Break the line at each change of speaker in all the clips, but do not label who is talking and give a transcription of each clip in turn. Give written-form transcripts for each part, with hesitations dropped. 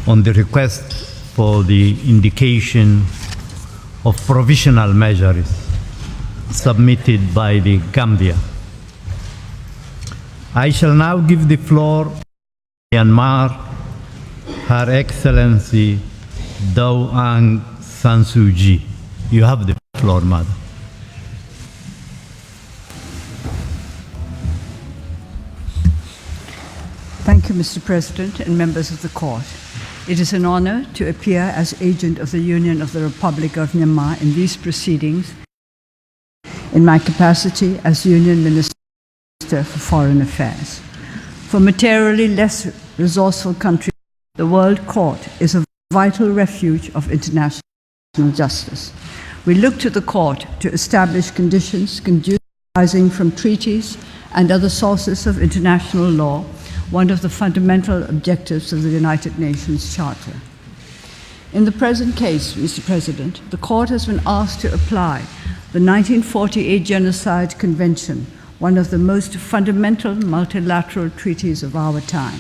on the request for the indication of provisional measures submitted by the Gambia. I shall now give the floor to Myanmar, Her Excellency Aung San Suu Kyi. You have the floor, Madam.
Thank you, Mr. President and members of the Court. It is an honor to appear as agent of the Union of the Republic of Myanmar in these proceedings in my capacity as Union Minister for Foreign Affairs. For materially less resourceful countries, the World Court is a vital refuge of international justice. We look to the Court to establish conditions conducive arising from treaties and other sources of international law, one of the fundamental objectives of the United Nations Charter. In the present case, Mr. President, the Court has been asked to apply the 1948 Genocide Convention, one of the most fundamental multilateral treaties of our time.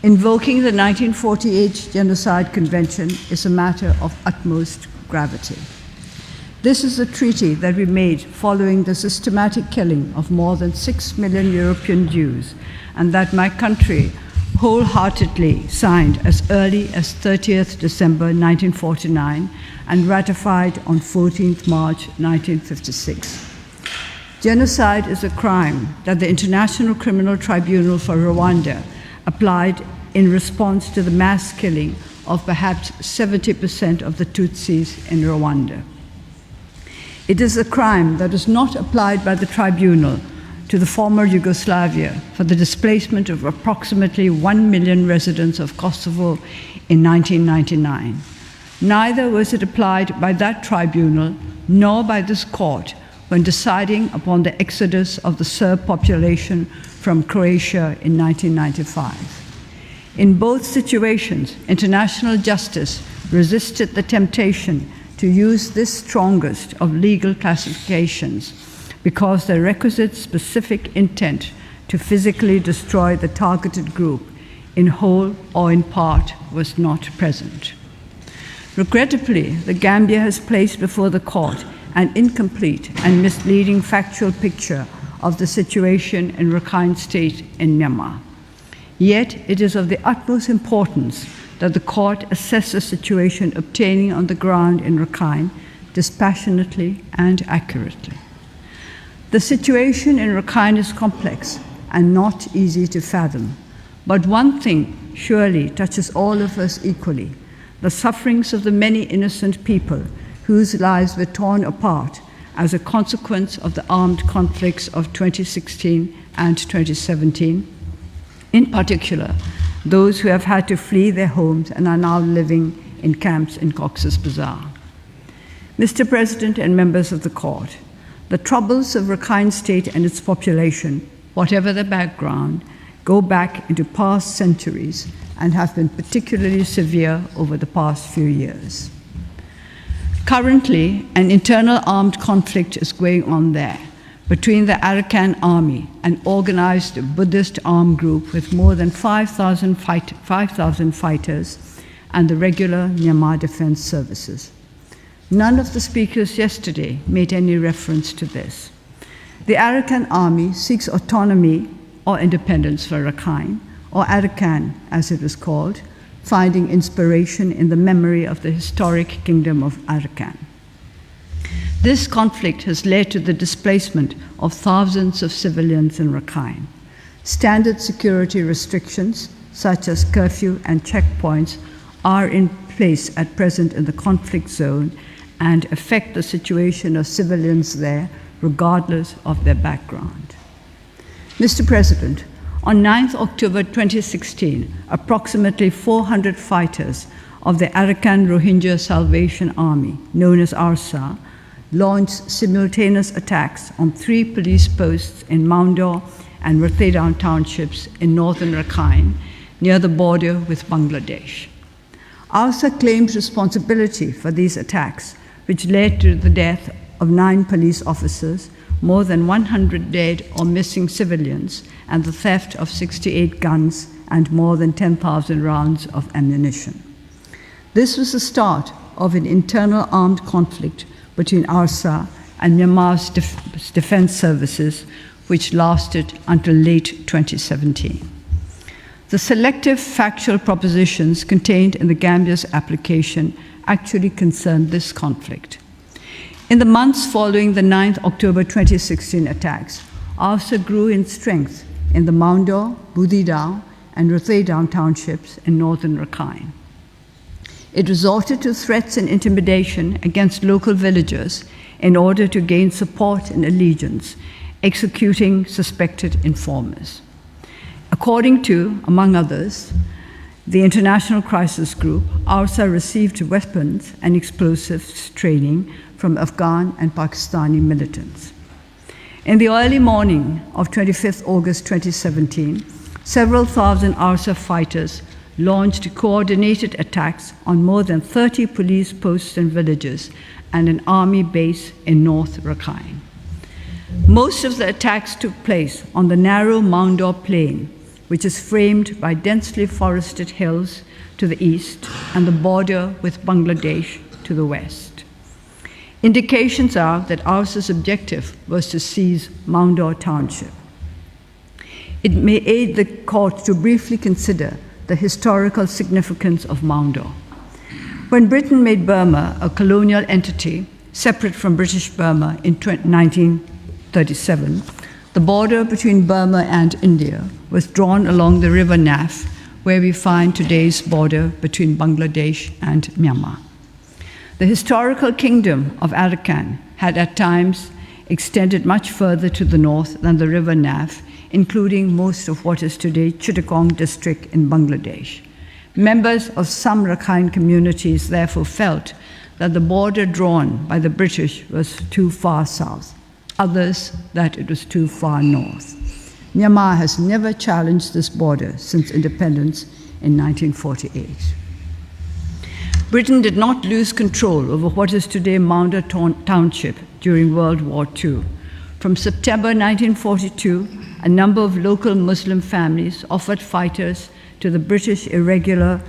Invoking the 1948 Genocide Convention is a matter of utmost gravity. This is a treaty that we made following the systematic killing of more than 6 million European Jews, and that my country wholeheartedly signed as early as 30th December 1949 and ratified on 14th March 1956. Genocide is a crime that the International Criminal Tribunal for Rwanda applied in response to the mass killing of perhaps 70% of the Tutsis in Rwanda. It is a crime that is not applied by the tribunal to the former Yugoslavia for the displacement of approximately 1 million residents of Kosovo in 1999. Neither was it applied by that tribunal nor by this court when deciding upon the exodus of the Serb population from Croatia in 1995. In both situations, international justice resisted the temptation to use this strongest of legal classifications because the requisite specific intent to physically destroy the targeted group in whole or in part was not present. Regrettably, the Gambia has placed before the court an incomplete and misleading factual picture of the situation in Rakhine State in Myanmar. Yet, it is of the utmost importance that the court assess the situation obtaining on the ground in Rakhine dispassionately and accurately. The situation in Rakhine is complex and not easy to fathom, but one thing surely touches all of us equally: the sufferings of the many innocent people whose lives were torn apart as a consequence of the armed conflicts of 2016 and 2017, in particular, those who have had to flee their homes and are now living in camps in Cox's Bazar. Mr. President and members of the court, the troubles of Rakhine State and its population, whatever their background, go back into past centuries and have been particularly severe over the past few years. Currently, an internal armed conflict is going on there between the Arakan army, an organized Buddhist armed group with more than 5,000 fighters, and the regular Myanmar Defense Services. None of the speakers yesterday made any reference to this. The Arakan army seeks autonomy or independence for Rakhine, or Arakan as it was called, finding inspiration in the memory of the historic kingdom of Arakan. This conflict has led to the displacement of thousands of civilians in Rakhine. Standard security restrictions, such as curfew and checkpoints, are in place at present in the conflict zone and affect the situation of civilians there, regardless of their background. Mr. President, on 9th October 2016, approximately 400 fighters of the Arakan Rohingya Salvation Army, known as ARSA, launched simultaneous attacks on 3 police posts in Maundor and Rathidown townships in northern Rakhine, near the border with Bangladesh. ARSA claims responsibility for these attacks, which led to the death of 9 police officers, more than 100 dead or missing civilians, and the theft of 68 guns and more than 10,000 rounds of ammunition. This was the start of an internal armed conflict between ARSA and Myanmar's defense services, which lasted until late 2017. The selective factual propositions contained in the Gambia's application actually concerned this conflict. In the months following the 9th October 2016 attacks, ARSA grew in strength in the Maundo, Budidao, and Rotheidao townships in northern Rakhine. It resorted to threats and intimidation against local villagers in order to gain support and allegiance, executing suspected informers. According to, among others, the International Crisis Group, ARSA received weapons and explosives training from Afghan and Pakistani militants. In the early morning of 25th August 2017, several thousand ARSA fighters launched coordinated attacks on more than 30 police posts and villages and an army base in North Rakhine. Most of the attacks took place on the narrow Maundo Plain, which is framed by densely forested hills to the east and the border with Bangladesh to the west. Indications are that ARSA's objective was to seize Maundo Township. It may aid the court to briefly consider the historical significance of Maundo. When Britain made Burma a colonial entity separate from British Burma in 1937, the border between Burma and India was drawn along the river Naf, where we find today's border between Bangladesh and Myanmar. The historical kingdom of Arakan had at times extended much further to the north than the river Naf, including most of what is today Chittagong district in Bangladesh. Members of some Rakhine communities therefore felt that the border drawn by the British was too far south, others that it was too far north. Myanmar has never challenged this border since independence in 1948. Britain did not lose control over what is today Maundo Township during World War II. From September 1942, a number of local Muslim families offered fighters to the British irregular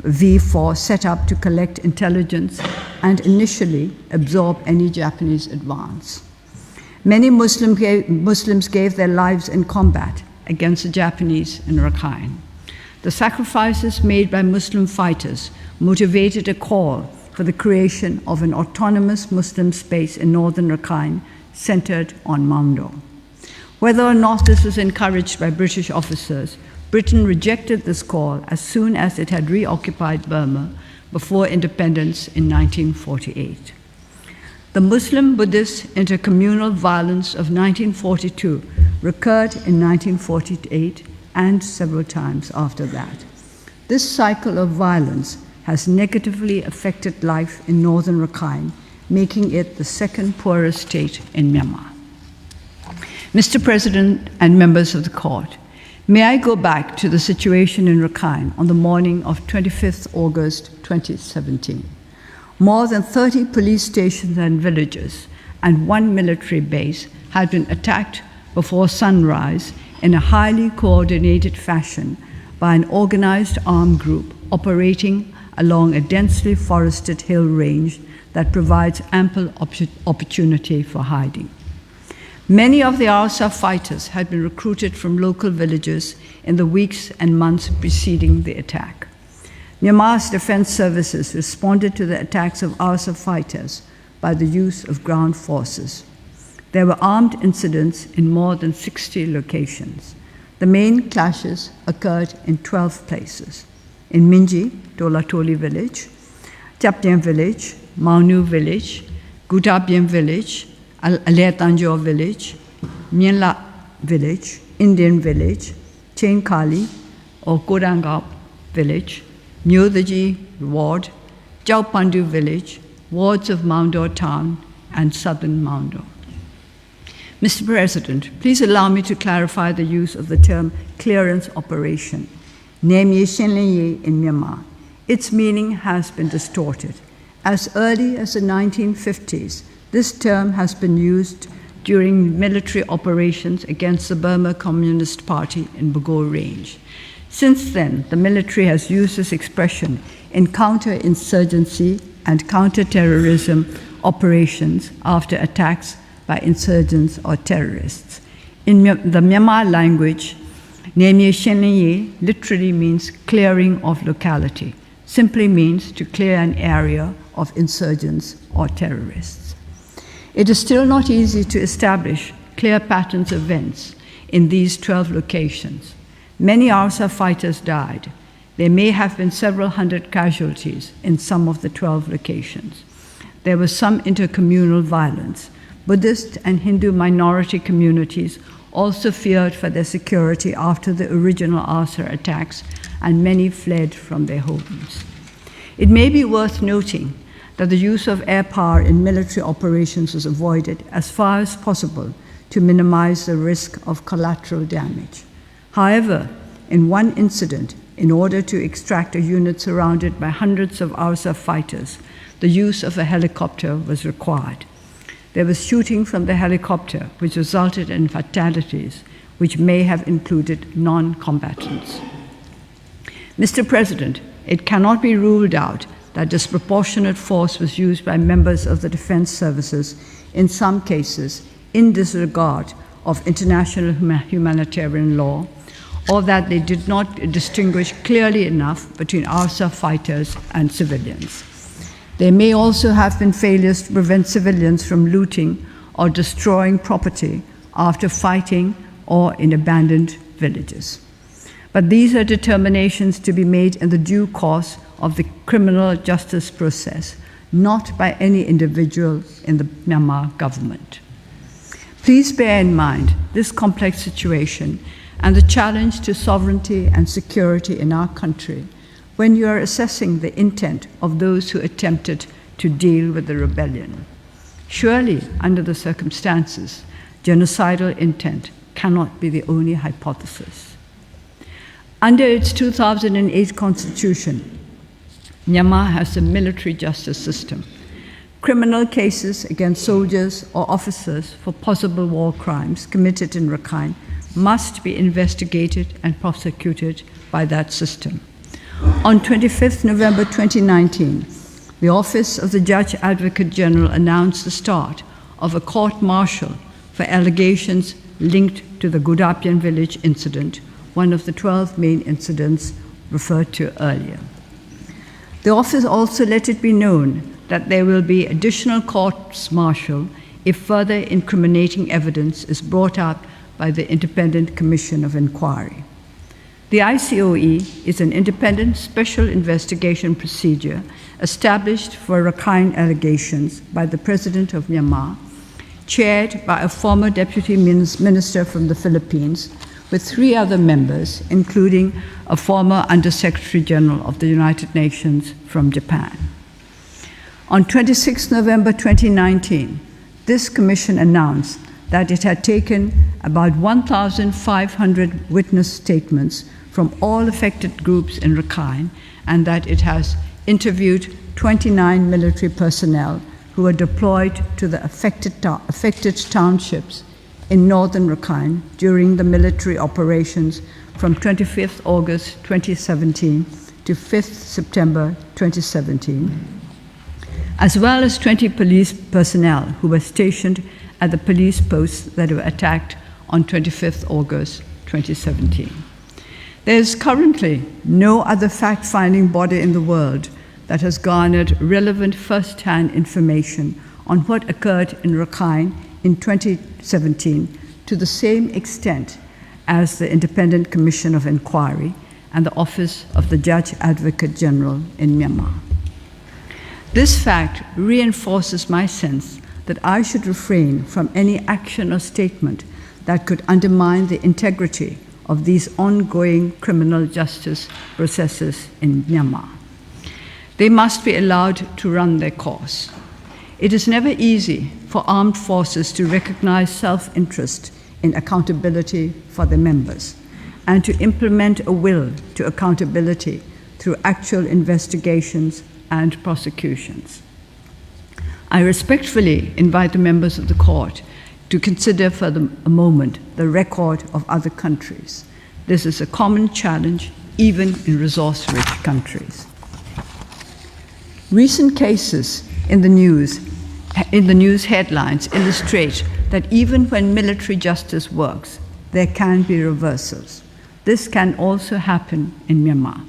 V4 set up to collect intelligence and initially absorb any Japanese advance. Many Muslims gave their lives in combat against the Japanese in Rakhine. The sacrifices made by Muslim fighters motivated a call for the creation of an autonomous Muslim space in northern Rakhine centered on Maundo. Whether or not this was encouraged by British officers, Britain rejected this call as soon as it had reoccupied Burma before independence in 1948. The Muslim-Buddhist intercommunal violence of 1942 recurred in 1948 and several times after that. This cycle of violence has negatively affected life in northern Rakhine, making it the second poorest state in Myanmar. Mr. President and members of the court, may I go back to the situation in Rakhine on the morning of 25th August 2017. More than 30 police stations and villages and one military base had been attacked before sunrise in a highly coordinated fashion by an organized armed group operating along a densely forested hill range that provides ample opportunity for hiding. Many of the ARSA fighters had been recruited from local villages in the weeks and months preceding the attack. Myanmar's defense services responded to the attacks of ARSA fighters by the use of ground forces. There were armed incidents in more than 60 locations. The main clashes occurred in 12 places: in Minji, Tolatoli village, Chaptian village, Maunu village, Gutabian village, Aletanjo village, Myanla village, Indian village, Chain Kali or Kodangap village, Myodaji ward, Jaupandu village, wards of Maundo town, and southern Maundo. Mr. President, please allow me to clarify the use of the term clearance operation, Nemye Shenlenye in Myanmar. Its meaning has been distorted. As early as the 1950s, this term has been used during military operations against the Burma Communist Party in Bogor Range. Since then, the military has used this expression in counterinsurgency and counterterrorism operations after attacks by insurgents or terrorists. In the Myanmar language, Nemye Shenye literally means clearing of locality, simply means to clear an area of insurgents or terrorists. It is still not easy to establish clear patterns of events in these 12 locations. Many ARSA fighters died. There may have been several hundred casualties in some of the 12 locations. There was some intercommunal violence. Buddhist and Hindu minority communities also feared for their security after the original ARSA attacks, and many fled from their homes. It may be worth noting that the use of air power in military operations was avoided as far as possible to minimize the risk of collateral damage. However, in one incident, in order to extract a unit surrounded by hundreds of ARSA fighters, the use of a helicopter was required. There was shooting from the helicopter, which resulted in fatalities, which may have included non-combatants. Mr. President, it cannot be ruled out that disproportionate force was used by members of the defense services, in some cases, in disregard of international humanitarian law, or that they did not distinguish clearly enough between ARSA fighters and civilians. There may also have been failures to prevent civilians from looting or destroying property after fighting or in abandoned villages. But these are determinations to be made in the due course of the criminal justice process, not by any individual in the Myanmar government. Please bear in mind this complex situation and the challenge to sovereignty and security in our country when you are assessing the intent of those who attempted to deal with the rebellion. Surely, under the circumstances, genocidal intent cannot be the only hypothesis. Under its 2008 constitution, Myanmar has a military justice system. Criminal cases against soldiers or officers for possible war crimes committed in Rakhine must be investigated and prosecuted by that system. On 25 November 2019, the Office of the Judge Advocate General announced the start of a court-martial for allegations linked to the Gudapian village incident, one of the 12 main incidents referred to earlier. The office also let it be known that there will be additional courts-martial if further incriminating evidence is brought up by the Independent Commission of Inquiry. The ICOE is an independent special investigation procedure established for Rakhine allegations by the President of Myanmar, chaired by a former Deputy Minister from the Philippines, with 3 other members, including a former Under-Secretary General of the United Nations from Japan. On 26 November 2019, this commission announced that it had taken about 1,500 witness statements from all affected groups in Rakhine, and that it has interviewed 29 military personnel who were deployed to the affected townships in northern Rakhine during the military operations from 25th August 2017 to 5th September 2017, as well as 20 police personnel who were stationed at the police posts that were attacked on 25th August 2017. There is currently no other fact-finding body in the world that has garnered relevant first-hand information on what occurred in Rakhine in 2017 to the same extent as the Independent Commission of Inquiry and the Office of the Judge Advocate General in Myanmar. This fact reinforces my sense that I should refrain from any action or statement that could undermine the integrity of these ongoing criminal justice processes in Myanmar. They must be allowed to run their course. It is never easy for armed forces to recognize self-interest in accountability for their members and to implement a will to accountability through actual investigations and prosecutions. I respectfully invite the members of the court to consider for a moment the record of other countries. This is a common challenge even in resource-rich countries. Recent cases in the news headlines illustrate that even when military justice works, there can be reversals. This can also happen in Myanmar.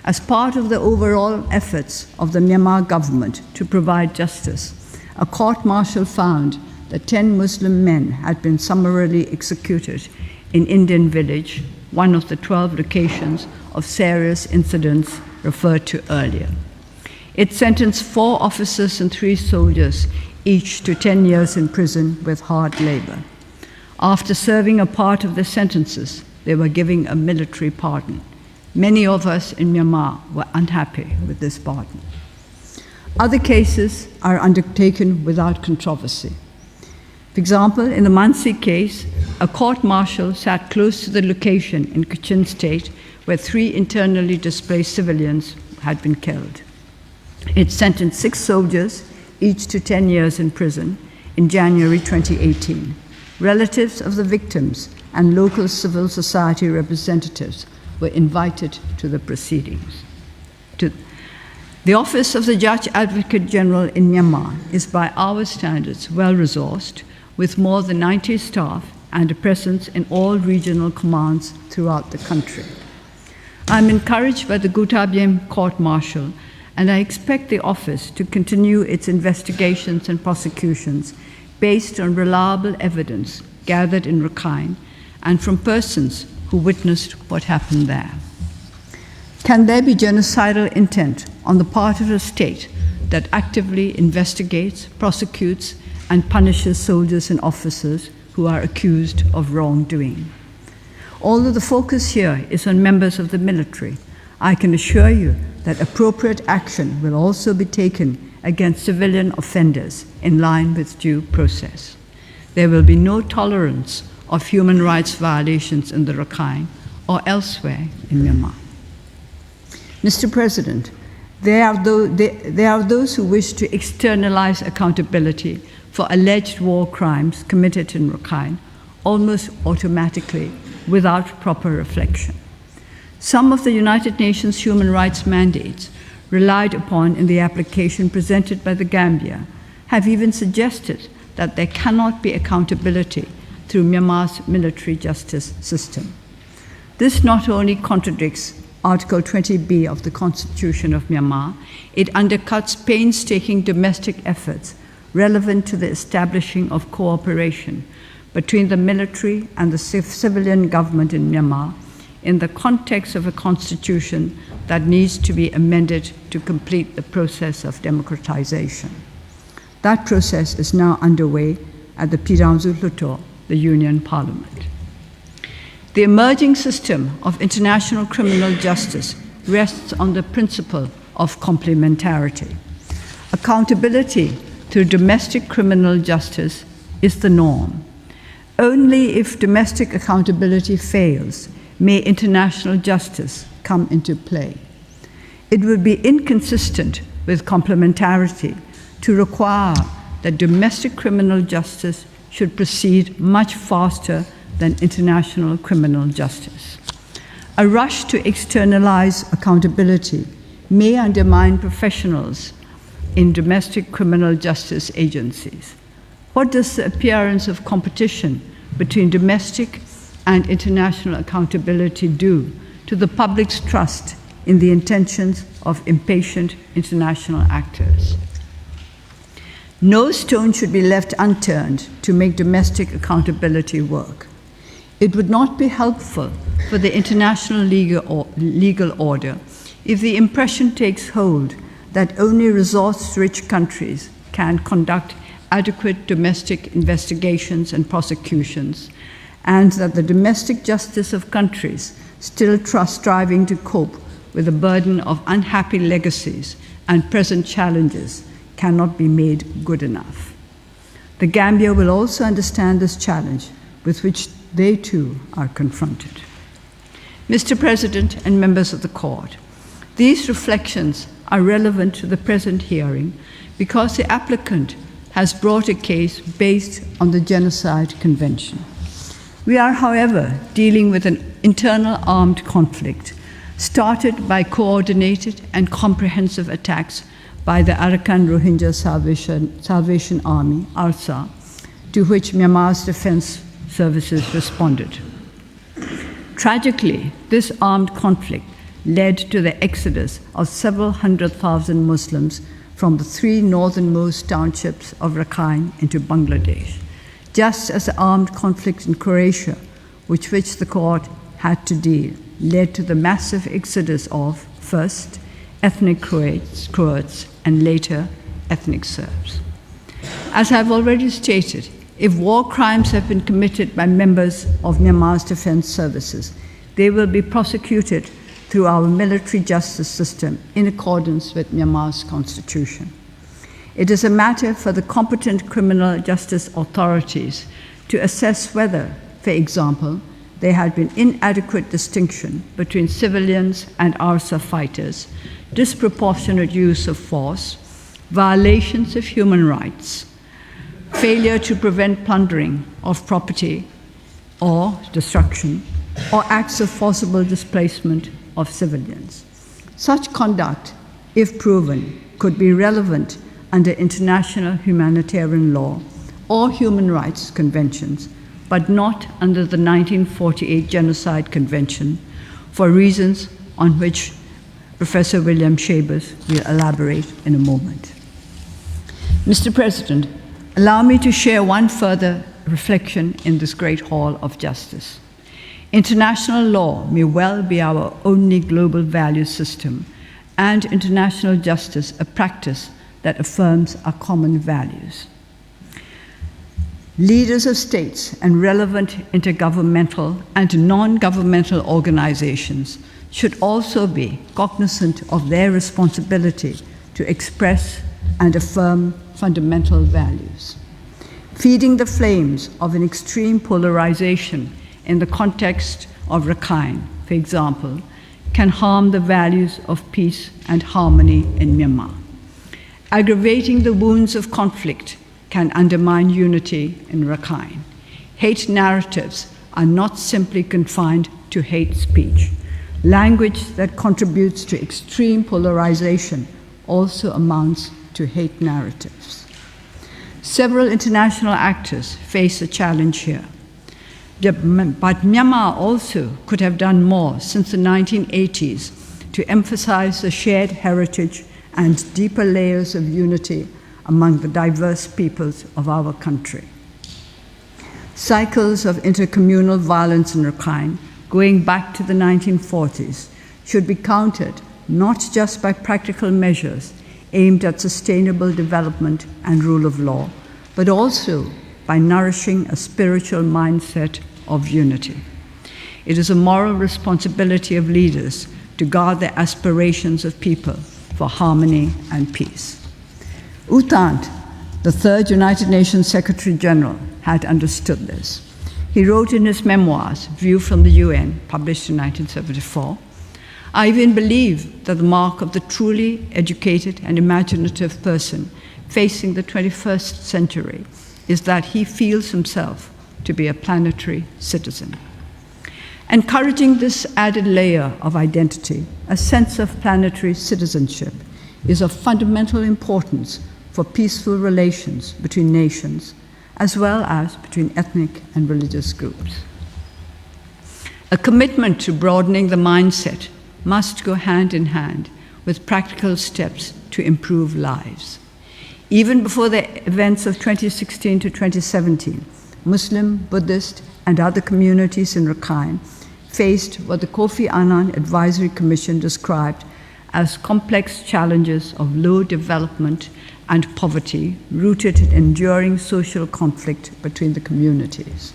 As part of the overall efforts of the Myanmar government to provide justice, a court-martial found that 10 Muslim men had been summarily executed in Indian Village, one of the 12 locations of serious incidents referred to earlier. It sentenced 4 officers and 3 soldiers, each to 10 years in prison with hard labor. After serving a part of their sentences, they were given a military pardon. Many of us in Myanmar were unhappy with this pardon. Other cases are undertaken without controversy. For example, in the Mansi case, a court-martial sat close to the location in Kachin State where 3 internally displaced civilians had been killed. It sentenced 6 soldiers, each to 10 years in prison, in January 2018. Relatives of the victims and local civil society representatives were invited to the proceedings. The Office of the Judge Advocate General in Myanmar is, by our standards, well-resourced, with more than 90 staff and a presence in all regional commands throughout the country. I'm encouraged by the Gutabiem court-martial, and I expect the office to continue its investigations and prosecutions based on reliable evidence gathered in Rakhine and from persons who witnessed what happened there. Can there be genocidal intent on the part of a state that actively investigates, prosecutes, and punishes soldiers and officers who are accused of wrongdoing? Although the focus here is on members of the military, I can assure you that appropriate action will also be taken against civilian offenders in line with due process. There will be no tolerance of human rights violations in the Rakhine or elsewhere in Myanmar. Mr. President, there are those who wish to externalize accountability for alleged war crimes committed in Rakhine almost automatically without proper reflection. Some of the United Nations human rights mandates relied upon in the application presented by the Gambia have even suggested that there cannot be accountability through Myanmar's military justice system. This not only contradicts Article 20B of the Constitution of Myanmar, it undercuts painstaking domestic efforts relevant to the establishing of cooperation between the military and the civilian government in Myanmar in the context of a constitution that needs to be amended to complete the process of democratization. That process is now underway at the Piramzu Hluttaw, the Union Parliament. The emerging system of international criminal justice rests on the principle of complementarity. Accountability through domestic criminal justice is the norm. Only if domestic accountability fails may international justice come into play. It would be inconsistent with complementarity to require that domestic criminal justice should proceed much faster than international criminal justice. A rush to externalize accountability may undermine professionals in domestic criminal justice agencies. What does the appearance of competition between domestic and international accountability do to the public's trust in the intentions of impatient international actors? No stone should be left unturned to make domestic accountability work. It would not be helpful for the international legal order if the impression takes hold that only resource-rich countries can conduct adequate domestic investigations and prosecutions, and that the domestic justice of countries still striving to cope with the burden of unhappy legacies and present challenges cannot be made good enough. The Gambia will also understand this challenge with which they too are confronted. Mr. President and members of the Court, these reflections are relevant to the present hearing because the applicant has brought a case based on the Genocide Convention. We are, however, dealing with an internal armed conflict started by coordinated and comprehensive attacks by the Arakan Rohingya Salvation Army, ARSA, to which Myanmar's defense services responded. Tragically, this armed conflict led to the exodus of several 100,000 Muslims from the 3 northernmost townships of Rakhine into Bangladesh, just as the armed conflict in Croatia, with which the court had to deal, led to the massive exodus of, first, ethnic Croats, and later, ethnic Serbs. As I've already stated, if war crimes have been committed by members of Myanmar's defense services, they will be prosecuted through our military justice system in accordance with Myanmar's constitution. It is a matter for the competent criminal justice authorities to assess whether, for example, there had been inadequate distinction between civilians and ARSA fighters, disproportionate use of force, violations of human rights, failure to prevent plundering of property or destruction, or acts of forcible displacement of civilians. Such conduct, if proven, could be relevant under international humanitarian law or human rights conventions, but not under the 1948 Genocide Convention, for reasons on which Professor William Schabas will elaborate in a moment. Mr. President, allow me to share one further reflection in this great hall of justice. International law may well be our only global value system, and international justice a practice that affirms our common values. Leaders of states and relevant intergovernmental and non-governmental organizations should also be cognizant of their responsibility to express and affirm fundamental values. Feeding the flames of an extreme polarization in the context of Rakhine, for example, can harm the values of peace and harmony in Myanmar. Aggravating the wounds of conflict can undermine unity in Rakhine. Hate narratives are not simply confined to hate speech. Language that contributes to extreme polarization also amounts to hate narratives. Several international actors face a challenge here. But Myanmar also could have done more since the 1980s to emphasize the shared heritage and deeper layers of unity among the diverse peoples of our country. Cycles of intercommunal violence in Rakhine, going back to the 1940s, should be countered not just by practical measures aimed at sustainable development and rule of law, but also by nourishing a spiritual mindset of unity. It is a moral responsibility of leaders to guard the aspirations of people for harmony and peace. U Thant, the third United Nations Secretary General, had understood this. He wrote in his memoirs, View from the UN, published in 1974, "I even believe that the mark of the truly educated and imaginative person facing the 21st century is that he feels himself to be a planetary citizen." Encouraging this added layer of identity, a sense of planetary citizenship, is of fundamental importance for peaceful relations between nations, as well as between ethnic and religious groups. A commitment to broadening the mindset must go hand in hand with practical steps to improve lives. Even before the events of 2016 to 2017, Muslim, Buddhist, and other communities in Rakhine faced what the Kofi Annan Advisory Commission described as complex challenges of low development and poverty rooted in enduring social conflict between the communities.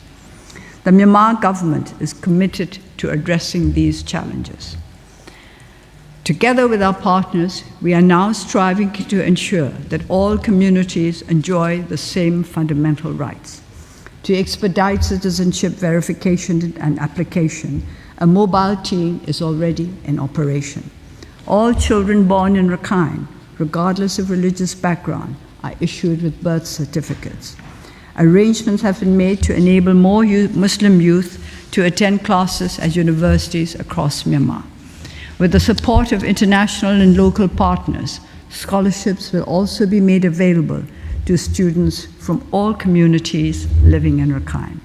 The Myanmar government is committed to addressing these challenges. Together with our partners, we are now striving to ensure that all communities enjoy the same fundamental rights. To expedite citizenship verification and application, a mobile team is already in operation. All children born in Rakhine, regardless of religious background, are issued with birth certificates. Arrangements have been made to enable more Muslim youth to attend classes at universities across Myanmar. With the support of international and local partners, scholarships will also be made available to students from all communities living in Rakhine.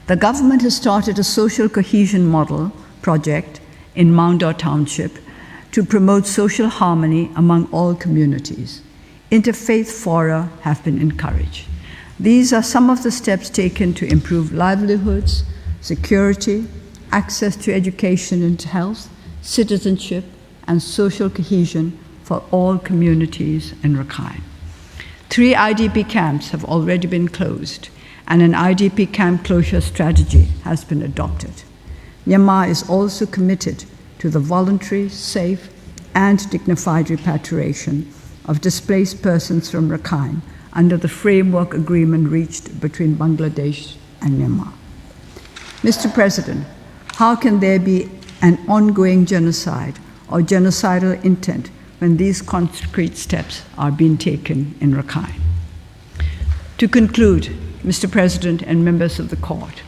The government has started a social cohesion model project in Maungdaw Township to promote social harmony among all communities. Interfaith fora have been encouraged. These are some of the steps taken to improve livelihoods, security, access to education and health, citizenship, and social cohesion for all communities in Rakhine. 3 IDP camps have already been closed, and an IDP camp closure strategy has been adopted. Myanmar is also committed to the voluntary, safe, and dignified repatriation of displaced persons from Rakhine under the framework agreement reached between Bangladesh and Myanmar. Mr. President, how can there be an ongoing genocide or genocidal intent when these concrete steps are being taken in Rakhine? To conclude, Mr. President and members of the court,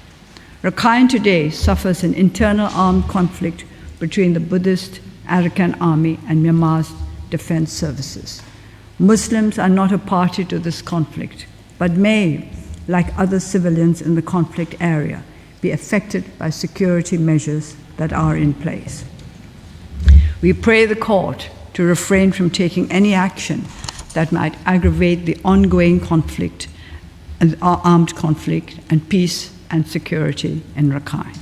Rakhine today suffers an internal armed conflict between the Buddhist Arakan Army and Myanmar's defense services. Muslims are not a party to this conflict, but may, like other civilians in the conflict area, be affected by security measures that are in place. We pray the court to refrain from taking any action that might aggravate the ongoing conflict, and armed conflict, and peace and security in Rakhine.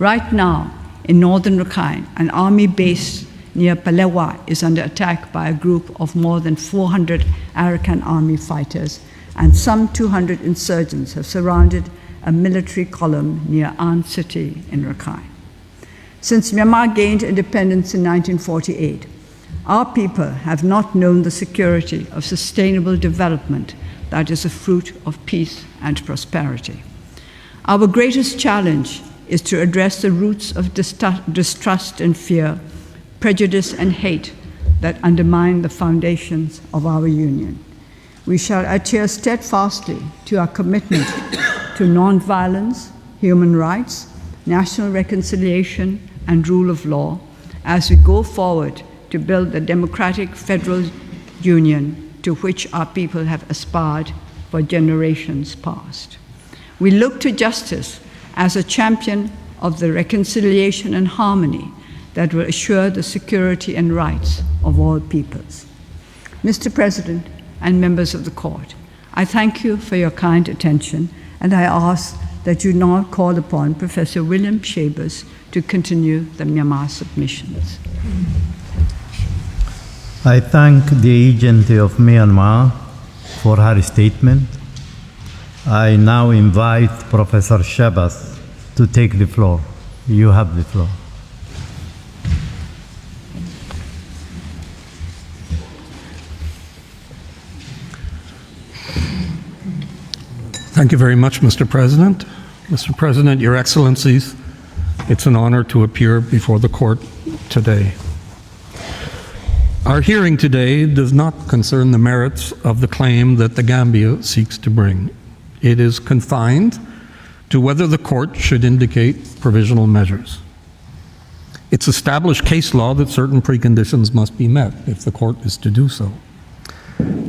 Right now, in northern Rakhine, an army base near Palewa is under attack by a group of more than 400 Arakan army fighters, and some 200 insurgents have surrounded a military column near An city in Rakhine. Since Myanmar gained independence in 1948, our people have not known the security of sustainable development that is a fruit of peace and prosperity. Our greatest challenge is to address the roots of distrust and fear, prejudice and hate that undermine the foundations of our union. We shall adhere steadfastly to our commitment to nonviolence, human rights, national reconciliation, and rule of law as we go forward to build the democratic federal union to which our people have aspired for generations past. We look to justice as a champion of the reconciliation and harmony that will assure the security and rights of all peoples. Mr. President and members of the court, I thank you for your kind attention, and I ask that you now call upon Professor William Shabers to continue the Myanmar submissions.
I thank the agent of Myanmar for her statement. I now invite Professor Shabas to take the floor. You have the floor.
Thank you very much, Mr. President. Mr. President, Your Excellencies, it's an honor to appear before the court today. Our hearing today does not concern the merits of the claim that the Gambia seeks to bring. It is confined to whether the court should indicate provisional measures. It's established case law that certain preconditions must be met if the court is to do so.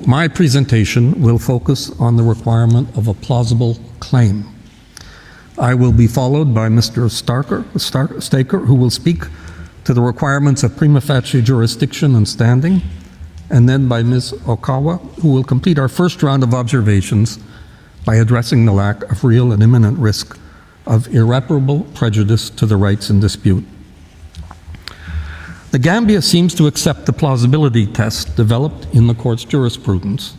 My presentation will focus on the requirement of a plausible claim. I will be followed by Mr. Staker, who will speak to the requirements of prima facie jurisdiction and standing, and then by Ms. Okawa, who will complete our first round of observations by addressing the lack of real and imminent risk of irreparable prejudice to the rights in dispute. The Gambia seems to accept the plausibility test developed in the court's jurisprudence,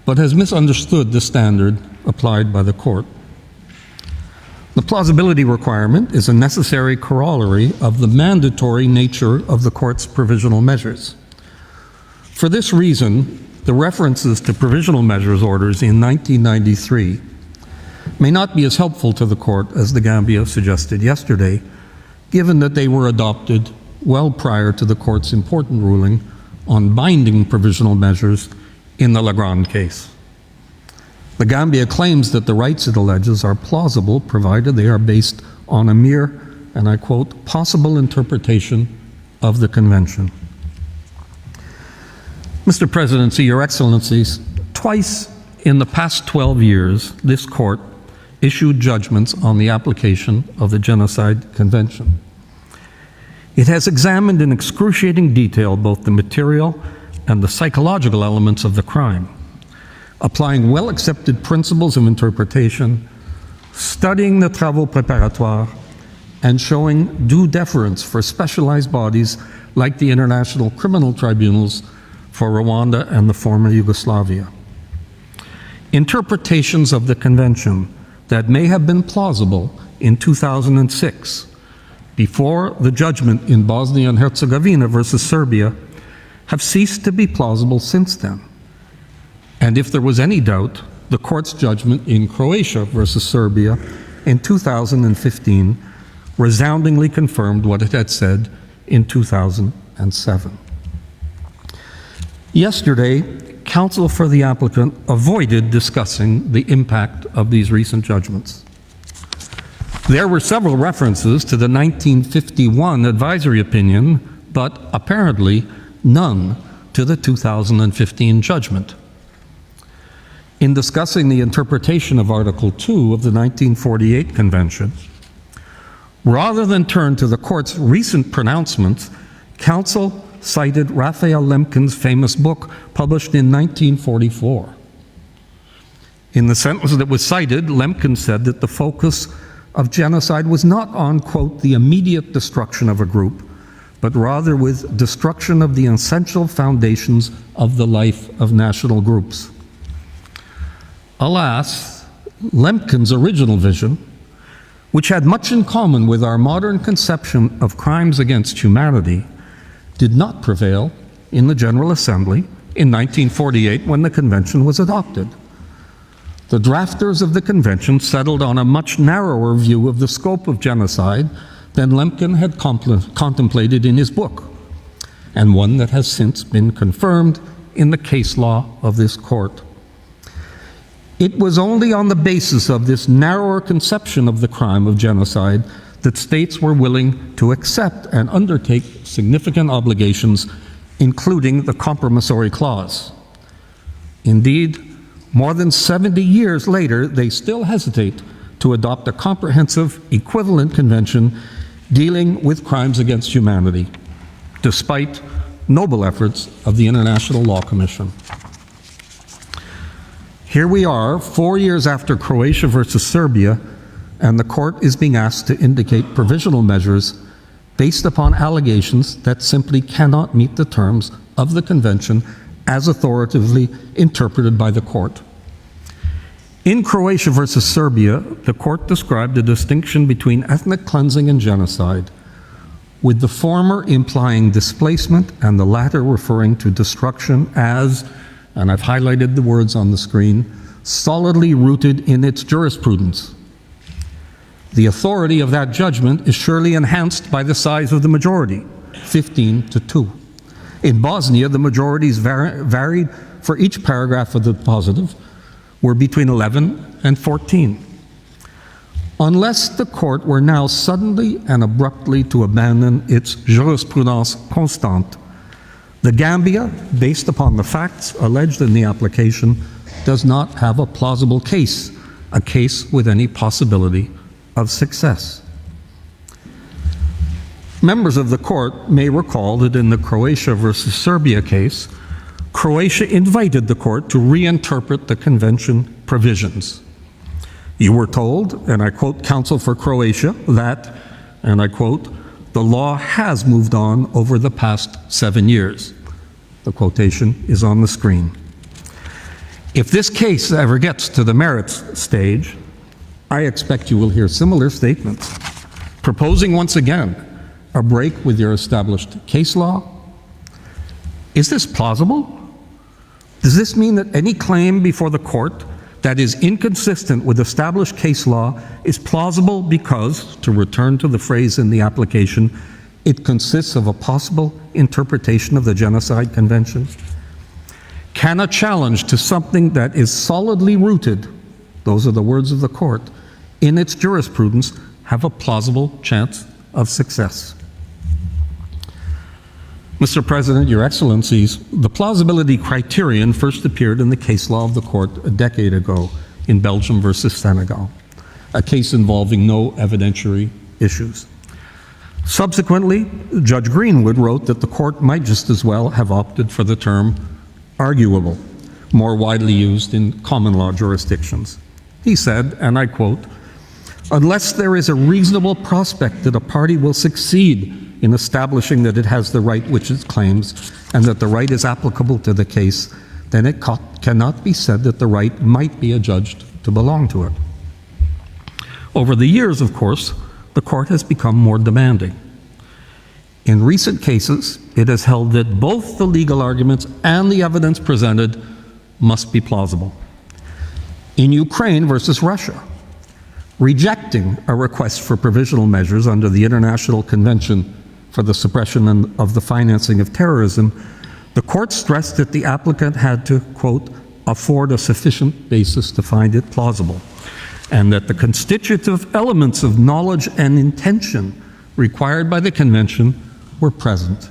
but has misunderstood the standard applied by the court. The plausibility requirement is a necessary corollary of the mandatory nature of the court's provisional measures. For this reason, the references to provisional measures orders in 1993 may not be as helpful to the court as the Gambia suggested yesterday, given that they were adopted well prior to the court's important ruling on binding provisional measures in the Legrand case. The Gambia claims that the rights it alleges are plausible provided they are based on a mere, and I quote, possible interpretation of the Convention. Mr. Presidency, Your Excellencies, twice in the past 12 years, this Court issued judgments on the application of the Genocide Convention. It has examined in excruciating detail both the material and the psychological elements of the crime, applying well-accepted principles of interpretation, studying the travaux préparatoires, and showing due deference for specialized bodies like the International Criminal Tribunals for Rwanda and the former Yugoslavia. Interpretations of the Convention that may have been plausible in 2006, before the judgment in Bosnia and Herzegovina versus Serbia, have ceased to be plausible since then. And if there was any doubt, the Court's judgment in Croatia versus Serbia in 2015 resoundingly confirmed what it had said in 2007. Yesterday, counsel for the applicant avoided discussing the impact of these recent judgments. There were several references to the 1951 advisory opinion, but apparently none to the 2015 judgment. In discussing the interpretation of Article 2 of the 1948 Convention, rather than turn to the Court's recent pronouncements, counsel cited Raphael Lemkin's famous book published in 1944. In the sentence that was cited, Lemkin said that the focus of genocide was not on, quote, the immediate destruction of a group, but rather with destruction of the essential foundations of the life of national groups. Alas, Lemkin's original vision, which had much in common with our modern conception of crimes against humanity, did not prevail in the General Assembly in 1948 when the Convention was adopted. The drafters of the Convention settled on a much narrower view of the scope of genocide than Lemkin had contemplated in his book, and one that has since been confirmed in the case law of this Court. It was only on the basis of this narrower conception of the crime of genocide that states were willing to accept and undertake significant obligations, including the compromissory clause. Indeed, more than 70 years later, they still hesitate to adopt a comprehensive, equivalent convention dealing with crimes against humanity, despite noble efforts of the International Law Commission. Here we are, 4 years after Croatia versus Serbia, and the Court is being asked to indicate provisional measures based upon allegations that simply cannot meet the terms of the Convention as authoritatively interpreted by the Court. In Croatia versus Serbia, the Court described a distinction between ethnic cleansing and genocide, with the former implying displacement and the latter referring to destruction as, and I've highlighted the words on the screen, solidly rooted in its jurisprudence. The authority of that judgment is surely enhanced by the size of the majority, 15-2. In Bosnia, the majorities varied for each paragraph of the positive, were between 11 and 14. Unless the Court were now suddenly and abruptly to abandon its jurisprudence constante, the Gambia, based upon the facts alleged in the application, does not have a plausible case, a case with any possibility of success. Members of the Court may recall that in the Croatia versus Serbia case, Croatia invited the Court to reinterpret the Convention provisions. You were told, and I quote counsel for Croatia, that, and I quote, the law has moved on over the past 7 years. The quotation is on the screen. If this case ever gets to the merits stage, I expect you will hear similar statements, proposing once again a break with your established case law. Is this plausible? Does this mean that any claim before the Court that is inconsistent with established case law is plausible because, to return to the phrase in the application, it consists of a possible interpretation of the Genocide Convention? Can a challenge to something that is solidly rooted, those are the words of the Court, in its jurisprudence have a plausible chance of success? Mr. President, Your Excellencies, the plausibility criterion first appeared in the case law of the court a decade ago in Belgium versus Senegal, a case involving no evidentiary issues. Subsequently, Judge Greenwood wrote that the court might just as well have opted for the term arguable, more widely used in common law jurisdictions. He said, and I quote, "Unless there is a reasonable prospect that a party will succeed in establishing that it has the right which it claims and that the right is applicable to the case, then it cannot be said that the right might be adjudged to belong to it." Over the years, of course, the court has become more demanding. In recent cases, it has held that both the legal arguments and the evidence presented must be plausible. In Ukraine versus Russia, rejecting a request for provisional measures under the International Convention for the Suppression of the Financing of Terrorism, the court stressed that the applicant had to, quote, afford a sufficient basis to find it plausible, and that the constitutive elements of knowledge and intention required by the convention were present.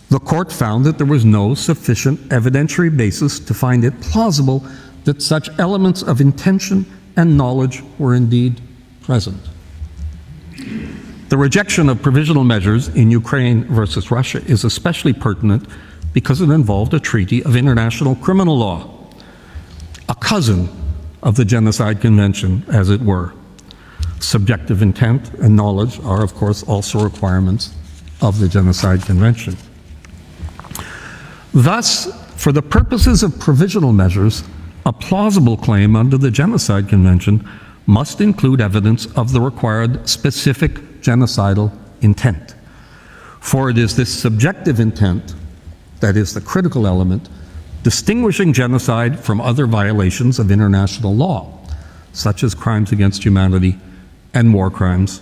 The court found that there was no sufficient evidentiary basis to find it plausible that such elements of intention and knowledge were indeed present. The rejection of provisional measures in Ukraine versus Russia is especially pertinent because it involved a treaty of international criminal law, a cousin of the Genocide Convention, as it were. Subjective intent and knowledge are, of course, also requirements of the Genocide Convention. Thus, for the purposes of provisional measures, a plausible claim under the Genocide Convention must include evidence of the required specific genocidal intent. For it is this subjective intent that is the critical element distinguishing genocide from other violations of international law, such as crimes against humanity and war crimes,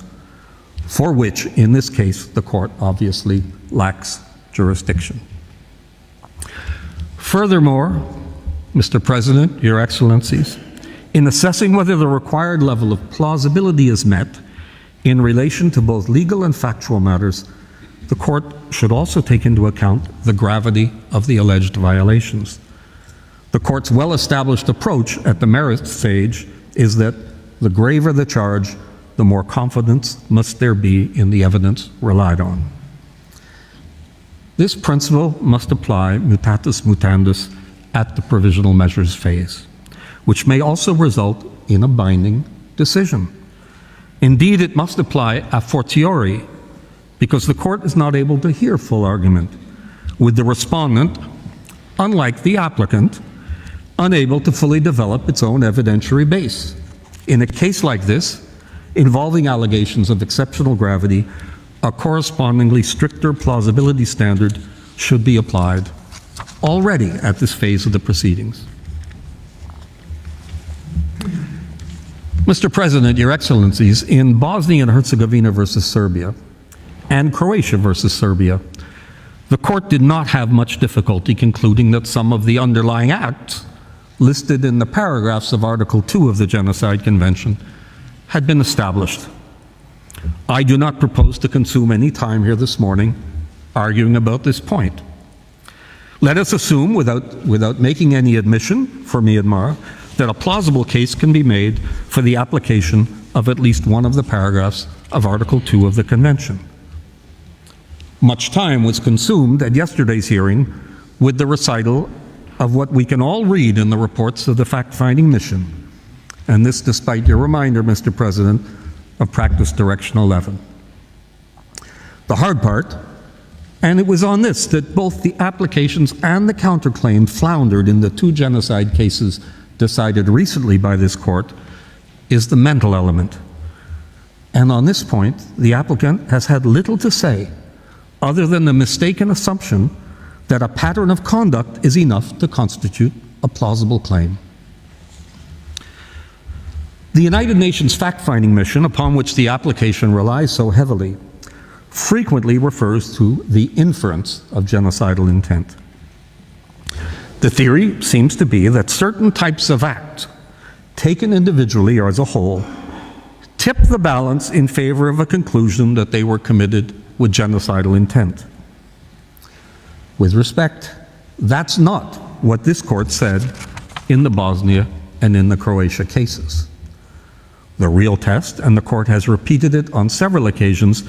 for which, in this case, the court obviously lacks jurisdiction. Furthermore, Mr. President, Your Excellencies, in assessing whether the required level of plausibility is met in relation to both legal and factual matters, the court should also take into account the gravity of the alleged violations. The court's well-established approach at the merits stage is that the graver the charge, the more confidence must there be in the evidence relied on. This principle must apply mutatis mutandis at the provisional measures phase, which may also result in a binding decision. Indeed, it must apply a fortiori, because the court is not able to hear full argument, with the respondent, unlike the applicant, unable to fully develop its own evidentiary base. In a case like this, involving allegations of exceptional gravity, a correspondingly stricter plausibility standard should be applied already at this phase of the proceedings. Mr. President, Your Excellencies, in Bosnia and Herzegovina versus Serbia and Croatia versus Serbia, the court did not have much difficulty concluding that some of the underlying acts listed in the paragraphs of Article 2 of the Genocide Convention had been established. I do not propose to consume any time here this morning arguing about this point. Let us assume, without making any admission for Myanmar, that a plausible case can be made for the application of at least one of the paragraphs of Article 2 of the Convention. Much time was consumed at yesterday's hearing with the recital of what we can all read in the reports of the fact-finding mission, and this despite your reminder, Mr. President, of Practice Direction 11. The hard part, and it was on this that both the applications and the counterclaim floundered in the two genocide cases decided recently by this court, is the mental element. And on this point, the applicant has had little to say other than the mistaken assumption that a pattern of conduct is enough to constitute a plausible claim. The United Nations fact-finding mission, upon which the application relies so heavily, frequently refers to the inference of genocidal intent. The theory seems to be that certain types of acts, taken individually or as a whole, tip the balance in favor of a conclusion that they were committed with genocidal intent. With respect, that's not what this court said in the Bosnia and in the Croatia cases. The real test, and the court has repeated it on several occasions,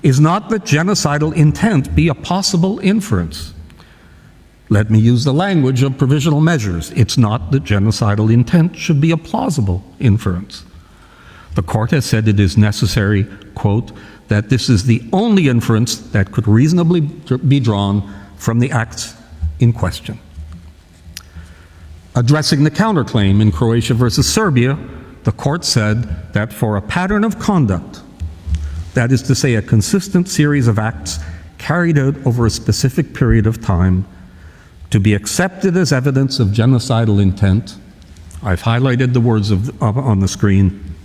is not that genocidal intent be a possible inference. Let me use the language of provisional measures. It's not that genocidal intent should be a plausible inference. The court has said it is necessary, quote, that this is the only inference that could reasonably be drawn from the acts in question. Addressing the counterclaim in Croatia versus Serbia, the court said that for a pattern of conduct, that is to say, a consistent series of acts carried out over a specific period of time, to be accepted as evidence of genocidal intent, I've highlighted the words on the screen,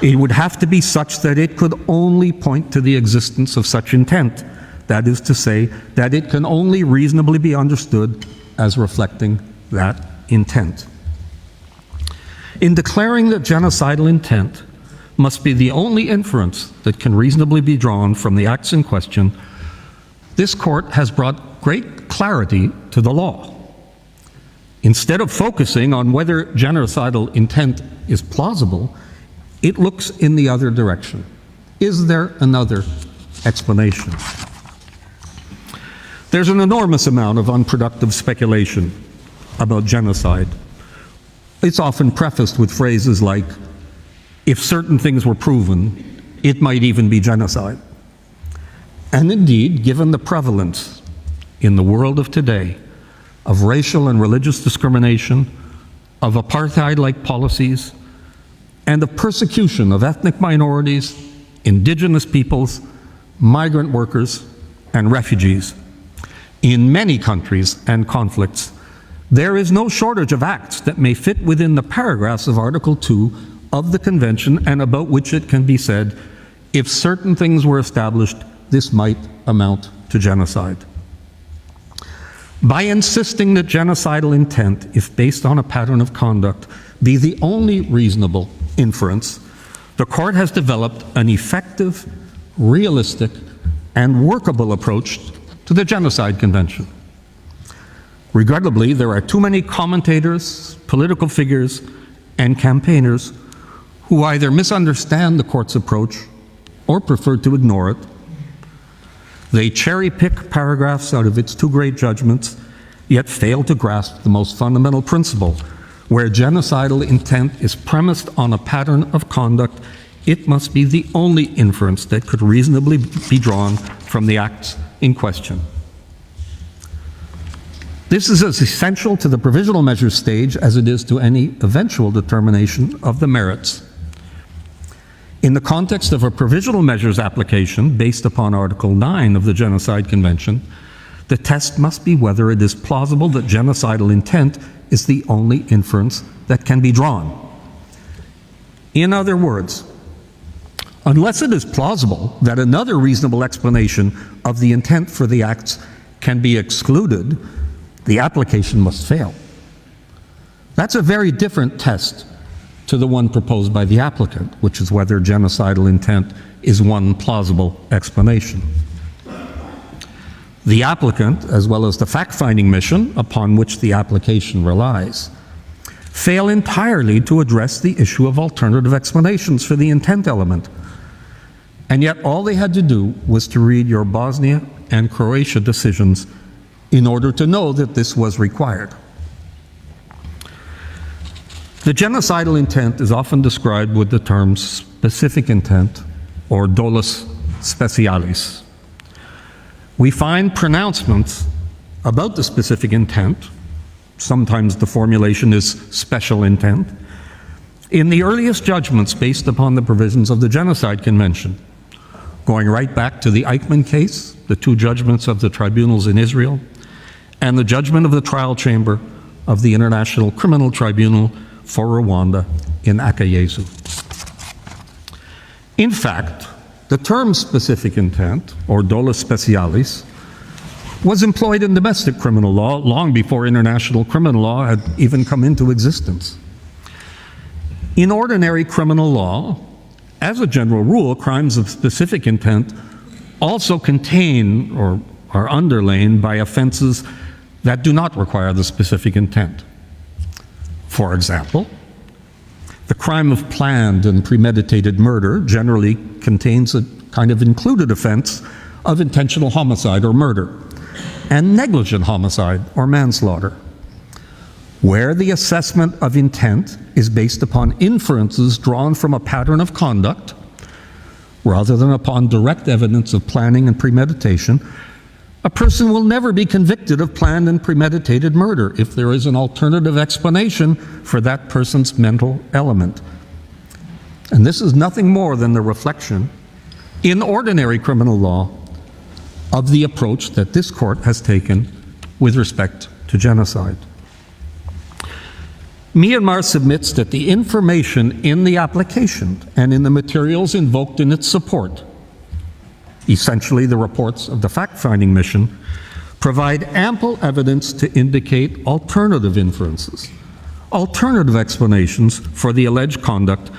it would have to be such that it could only point to the existence of such intent. That is to say, that it can only reasonably be understood as reflecting that intent. In declaring that genocidal intent must be the only inference that can reasonably be drawn from the acts in question, this court has brought great clarity to the law. Instead of focusing on whether genocidal intent is plausible, it looks in the other direction. Is there another explanation? There's an enormous amount of unproductive speculation about genocide. It's often prefaced with phrases like, if certain things were proven, it might even be genocide. And indeed, given the prevalence in the world of today of racial and religious discrimination, of apartheid-like policies, and of persecution of ethnic minorities, indigenous peoples, migrant workers, and refugees, in many countries and conflicts, there is no shortage of acts that may fit within the paragraphs of Article 2 of the Convention and about which it can be said, if certain things were established, this might amount to genocide. By insisting that genocidal intent, if based on a pattern of conduct, be the only reasonable inference, the court has developed an effective, realistic, and workable approach to the Genocide Convention. Regrettably, there are too many commentators, political figures, and campaigners who either misunderstand the court's approach or prefer to ignore it. They cherry-pick paragraphs out of its two great judgments, yet fail to grasp the most fundamental principle. Where genocidal intent is premised on a pattern of conduct, it must be the only inference that could reasonably be drawn from the acts in question. This is as essential to the provisional measures stage as it is to any eventual determination of the merits. In the context of a provisional measures application based upon Article 9 of the Genocide Convention, the test must be whether it is plausible that genocidal intent is the only inference that can be drawn. In other words, unless it is plausible that another reasonable explanation of the intent for the acts can be excluded, the application must fail. That's a very different test to the one proposed by the applicant, which is whether genocidal intent is one plausible explanation. The applicant, as well as the fact-finding mission upon which the application relies, fail entirely to address the issue of alternative explanations for the intent element. And yet all they had to do was to read your Bosnia and Croatia decisions in order to know that this was required. The genocidal intent is often described with the terms specific intent or dolus specialis. We find pronouncements about the specific intent, sometimes the formulation is special intent, in the earliest judgments based upon the provisions of the Genocide Convention, going right back to the Eichmann case, the two judgments of the tribunals in Israel, and the judgment of the trial chamber of the International Criminal Tribunal for Rwanda in Akayesu. In fact, the term specific intent, or dolus specialis, was employed in domestic criminal law long before international criminal law had even come into existence. In ordinary criminal law, as a general rule, crimes of specific intent also contain or are underlain by offenses that do not require the specific intent. For example, the crime of planned and premeditated murder generally contains a kind of included offense of intentional homicide or murder, and negligent homicide or manslaughter, where the assessment of intent is based upon inferences drawn from a pattern of conduct rather than upon direct evidence of planning and premeditation. A person will never be convicted of planned and premeditated murder if there is an alternative explanation for that person's mental element. And this is nothing more than the reflection in ordinary criminal law of the approach that this court has taken with respect to genocide. Myanmar submits that the information in the application and in the materials invoked in its support, essentially the reports of the fact-finding mission, provide ample evidence to indicate alternative inferences, alternative explanations for the alleged conduct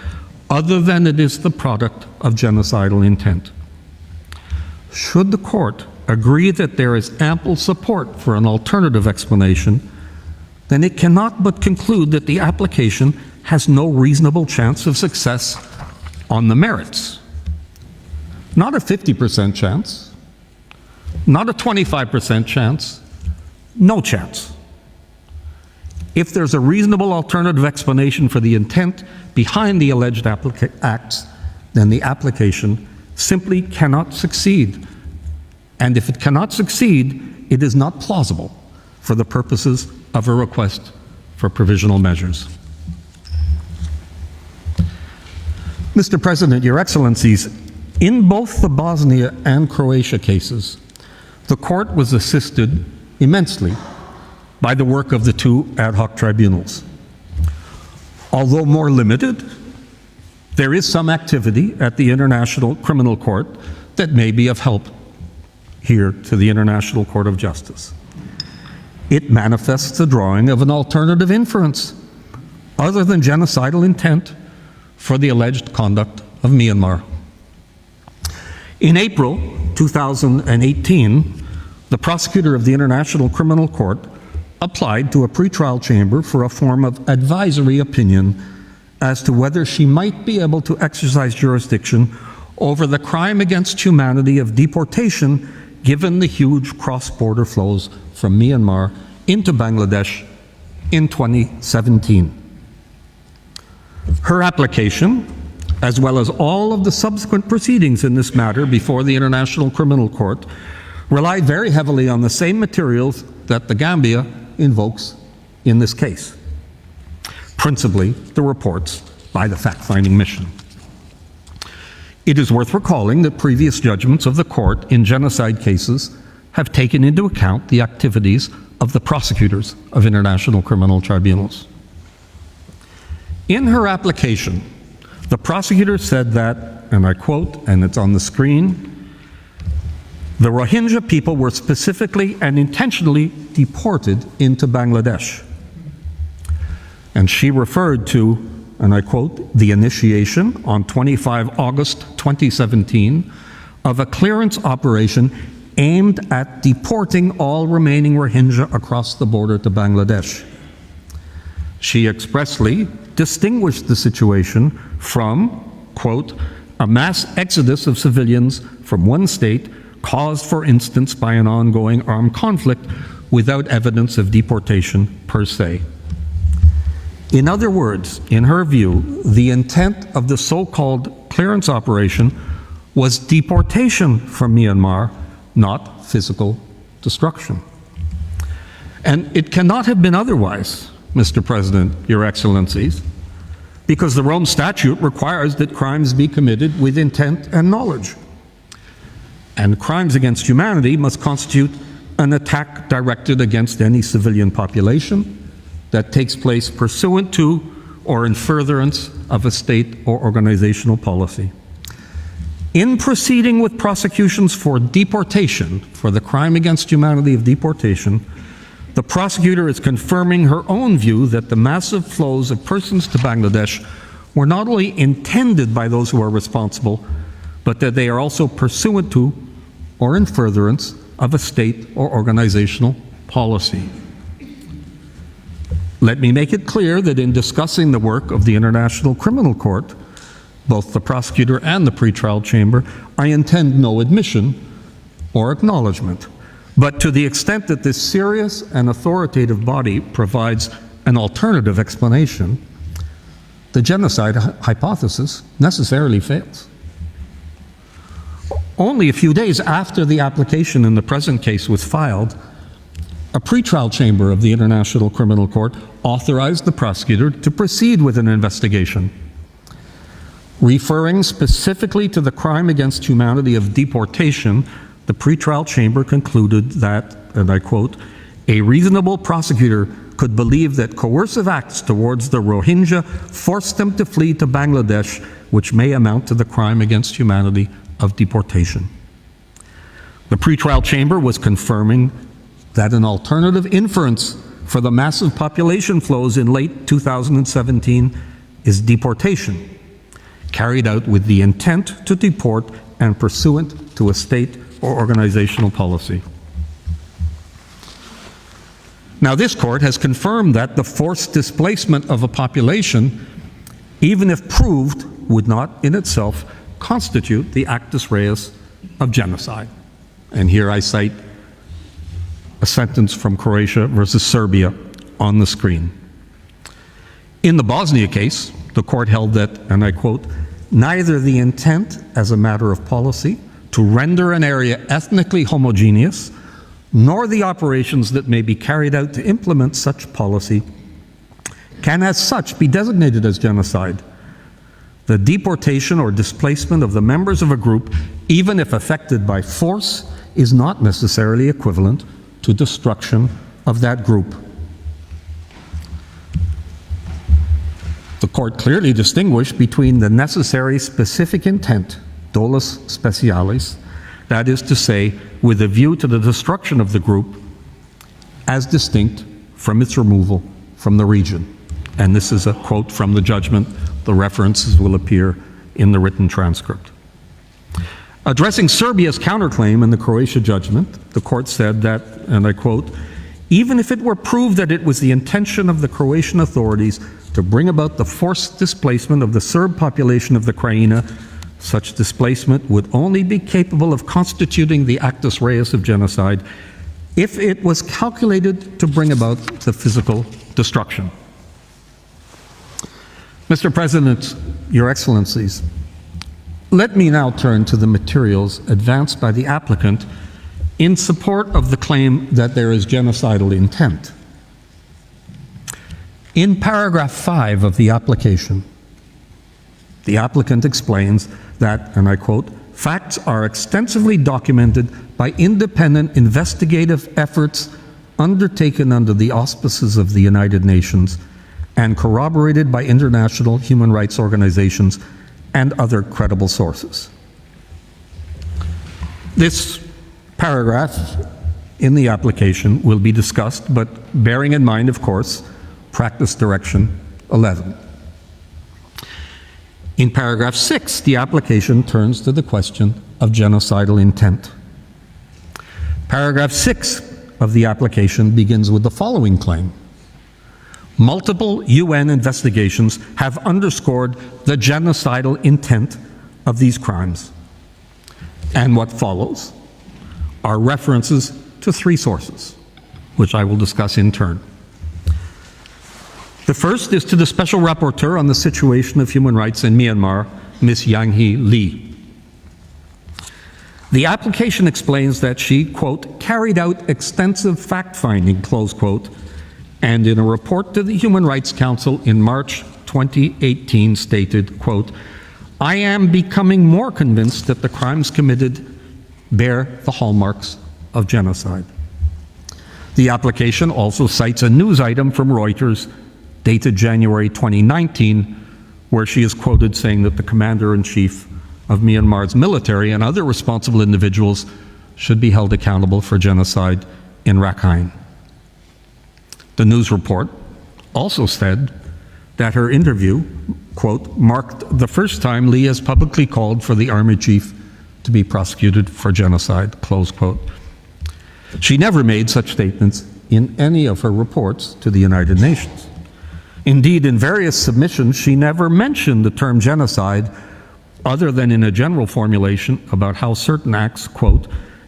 other than it is the product of genocidal intent. Should the court agree that there is ample support for an alternative explanation, then it cannot but conclude that the application has no reasonable chance of success on the merits. Not a 50% chance, not a 25% chance, no chance. If there's a reasonable alternative explanation for the intent behind the alleged acts, then the application simply cannot succeed. And if it cannot succeed, it is not plausible for the purposes of a request for provisional measures. Mr. President, Your Excellencies, in both the Bosnia and Croatia cases, the court was assisted immensely by the work of the two ad hoc tribunals. Although more limited, there is some activity at the International Criminal Court that may be of help here to the International Court of Justice. It manifests the drawing of an alternative inference other than genocidal intent for the alleged conduct of Myanmar. In April 2018, the prosecutor of the International Criminal Court applied to a pretrial chamber for a form of advisory opinion as to whether she might be able to exercise jurisdiction over the crime against humanity of deportation given the huge cross-border flows from Myanmar into Bangladesh in 2017. Her application, as well as all of the subsequent proceedings in this matter before the International Criminal Court, relied very heavily on the same materials that the Gambia invokes in this case, principally the reports by the fact-finding mission. It is worth recalling that previous judgments of the court in genocide cases have taken into account the activities of the prosecutors of international criminal tribunals. In her application, the prosecutor said that, and I quote, and it's on the screen, the Rohingya people were specifically and intentionally deported into Bangladesh. And she referred to, and I quote, the initiation on 25 August 2017 of a clearance operation aimed at deporting all remaining Rohingya across the border to Bangladesh. She expressly distinguished the situation from, quote, a mass exodus of civilians from one state caused, for instance, by an ongoing armed conflict without evidence of deportation per se. In other words, in her view, the intent of the so-called clearance operation was deportation from Myanmar, not physical destruction. And it cannot have been otherwise, Mr. President, Your Excellencies, because the Rome Statute requires that crimes be committed with intent and knowledge. And crimes against humanity must constitute an attack directed against any civilian population that takes place pursuant to or in furtherance of a state or organizational policy. In proceeding with prosecutions for deportation, for the crime against humanity of deportation, the prosecutor is confirming her own view that the massive flows of persons to Bangladesh were not only intended by those who are responsible, but that they are also pursuant to or in furtherance of a state or organizational policy. Let me make it clear that in discussing the work of the International Criminal Court, both the prosecutor and the pretrial chamber, I intend no admission or acknowledgement. But to the extent that this serious and authoritative body provides an alternative explanation, the genocide hypothesis necessarily fails. Only a few days after the application in the present case was filed, a pretrial chamber of the International Criminal Court authorized the prosecutor to proceed with an investigation. Referring specifically to the crime against humanity of deportation, the pretrial chamber concluded that, and I quote, "A reasonable prosecutor could believe that coercive acts towards the Rohingya forced them to flee to Bangladesh, which may amount to the crime against humanity of deportation." The pretrial chamber was confirming that an alternative inference for the massive population flows in late 2017 is deportation, carried out with the intent to deport and pursuant to a state or organizational policy. Now, this court has confirmed that the forced displacement of a population, even if proved, would not in itself constitute the actus reus of genocide. And here I cite a sentence from Croatia versus Serbia on the screen. In the Bosnia case, the court held that, and I quote, "Neither the intent as a matter of policy to render an area ethnically homogeneous, nor the operations that may be carried out to implement such policy can as such be designated as genocide. The deportation or displacement of the members of a group, even if effected by force, is not necessarily equivalent to destruction of that group." The court clearly distinguished between the necessary specific intent, dolus specialis, that is to say, with a view to the destruction of the group, as distinct from its removal from the region. And this is a quote from the judgment. The references will appear in the written transcript. Addressing Serbia's counterclaim in the Croatia judgment, the court said that, and I quote, "Even if it were proved that it was the intention of the Croatian authorities to bring about the forced displacement of the Serb population of the Krajina, such displacement would only be capable of constituting the actus reus of genocide if it was calculated to bring about the physical destruction." Mr. President, Your Excellencies, let me now turn to the materials advanced by the applicant in support of the claim that there is genocidal intent. In paragraph 5 of the application, the applicant explains that, and I quote, "Facts are extensively documented by independent investigative efforts undertaken under the auspices of the United Nations and corroborated by international human rights organizations and other credible sources." This paragraph in the application will be discussed, but bearing in mind, of course, Practice Direction 11. In paragraph 6, the application turns to the question of genocidal intent. Paragraph 6 of the application begins with the following claim: "Multiple UN investigations have underscored the genocidal intent of these crimes." And what follows are references to 3 sources, which I will discuss in turn. The first is to the Special Rapporteur on the situation of human rights in Myanmar, Ms. Yang-hee Lee. The application explains that she, quote, "carried out extensive fact-finding," close quote, and in a report to the Human Rights Council in March 2018 stated, quote, "I am becoming more convinced that the crimes committed bear the hallmarks of genocide." The application also cites a news item from Reuters dated January 2019, where she is quoted saying that the Commander-in-Chief of Myanmar's military and other responsible individuals should be held accountable for genocide in Rakhine. The news report also said that her interview, quote, "marked the first time Lee has publicly called for the army chief to be prosecuted for genocide," close quote. She never made such statements in any of her reports to the United Nations. Indeed, in various submissions, she never mentioned the term genocide other than in a general formulation about how certain acts, quote,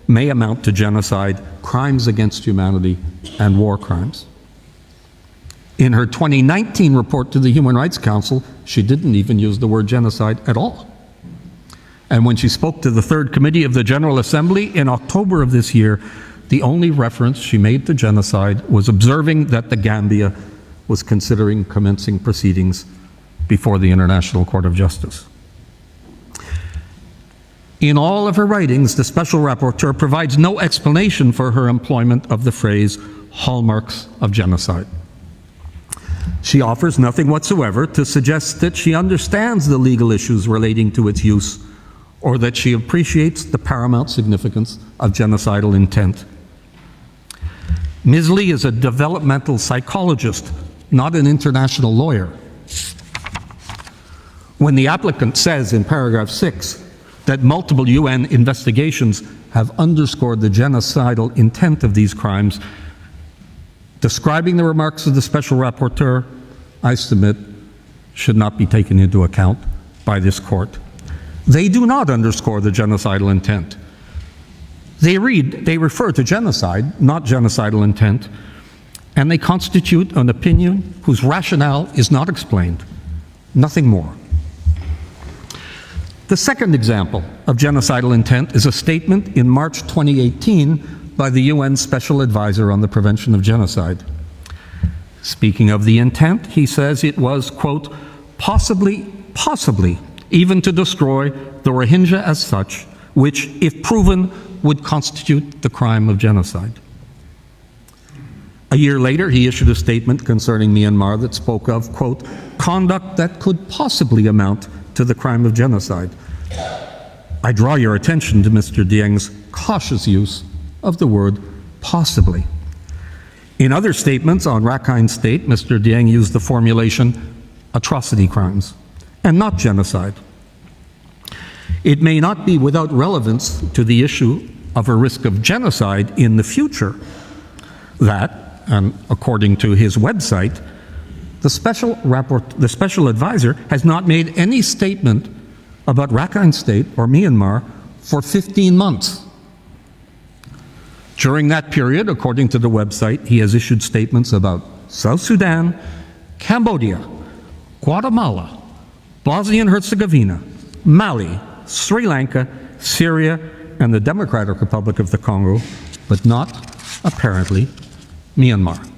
may amount to genocide, crimes against humanity, and war crimes. In her 2019 report to the Human Rights Council, she didn't even use the word genocide at all. And when she spoke to the Third Committee of the General Assembly in October of this year, the only reference she made to genocide was observing that the Gambia was considering commencing proceedings before the International Court of Justice. In all of her writings, the Special Rapporteur provides no explanation for her employment of the phrase hallmarks of genocide. She offers nothing whatsoever to suggest that she understands the legal issues relating to its use or that she appreciates the paramount significance of genocidal intent. Ms. Lee is a developmental psychologist, not an international lawyer. When the applicant says in paragraph 6 that multiple UN investigations have underscored the genocidal intent of these crimes, describing the remarks of the Special Rapporteur, I submit, should not be taken into account by this court. They do not underscore the genocidal intent. They refer to genocide, not genocidal intent, and they constitute an opinion whose rationale is not explained, nothing more. The second example of genocidal intent is a statement in March 2018 by the UN Special Advisor on the Prevention of Genocide. Speaking of the intent, he says it was, quote, possibly, even to destroy the Rohingya as such, which, if proven, would constitute the crime of genocide. A year later, he issued a statement concerning Myanmar that spoke of, quote, conduct that could possibly amount to the crime of genocide. I draw your attention to Mr. Dieng's cautious use of the word possibly. In other statements on Rakhine State, Mr. Dieng used the formulation atrocity crimes and not genocide. It may not be without relevance to the issue of a risk of genocide in the future that, and according to his website, the special advisor has not made any statement about Rakhine State or Myanmar for 15 months. During that period, according to the website, he has issued statements about South Sudan, Cambodia, Guatemala, Bosnia and Herzegovina, Mali, Sri Lanka, Syria, and the Democratic Republic of the Congo, but not, apparently, Myanmar.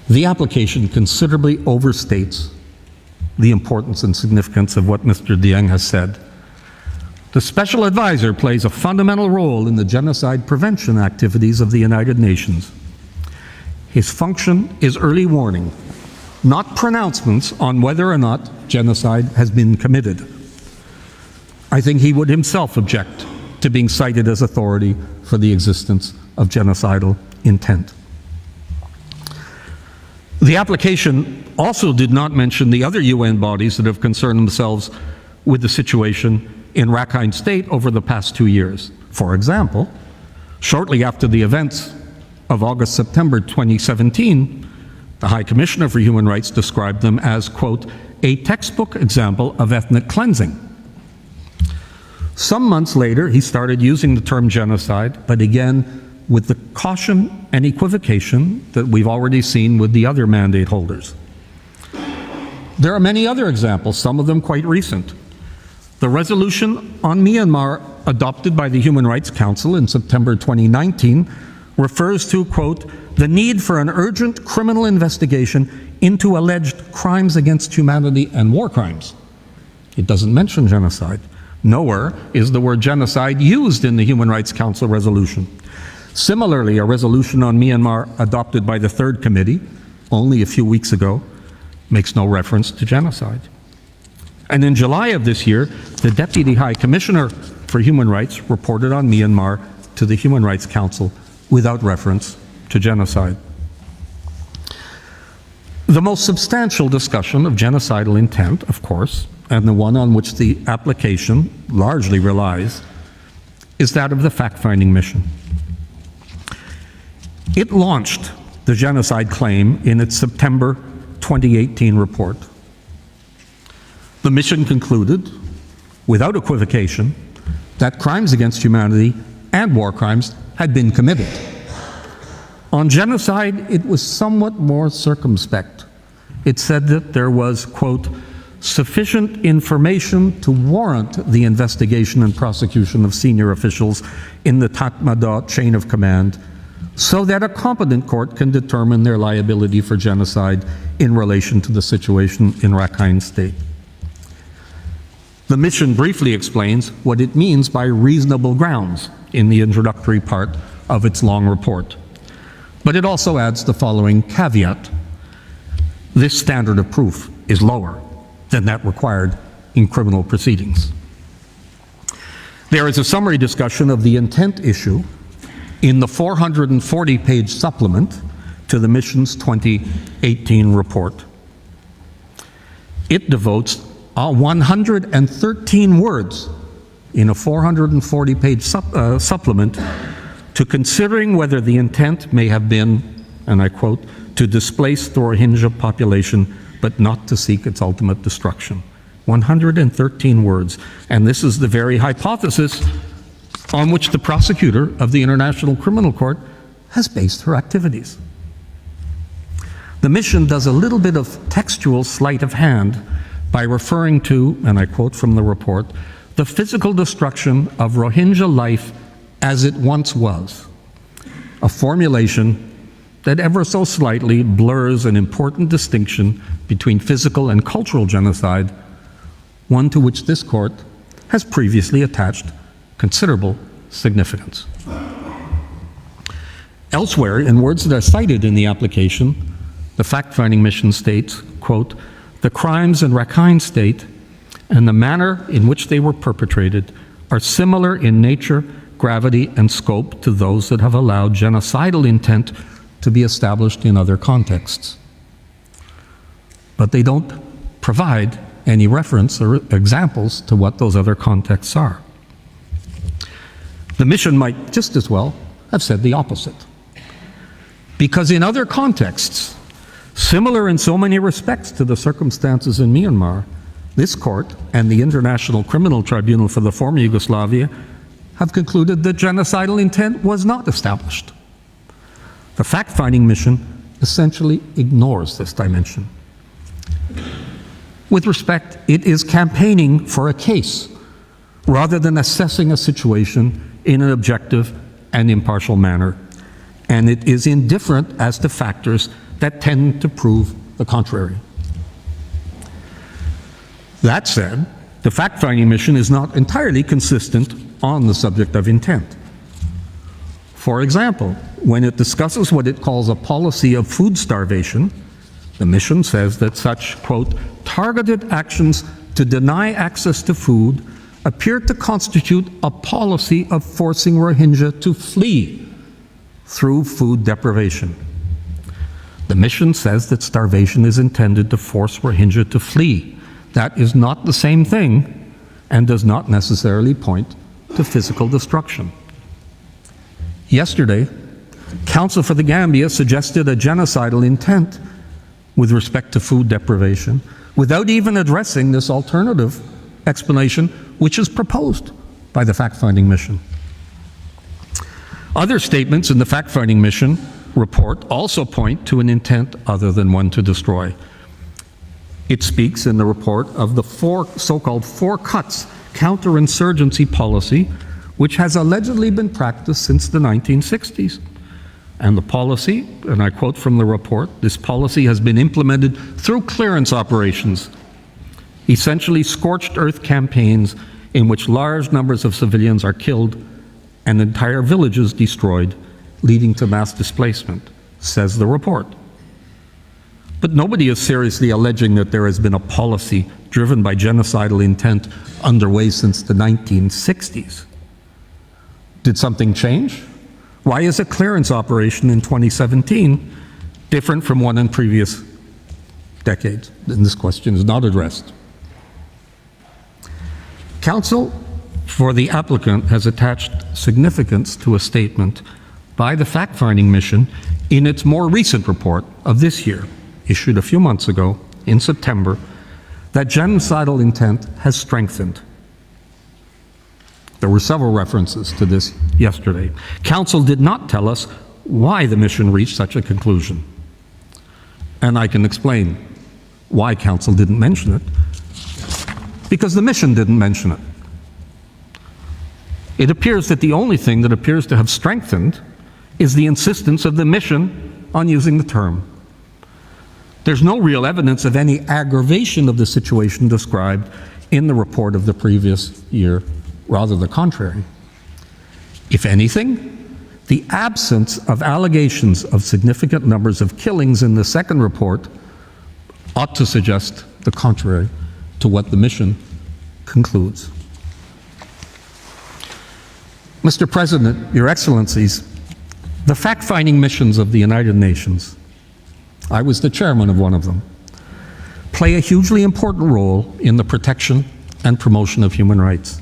The application considerably overstates the importance and significance of what Mr. Dieng has said. The Special Advisor plays a fundamental role in the genocide prevention activities of the United Nations. His function is early warning, not pronouncements on whether or not genocide has been committed. I think he would himself object to being cited as authority for the existence of genocidal intent. The application also did not mention the other UN bodies that have concerned themselves with the situation in Rakhine State over the past 2 years. For example, shortly after the events of August-September 2017, the High Commissioner for Human Rights described them as, quote, a textbook example of ethnic cleansing. Some months later, he started using the term genocide, but again, with the caution and equivocation that we've already seen with the other mandate holders. There are many other examples, some of them quite recent. The resolution on Myanmar adopted by the Human Rights Council in September 2019 refers to, quote, the need for an urgent criminal investigation into alleged crimes against humanity and war crimes. It doesn't mention genocide. Nowhere is the word genocide used in the Human Rights Council resolution. Similarly, a resolution on Myanmar adopted by the Third Committee only a few weeks ago makes no reference to genocide. And in July of this year, the Deputy High Commissioner for Human Rights reported on Myanmar to the Human Rights Council without reference to genocide. The most substantial discussion of genocidal intent, of course, and the one on which the application largely relies, is that of the fact-finding mission. It launched the genocide claim in its September 2018 report. The mission concluded, without equivocation, that crimes against humanity and war crimes had been committed. On genocide, it was somewhat more circumspect. It said that there was, quote, sufficient information to warrant the investigation and prosecution of senior officials in the Tatmadaw chain of command so that a competent court can determine their liability for genocide in relation to the situation in Rakhine State. The mission briefly explains what it means by reasonable grounds in the introductory part of its long report. But it also adds the following caveat. This standard of proof is lower than that required in criminal proceedings. There is a summary discussion of the intent issue in the 440-page supplement to the mission's 2018 report. It devotes 113 words in a 440-page supplement to considering whether the intent may have been, and I quote, to displace the Rohingya population, but not to seek its ultimate destruction. 113 words. And this is the very hypothesis on which the prosecutor of the International Criminal Court has based her activities. The mission does a little bit of textual sleight of hand by referring to, and I quote from the report, the physical destruction of Rohingya life as it once was, a formulation that ever so slightly blurs an important distinction between physical and cultural genocide, one to which this court has previously attached considerable significance. Elsewhere, in words that are cited in the application, the fact-finding mission states, quote, the crimes in Rakhine State and the manner in which they were perpetrated are similar in nature, gravity, and scope to those that have allowed genocidal intent to be established in other contexts. But they don't provide any reference or examples to what those other contexts are. The mission might just as well have said the opposite. Because in other contexts, similar in so many respects to the circumstances in Myanmar, this court and the International Criminal Tribunal for the former Yugoslavia have concluded that genocidal intent was not established. The fact-finding mission essentially ignores this dimension. With respect, it is campaigning for a case rather than assessing a situation in an objective and impartial manner, and it is indifferent as to factors that tend to prove the contrary. That said, the fact-finding mission is not entirely consistent on the subject of intent. For example, when it discusses what it calls a policy of food starvation, the mission says that such, quote, targeted actions to deny access to food appear to constitute a policy of forcing Rohingya to flee through food deprivation. The mission says that starvation is intended to force Rohingya to flee. That is not the same thing and does not necessarily point to physical destruction. Yesterday, counsel for the Gambia suggested a genocidal intent with respect to food deprivation without even addressing this alternative explanation which is proposed by the fact-finding mission. Other statements in the fact-finding mission report also point to an intent other than one to destroy. It speaks in the report of the so-called four cuts counterinsurgency policy, which has allegedly been practiced since the 1960s. And the policy, and I quote from the report, this policy has been implemented through clearance operations, essentially scorched earth campaigns in which large numbers of civilians are killed and entire villages destroyed, leading to mass displacement, says the report. But nobody is seriously alleging that there has been a policy driven by genocidal intent underway since the 1960s. Did something change? Why is a clearance operation in 2017 different from one in previous decades? And this question is not addressed. Counsel for the applicant has attached significance to a statement by the fact-finding mission in its more recent report of this year, issued a few months ago in September, that genocidal intent has strengthened. There were several references to this yesterday. Council did not tell us why the mission reached such a conclusion. And I can explain why Council didn't mention it. Because the mission didn't mention it. It appears that the only thing that appears to have strengthened is the insistence of the mission on using the term. There's no real evidence of any aggravation of the situation described in the report of the previous year, rather the contrary. If anything, the absence of allegations of significant numbers of killings in the second report ought to suggest the contrary to what the mission concludes. Mr. President, Your Excellencies, the fact-finding missions of the United Nations, I was the chairman of one of them, play a hugely important role in the protection and promotion of human rights.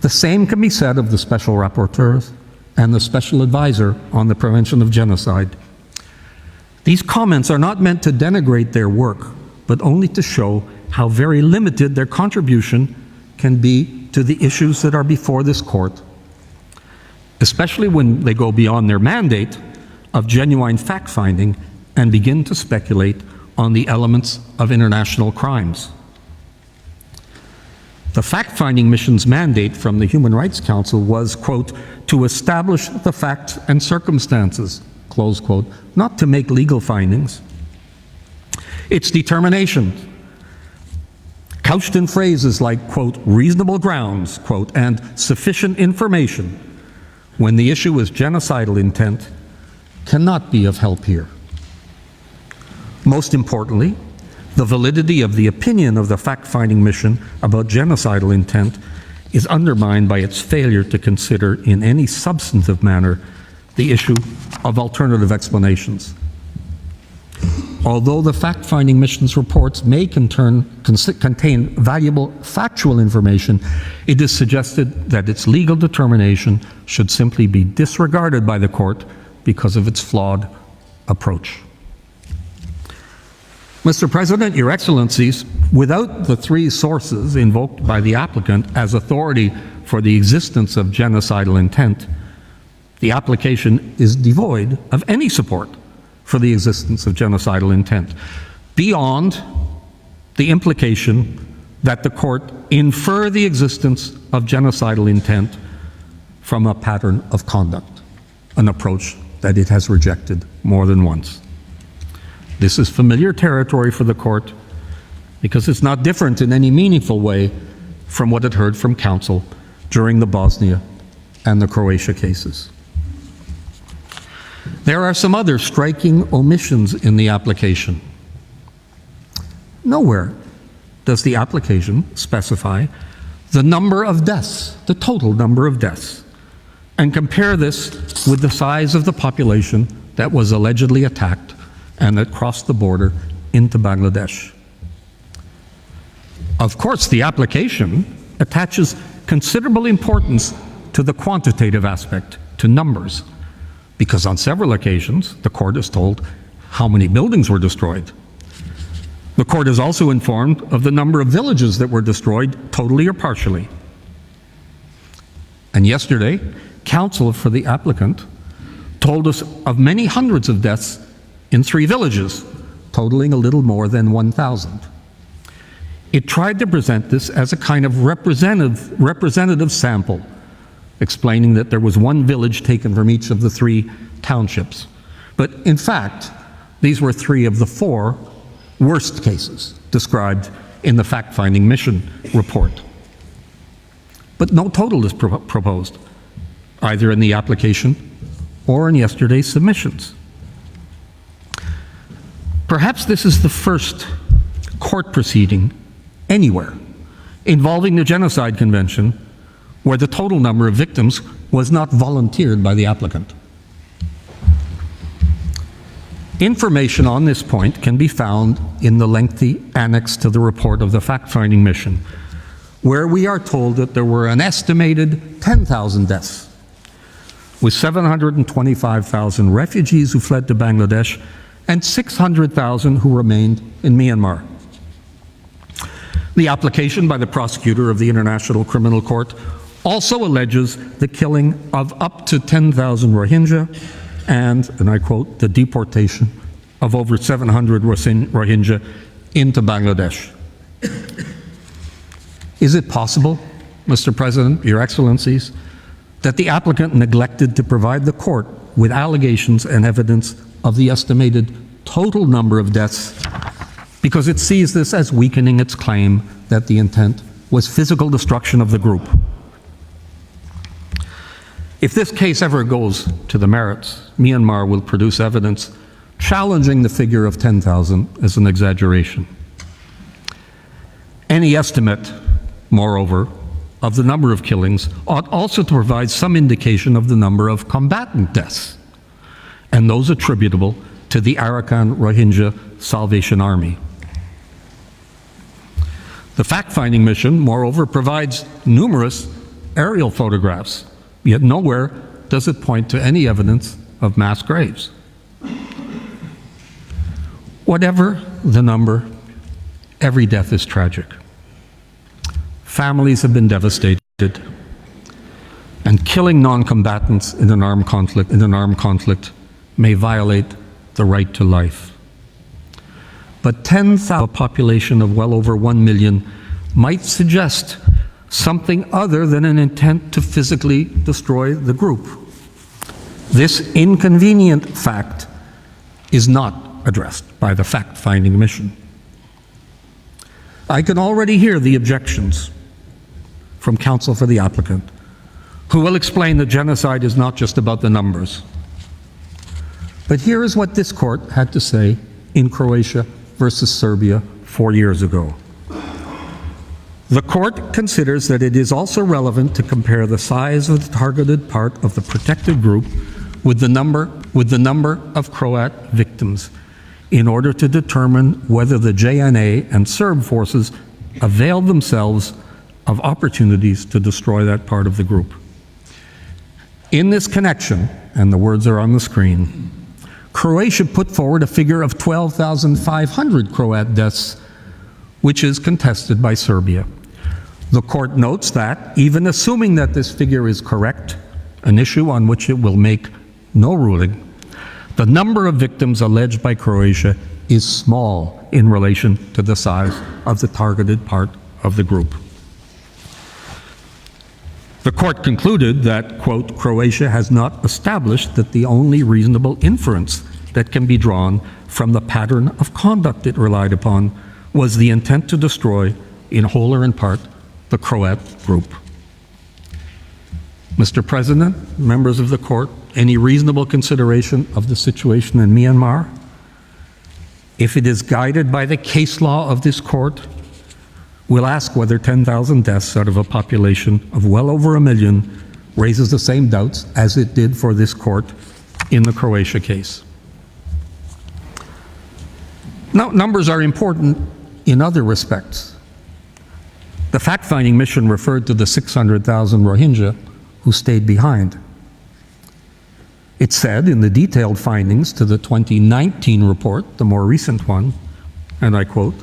The same can be said of the Special Rapporteurs and the Special Advisor on the Prevention of Genocide. These comments are not meant to denigrate their work, but only to show how very limited their contribution can be to the issues that are before this court, especially when they go beyond their mandate of genuine fact-finding and begin to speculate on the elements of international crimes. The fact-finding mission's mandate from the Human Rights Council was, quote, to establish the facts and circumstances, close quote, not to make legal findings. Its determination, couched in phrases like, quote, reasonable grounds, quote, and sufficient information, when the issue is genocidal intent, cannot be of help here. Most importantly, the validity of the opinion of the fact-finding mission about genocidal intent is undermined by its failure to consider in any substantive manner the issue of alternative explanations. Although the fact-finding mission's reports may contain valuable factual information, it is suggested that its legal determination should simply be disregarded by the court because of its flawed approach. Mr. President, Your Excellencies, without the three sources invoked by the applicant as authority for the existence of genocidal intent, the application is devoid of any support for the existence of genocidal intent, beyond the implication that the court infer the existence of genocidal intent from a pattern of conduct, an approach that it has rejected more than once. This is familiar territory for the court because it's not different in any meaningful way from what it heard from counsel during the Bosnia and the Croatia cases. There are some other striking omissions in the application. Nowhere does the application specify the number of deaths, the total number of deaths, and compare this with the size of the population that was allegedly attacked and that crossed the border into Bangladesh. Of course, the application attaches considerable importance to the quantitative aspect, to numbers, because on several occasions, the court is told how many buildings were destroyed. The court is also informed of the number of villages that were destroyed, totally or partially. And yesterday, counsel for the applicant told us of many hundreds of deaths in 3 villages, totaling a little more than 1,000. It tried to present this as a kind of representative sample, explaining that there was 1 village taken from each of the 3 townships. But in fact, these were 3 of the 4 worst cases described in the fact-finding mission report. But no total is proposed, either in the application or in yesterday's submissions. Perhaps this is the first court proceeding anywhere involving the Genocide Convention where the total number of victims was not volunteered by the applicant. Information on this point can be found in the lengthy annex to the report of the fact-finding mission, where we are told that there were an estimated 10,000 deaths, with 725,000 refugees who fled to Bangladesh and 600,000 who remained in Myanmar. The application by the prosecutor of the International Criminal Court also alleges the killing of up to 10,000 Rohingya and I quote, the deportation of over 700 Rohingya into Bangladesh. Is it possible, Mr. President, Your Excellencies, that the applicant neglected to provide the court with allegations and evidence of the estimated total number of deaths because it sees this as weakening its claim that the intent was physical destruction of the group? If this case ever goes to the merits, Myanmar will produce evidence challenging the figure of 10,000 as an exaggeration. Any estimate, moreover, of the number of killings ought also to provide some indication of the number of combatant deaths and those attributable to the Arakan Rohingya Salvation Army. The fact-finding mission, moreover, provides numerous aerial photographs, yet nowhere does it point to any evidence of mass graves. Whatever the number, every death is tragic. Families have been devastated, and killing non-combatants in an armed conflict may violate the right to life. But 10,000, a population of well over 1 million, might suggest something other than an intent to physically destroy the group. This inconvenient fact is not addressed by the fact-finding mission. I can already hear the objections from counsel for the applicant, who will explain that genocide is not just about the numbers. But here is what this court had to say in Croatia versus Serbia 4 years ago. The court considers that it is also relevant to compare the size of the targeted part of the protected group with the number of Croat victims in order to determine whether the JNA and Serb forces availed themselves of opportunities to destroy that part of the group. In this connection, and the words are on the screen, Croatia put forward a figure of 12,500 Croat deaths, which is contested by Serbia. The court notes that, even assuming that this figure is correct, an issue on which it will make no ruling, the number of victims alleged by Croatia is small in relation to the size of the targeted part of the group. The court concluded that, quote, Croatia has not established that the only reasonable inference that can be drawn from the pattern of conduct it relied upon was the intent to destroy, in whole or in part, the Croat group. Mr. President, members of the court, any reasonable consideration of the situation in Myanmar, if it is guided by the case law of this court, will ask whether 10,000 deaths out of a population of well over 1 million raises the same doubts as it did for this court in the Croatia case. Now, numbers are important in other respects. The fact-finding mission referred to the 600,000 Rohingya who stayed behind. It said in the detailed findings to the 2019 report, the more recent one, and I quote,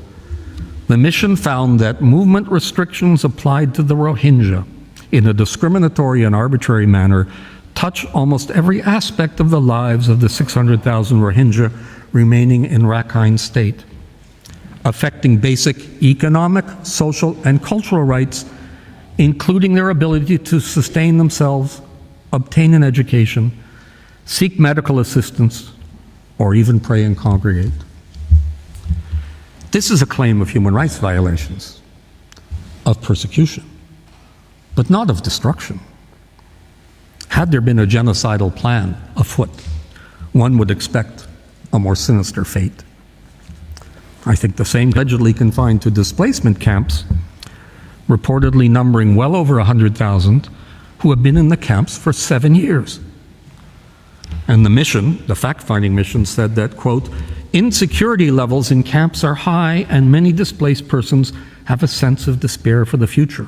the mission found that movement restrictions applied to the Rohingya in a discriminatory and arbitrary manner touch almost every aspect of the lives of the 600,000 Rohingya remaining in Rakhine State, affecting basic economic, social, and cultural rights, including their ability to sustain themselves, obtain an education, seek medical assistance, or even pray and congregate. This is a claim of human rights violations, of persecution, but not of destruction. Had there been a genocidal plan afoot, one would expect a more sinister fate. I think the same allegedly confined to displacement camps, reportedly numbering well over 100,000, who have been in the camps for 7 years. And the mission, the fact-finding mission, said that, quote, insecurity levels in camps are high and many displaced persons have a sense of despair for the future.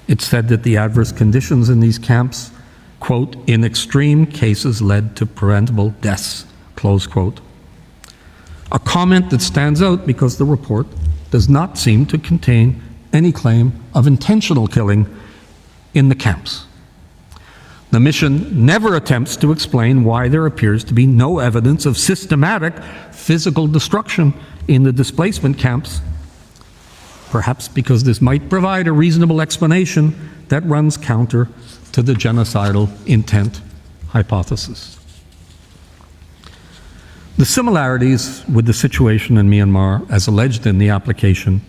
It's said that the adverse conditions in these camps, quote, in extreme cases led to preventable deaths, close quote. A comment that stands out because the report does not seem to contain any claim of intentional killing in the camps. The mission never attempts to explain why there appears to be no evidence of systematic physical destruction in the displacement camps, perhaps because this might provide a reasonable explanation that runs counter to the genocidal intent hypothesis. The similarities with the situation in Myanmar, as alleged in the application,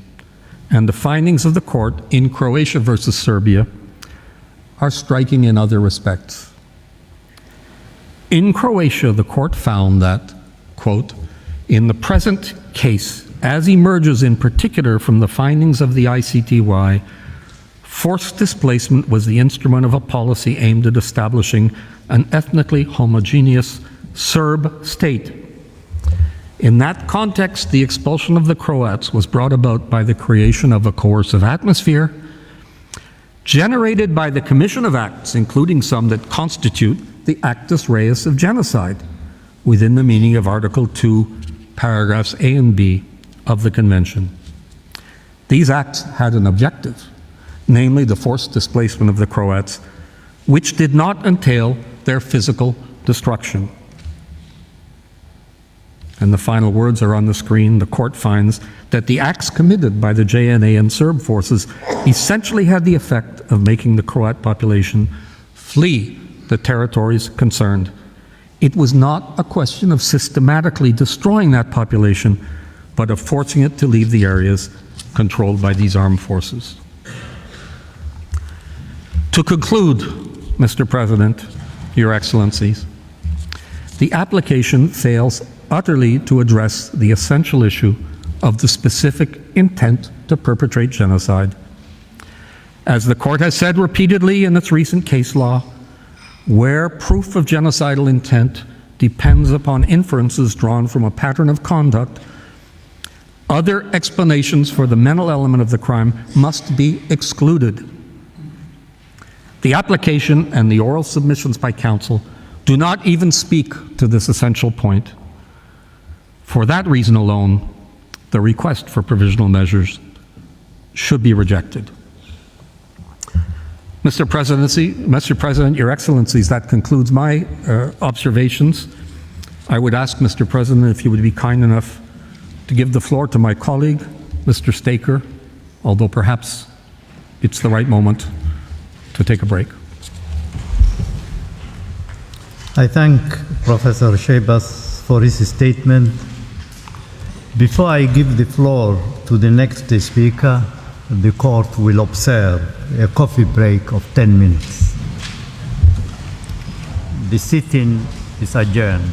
and the findings of the court in Croatia versus Serbia are striking in other respects. In Croatia, the court found that, quote, in the present case, as emerges in particular from the findings of the ICTY, forced displacement was the instrument of a policy aimed at establishing an ethnically homogeneous Serb state. In that context, the expulsion of the Croats was brought about by the creation of a coercive atmosphere generated by the commission of acts, including some that constitute the actus reus of genocide, within the meaning of Article 2, paragraphs A and B of the Convention. These acts had an objective, namely the forced displacement of the Croats, which did not entail their physical destruction. And the final words are on the screen. The court finds that the acts committed by the JNA and Serb forces essentially had the effect of making the Croat population flee the territories concerned. It was not a question of systematically destroying that population, but of forcing it to leave the areas controlled by these armed forces. To conclude, Mr. President, Your Excellencies, the application fails utterly to address the essential issue of the specific intent to perpetrate genocide. As the court has said repeatedly in its recent case law, where proof of genocidal intent depends upon inferences drawn from a pattern of conduct, other explanations for the mental element of the crime must be excluded. The application and the oral submissions by counsel do not even speak to this essential point. For that reason alone, the request for provisional measures should be rejected. Mr. President, Your Excellencies, that concludes my observations. I would ask, Mr. President, if you would be kind enough to give the floor to my colleague, Mr. Staker, although perhaps it's the right moment to take a break.
I thank Professor Shebas for his statement. Before I give the floor to the next speaker, the court will observe a coffee break of 10 minutes. The sitting is adjourned.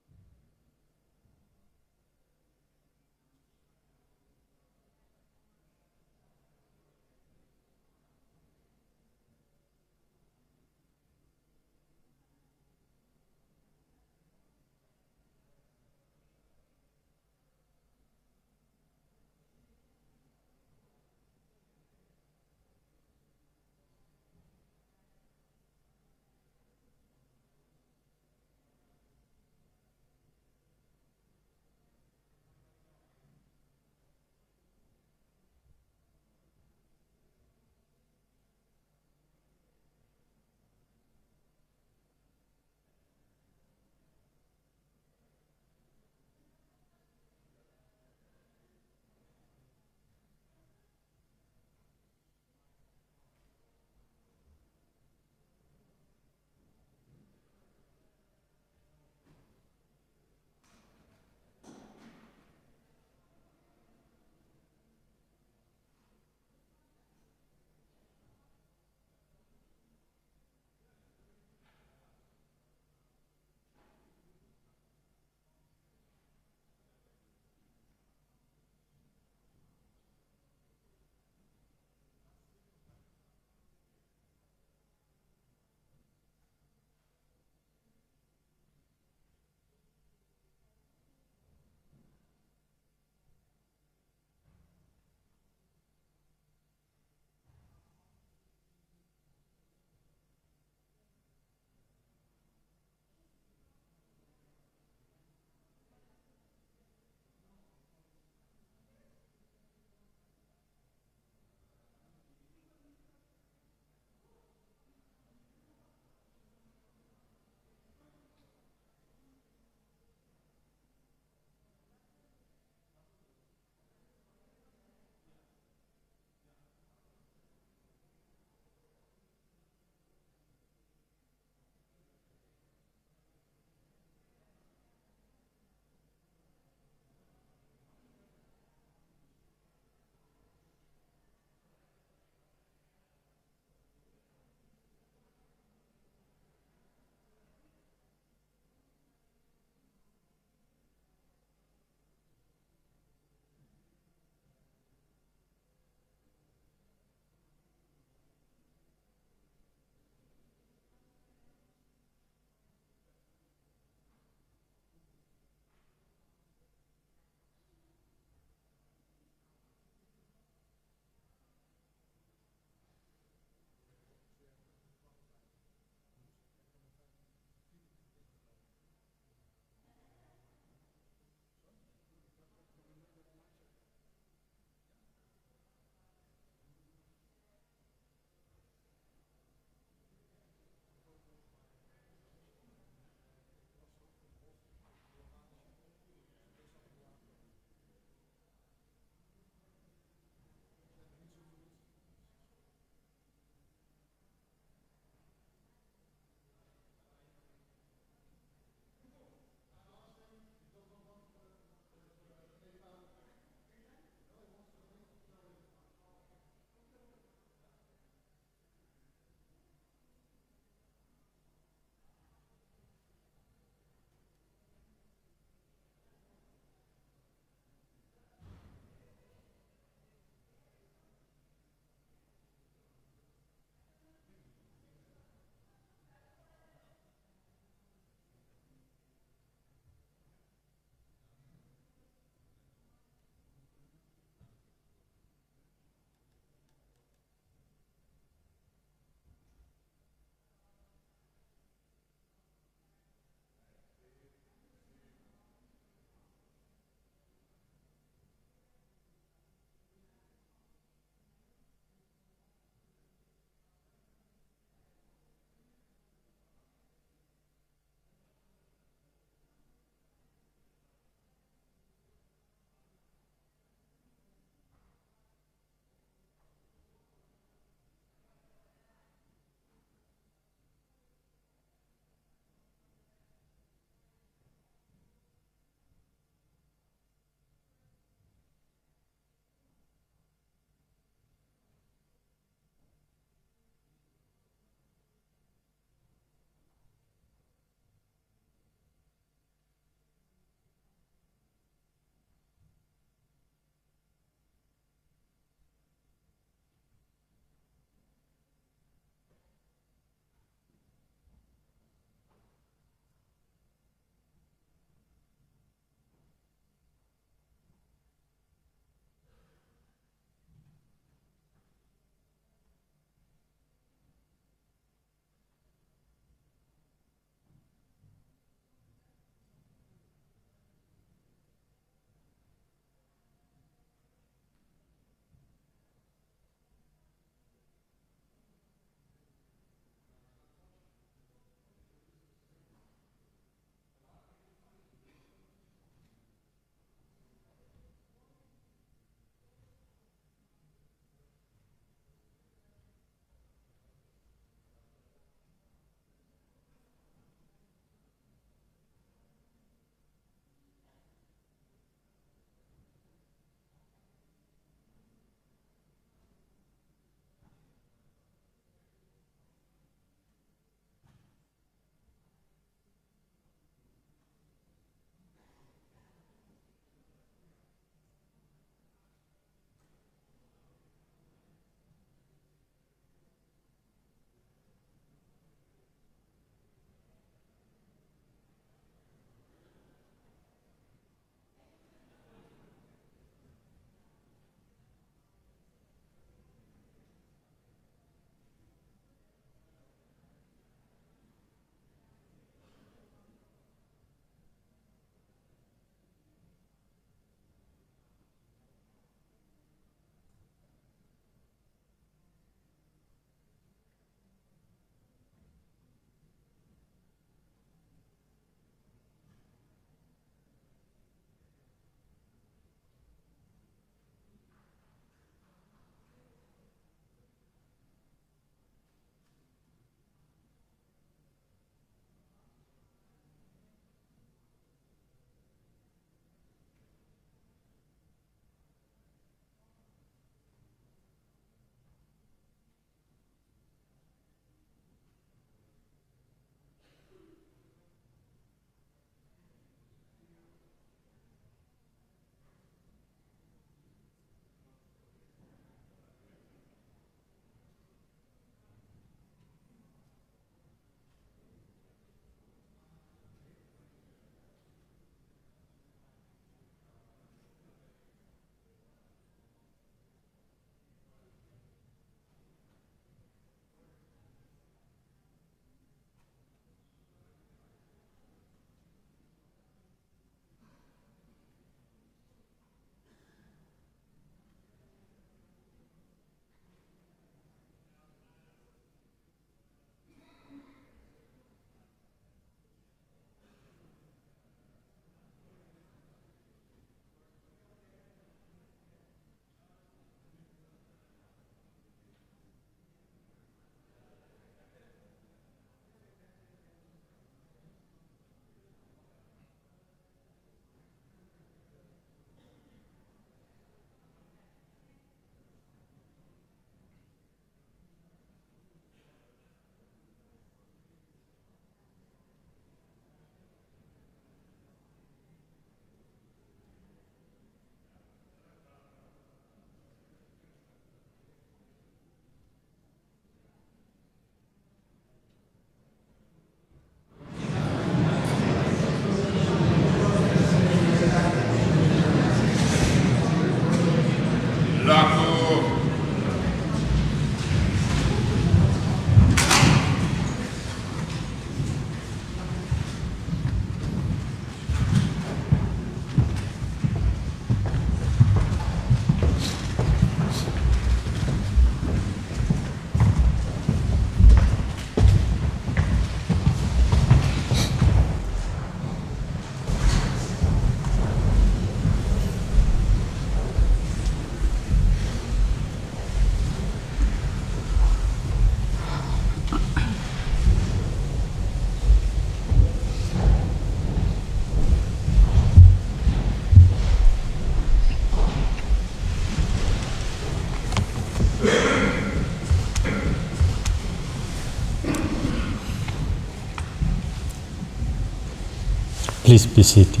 Please be seated.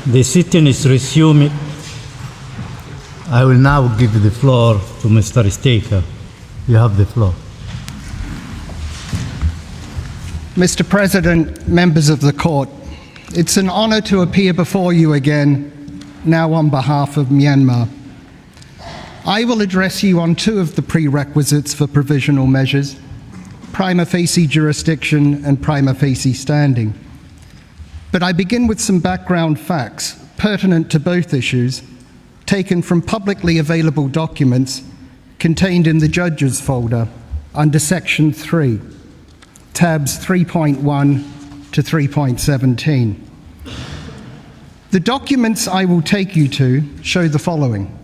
The sitting is resuming. I will now give the floor to Mr. Staker. You have the floor.
Mr. President, members of the court, it's an honor to appear before you again, now on behalf of Myanmar. I will address you on two of the prerequisites for provisional measures: prima facie jurisdiction and prima facie standing. But I begin with some background facts pertinent to both issues, taken from publicly available documents contained in the Judges folder under Section 3, tabs 3.1 to 3.17. The documents I will take you to show the following.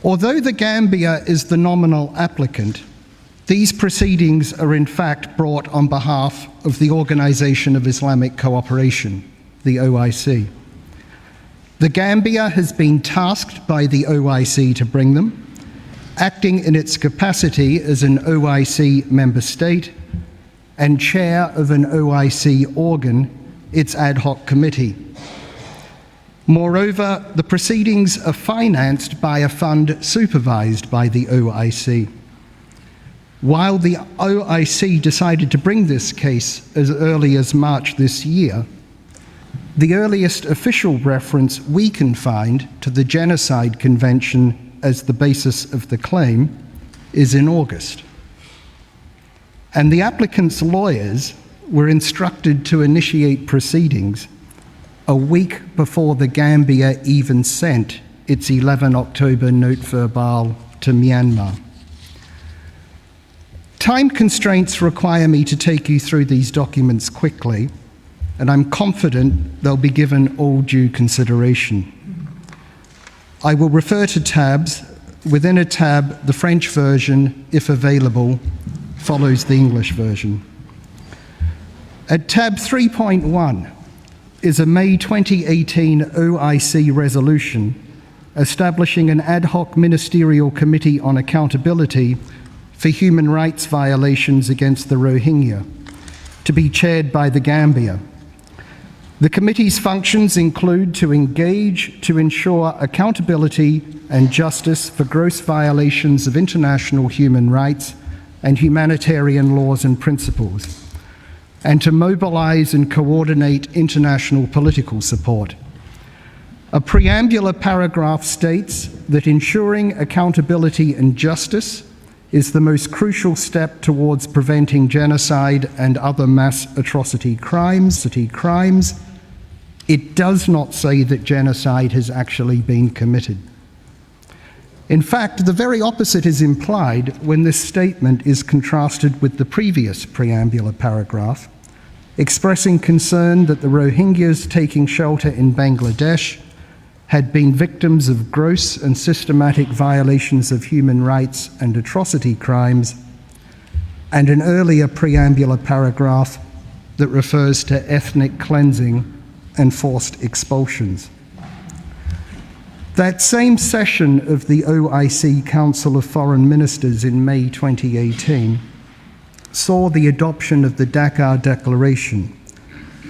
Although the Gambia is the nominal applicant, these proceedings are in fact brought on behalf of the Organization of Islamic Cooperation, the OIC. The Gambia has been tasked by the OIC to bring them, acting in its capacity as an OIC member state and chair of an OIC organ, its ad hoc committee. Moreover, the proceedings are financed by a fund supervised by the OIC. While the OIC decided to bring this case as early as March this year, the earliest official reference we can find to the Genocide Convention as the basis of the claim is in August. And the applicant's lawyers were instructed to initiate proceedings a week before the Gambia even sent its 11 October note verbale to Myanmar. Time constraints require me to take you through these documents quickly, and I'm confident they'll be given all due consideration. I will refer to tabs. Within a tab, the French version, if available, follows the English version. At tab 3.1 is a May 2018 OIC resolution establishing an ad hoc ministerial committee on accountability for human rights violations against the Rohingya, to be chaired by the Gambia. The committee's functions include to engage to ensure accountability and justice for gross violations of international human rights and humanitarian laws and principles, and to mobilize and coordinate international political support. A preambular paragraph states that ensuring accountability and justice is the most crucial step towards preventing genocide and other mass atrocity crimes. It does not say that genocide has actually been committed. In fact, the very opposite is implied when this statement is contrasted with the previous preambular paragraph, expressing concern that the Rohingyas taking shelter in Bangladesh had been victims of gross and systematic violations of human rights and atrocity crimes, and an earlier preambular paragraph that refers to ethnic cleansing and forced expulsions. That same session of the OIC Council of Foreign Ministers in May 2018 saw the adoption of the Dakar Declaration,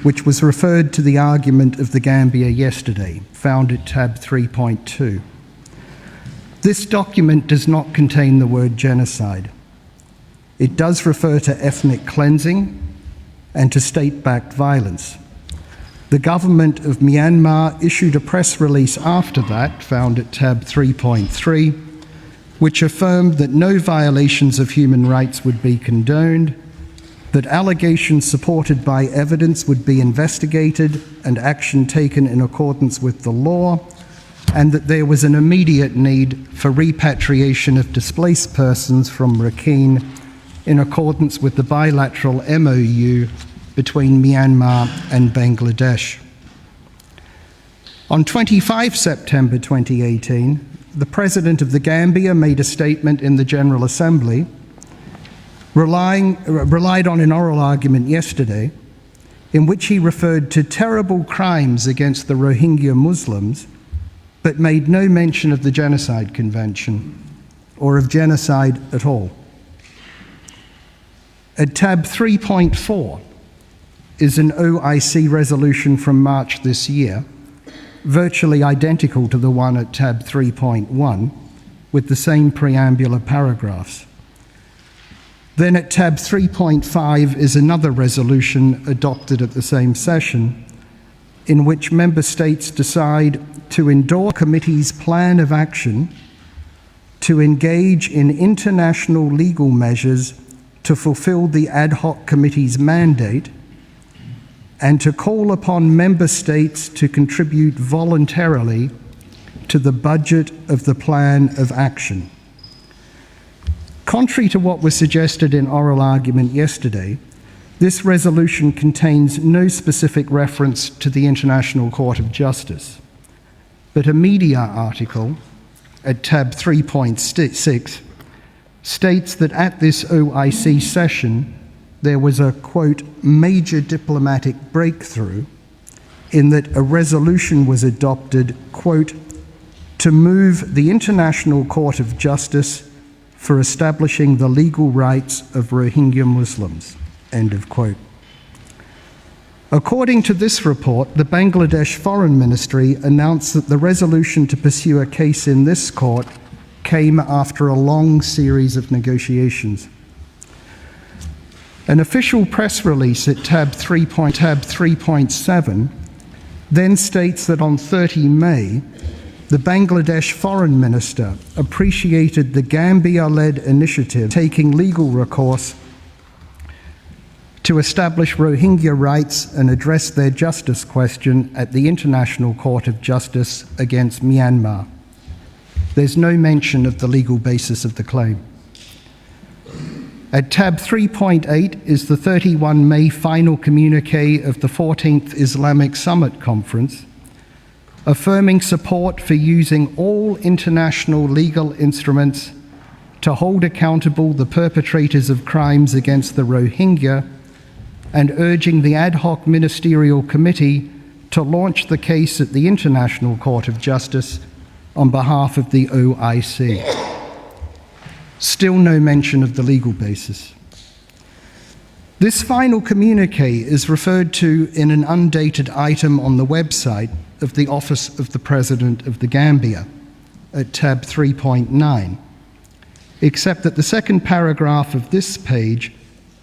which was referred to the argument of the Gambia yesterday, found at tab 3.2. This document does not contain the word genocide. It does refer to ethnic cleansing and to state-backed violence. The government of Myanmar issued a press release after that, found at tab 3.3, which affirmed that no violations of human rights would be condoned, that allegations supported by evidence would be investigated and action taken in accordance with the law, and that there was an immediate need for repatriation of displaced persons from Rakhine in accordance with the bilateral MOU between Myanmar and Bangladesh. On 25 September 2018, the President of the Gambia made a statement in the General Assembly, relied on an oral argument yesterday, in which he referred to terrible crimes against the Rohingya Muslims, but made no mention of the Genocide Convention or of genocide at all. At tab 3.4 is an OIC resolution from March this year, virtually identical to the one at tab 3.1, with the same preambular paragraphs. Then at tab 3.5 is another resolution adopted at the same session, in which member states decide to endorse the committee's plan of action to engage in international legal measures to fulfill the ad hoc committee's mandate and to call upon member states to contribute voluntarily to the budget of the plan of action. Contrary to what was suggested in oral argument yesterday, this resolution contains no specific reference to the International Court of Justice, but a media article at tab 3.6 states that at this OIC session there was a, quote, major diplomatic breakthrough in that a resolution was adopted, quote, to move the International Court of Justice for establishing the legal rights of Rohingya Muslims, end of quote. According to this report, the Bangladesh Foreign Ministry announced that the resolution to pursue a case in this court came after a long series of negotiations. An official press release at tab 3.7 then states that on 30 May, the Bangladesh Foreign Minister appreciated the Gambia-led initiative taking legal recourse to establish Rohingya rights and address their justice question at the International Court of Justice against Myanmar. There's no mention of the legal basis of the claim. At tab 3.8 is the 31 May final communique of the 14th Islamic Summit Conference, affirming support for using all international legal instruments to hold accountable the perpetrators of crimes against the Rohingya and urging the ad hoc ministerial committee to launch the case at the International Court of Justice on behalf of the OIC. Still no mention of the legal basis. This final communique is referred to in an undated item on the website of the Office of the President of the Gambia at tab 3.9, except that the second paragraph of this page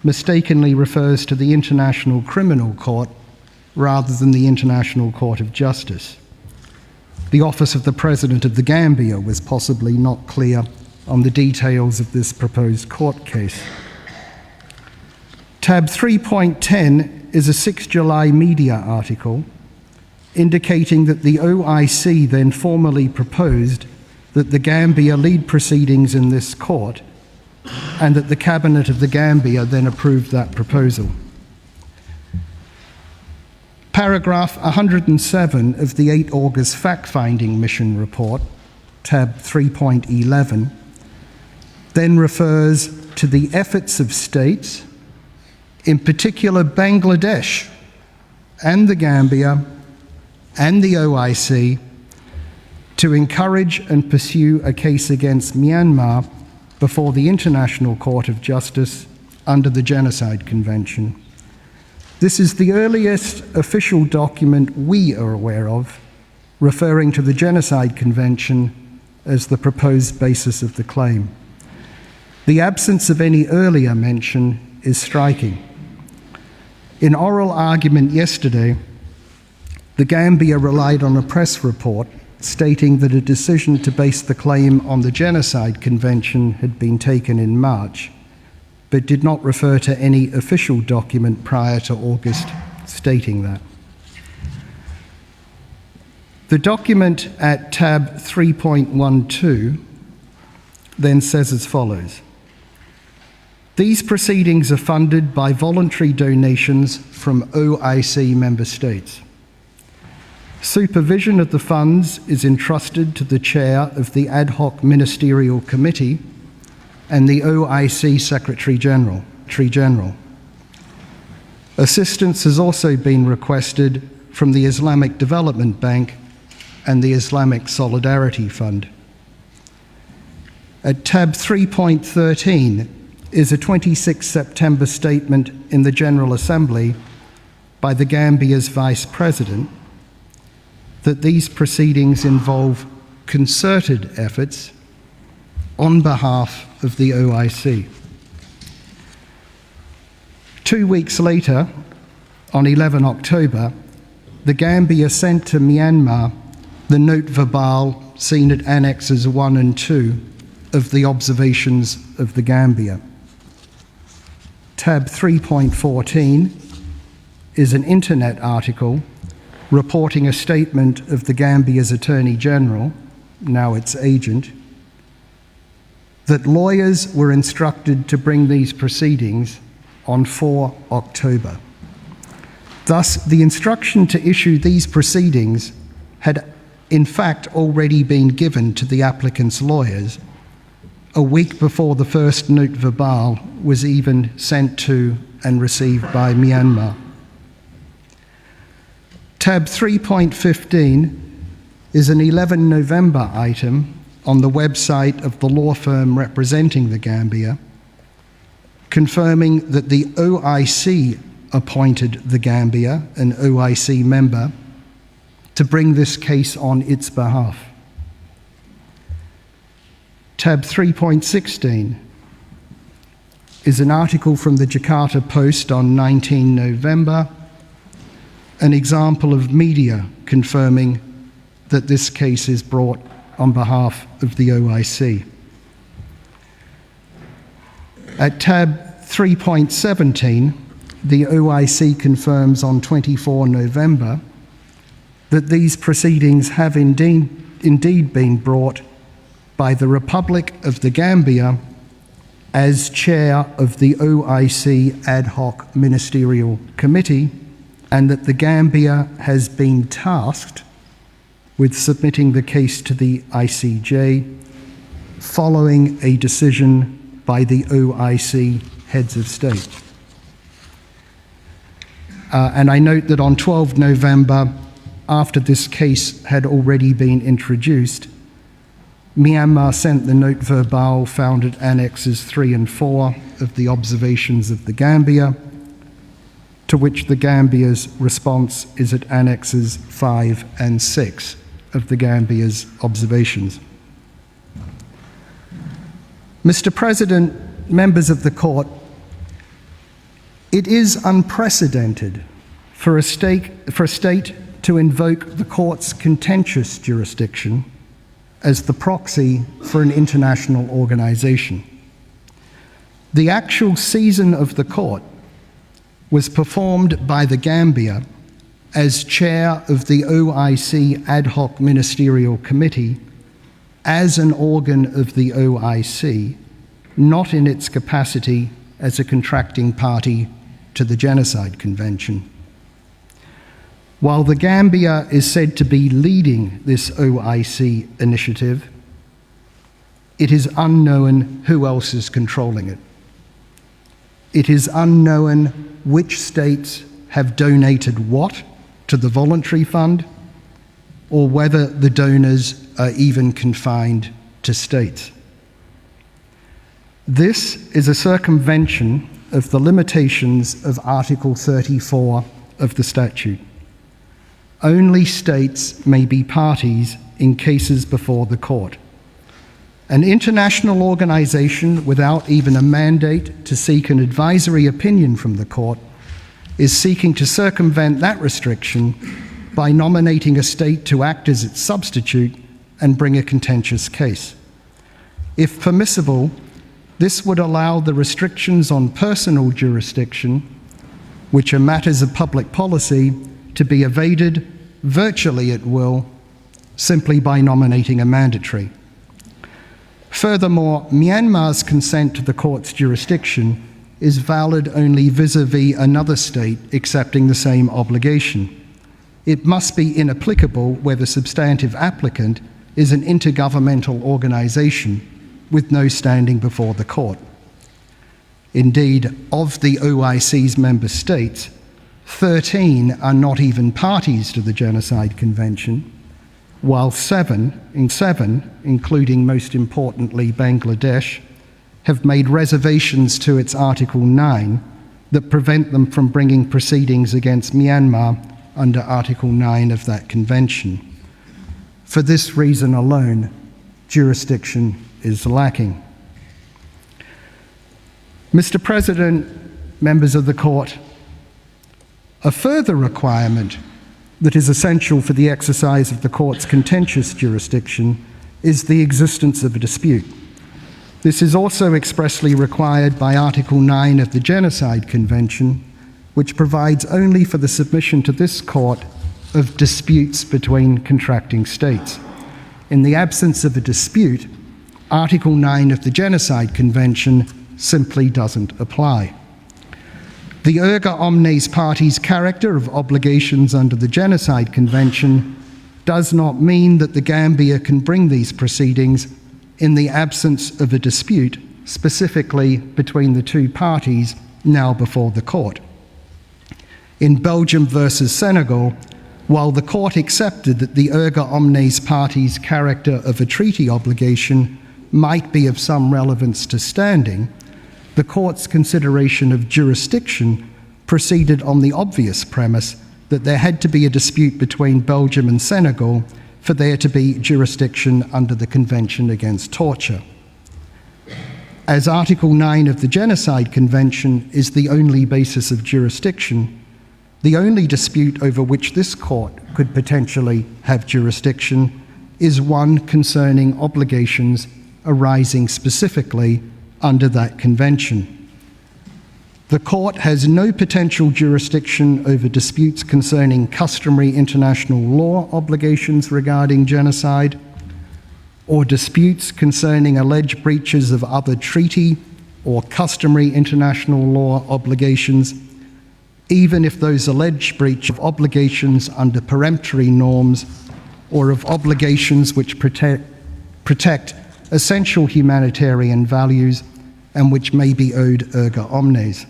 mistakenly refers to the International Criminal Court rather than the International Court of Justice. The Office of the President of the Gambia was possibly not clear on the details of this proposed court case. Tab 3.10 is a 6 July media article indicating that the OIC then formally proposed that the Gambia lead proceedings in this court and that the Cabinet of the Gambia then approved that proposal. Paragraph 107 of the 8 August fact-finding mission report, tab 3.11, then refers to the efforts of states, in particular Bangladesh and the Gambia and the OIC, to encourage and pursue a case against Myanmar before the International Court of Justice under the Genocide Convention. This is the earliest official document we are aware of referring to the Genocide Convention as the proposed basis of the claim. The absence of any earlier mention is striking. In oral argument yesterday, the Gambia relied on a press report stating that a decision to base the claim on the Genocide Convention had been taken in March, but did not refer to any official document prior to August stating that. The document at tab 3.12 then says as follows: these proceedings are funded by voluntary donations from OIC member states. Supervision of the funds is entrusted to the chair of the Ad Hoc Ministerial Committee and the OIC Secretary General. Assistance has also been requested from the Islamic Development Bank and the Islamic Solidarity Fund. At tab 3.13 is a 26 September statement in the General Assembly by the Gambia's Vice President that these proceedings involve concerted efforts on behalf of the OIC. 2 weeks later, on 11 October, the Gambia sent to Myanmar the note verbal seen at Annexes 1 and 2 of the Observations of the Gambia. Tab 3.14 is an internet article reporting a statement of the Gambia's Attorney General, now its agent, that lawyers were instructed to bring these proceedings on 4 October. Thus, the instruction to issue these proceedings had in fact already been given to the applicant's lawyers a week before the first note verbal was even sent to and received by Myanmar. Tab 3.15 is an 11 November item on the website of the law firm representing the Gambia, confirming that the OIC appointed the Gambia, an OIC member, to bring this case on its behalf. Tab 3.16 is an article from the Jakarta Post on 19 November, an example of media confirming that this case is brought on behalf of the OIC. At tab 3.17, the OIC confirms on 24 November that these proceedings have indeed been brought by the Republic of the Gambia as chair of the OIC Ad Hoc Ministerial Committee, and that the Gambia has been tasked with submitting the case to the ICJ following a decision by the OIC heads of state. And I note that on 12 November, after this case had already been introduced, Myanmar sent the note verbal found at Annexes 3 and 4 of the Observations of the Gambia, to which the Gambia's response is at Annexes 5 and 6 of the Gambia's Observations. Mr. President, members of the Court, it is unprecedented for a state to invoke the Court's contentious jurisdiction as the proxy for an international organization. The actual season of the Court was performed by the Gambia as chair of the OIC Ad Hoc Ministerial Committee as an organ of the OIC, not in its capacity as a contracting party to the Genocide Convention. While the Gambia is said to be leading this OIC initiative, it is unknown who else is controlling it. It is unknown which states have donated what to the voluntary fund, or whether the donors are even confined to states. This is a circumvention of the limitations of Article 34 of the statute. Only states may be parties in cases before the court. An international organization without even a mandate to seek an advisory opinion from the court is seeking to circumvent that restriction by nominating a state to act as its substitute and bring a contentious case. If permissible, this would allow the restrictions on personal jurisdiction, which are matters of public policy, to be evaded virtually at will simply by nominating a mandatory. Furthermore, Myanmar's consent to the court's jurisdiction is valid only vis-à-vis another state accepting the same obligation. it must be inapplicable where the substantive applicant is an intergovernmental organisation with no standing before the court. Indeed, of the OIC's member states, 13 are not even parties to the Genocide Convention, while seven, including most importantly Bangladesh, have made reservations to its Article 9 that prevent them from bringing proceedings against Myanmar under Article 9 of that convention. For this reason alone, jurisdiction is lacking. Mr. President, members of the court, a further requirement that is essential for the exercise of the court's contentious jurisdiction is the existence of a dispute. This is also expressly required by Article 9 of the Genocide Convention, which provides only for the submission to this court of disputes between contracting states. In the absence of a dispute, Article 9 of the Genocide Convention simply doesn't apply. The erga omnes parties character of obligations under the Genocide Convention does not mean that the Gambia can bring these proceedings in the absence of a dispute, specifically between the two parties now before the court. In Belgium versus Senegal, while the court accepted that the erga omnes parties character of a treaty obligation might be of some relevance to standing, the court's consideration of jurisdiction proceeded on the obvious premise that there had to be a dispute between Belgium and Senegal for there to be jurisdiction under the Convention Against Torture. As Article 9 of the Genocide Convention is the only basis of jurisdiction, the only dispute over which this court could potentially have jurisdiction is one concerning obligations arising specifically under that convention. The court has no potential jurisdiction over disputes concerning customary international law obligations regarding genocide, or disputes concerning alleged breaches of other treaty or customary international law obligations, even if those alleged breach of obligations under peremptory norms or of obligations which protect essential humanitarian values and which may be owed erga omnes.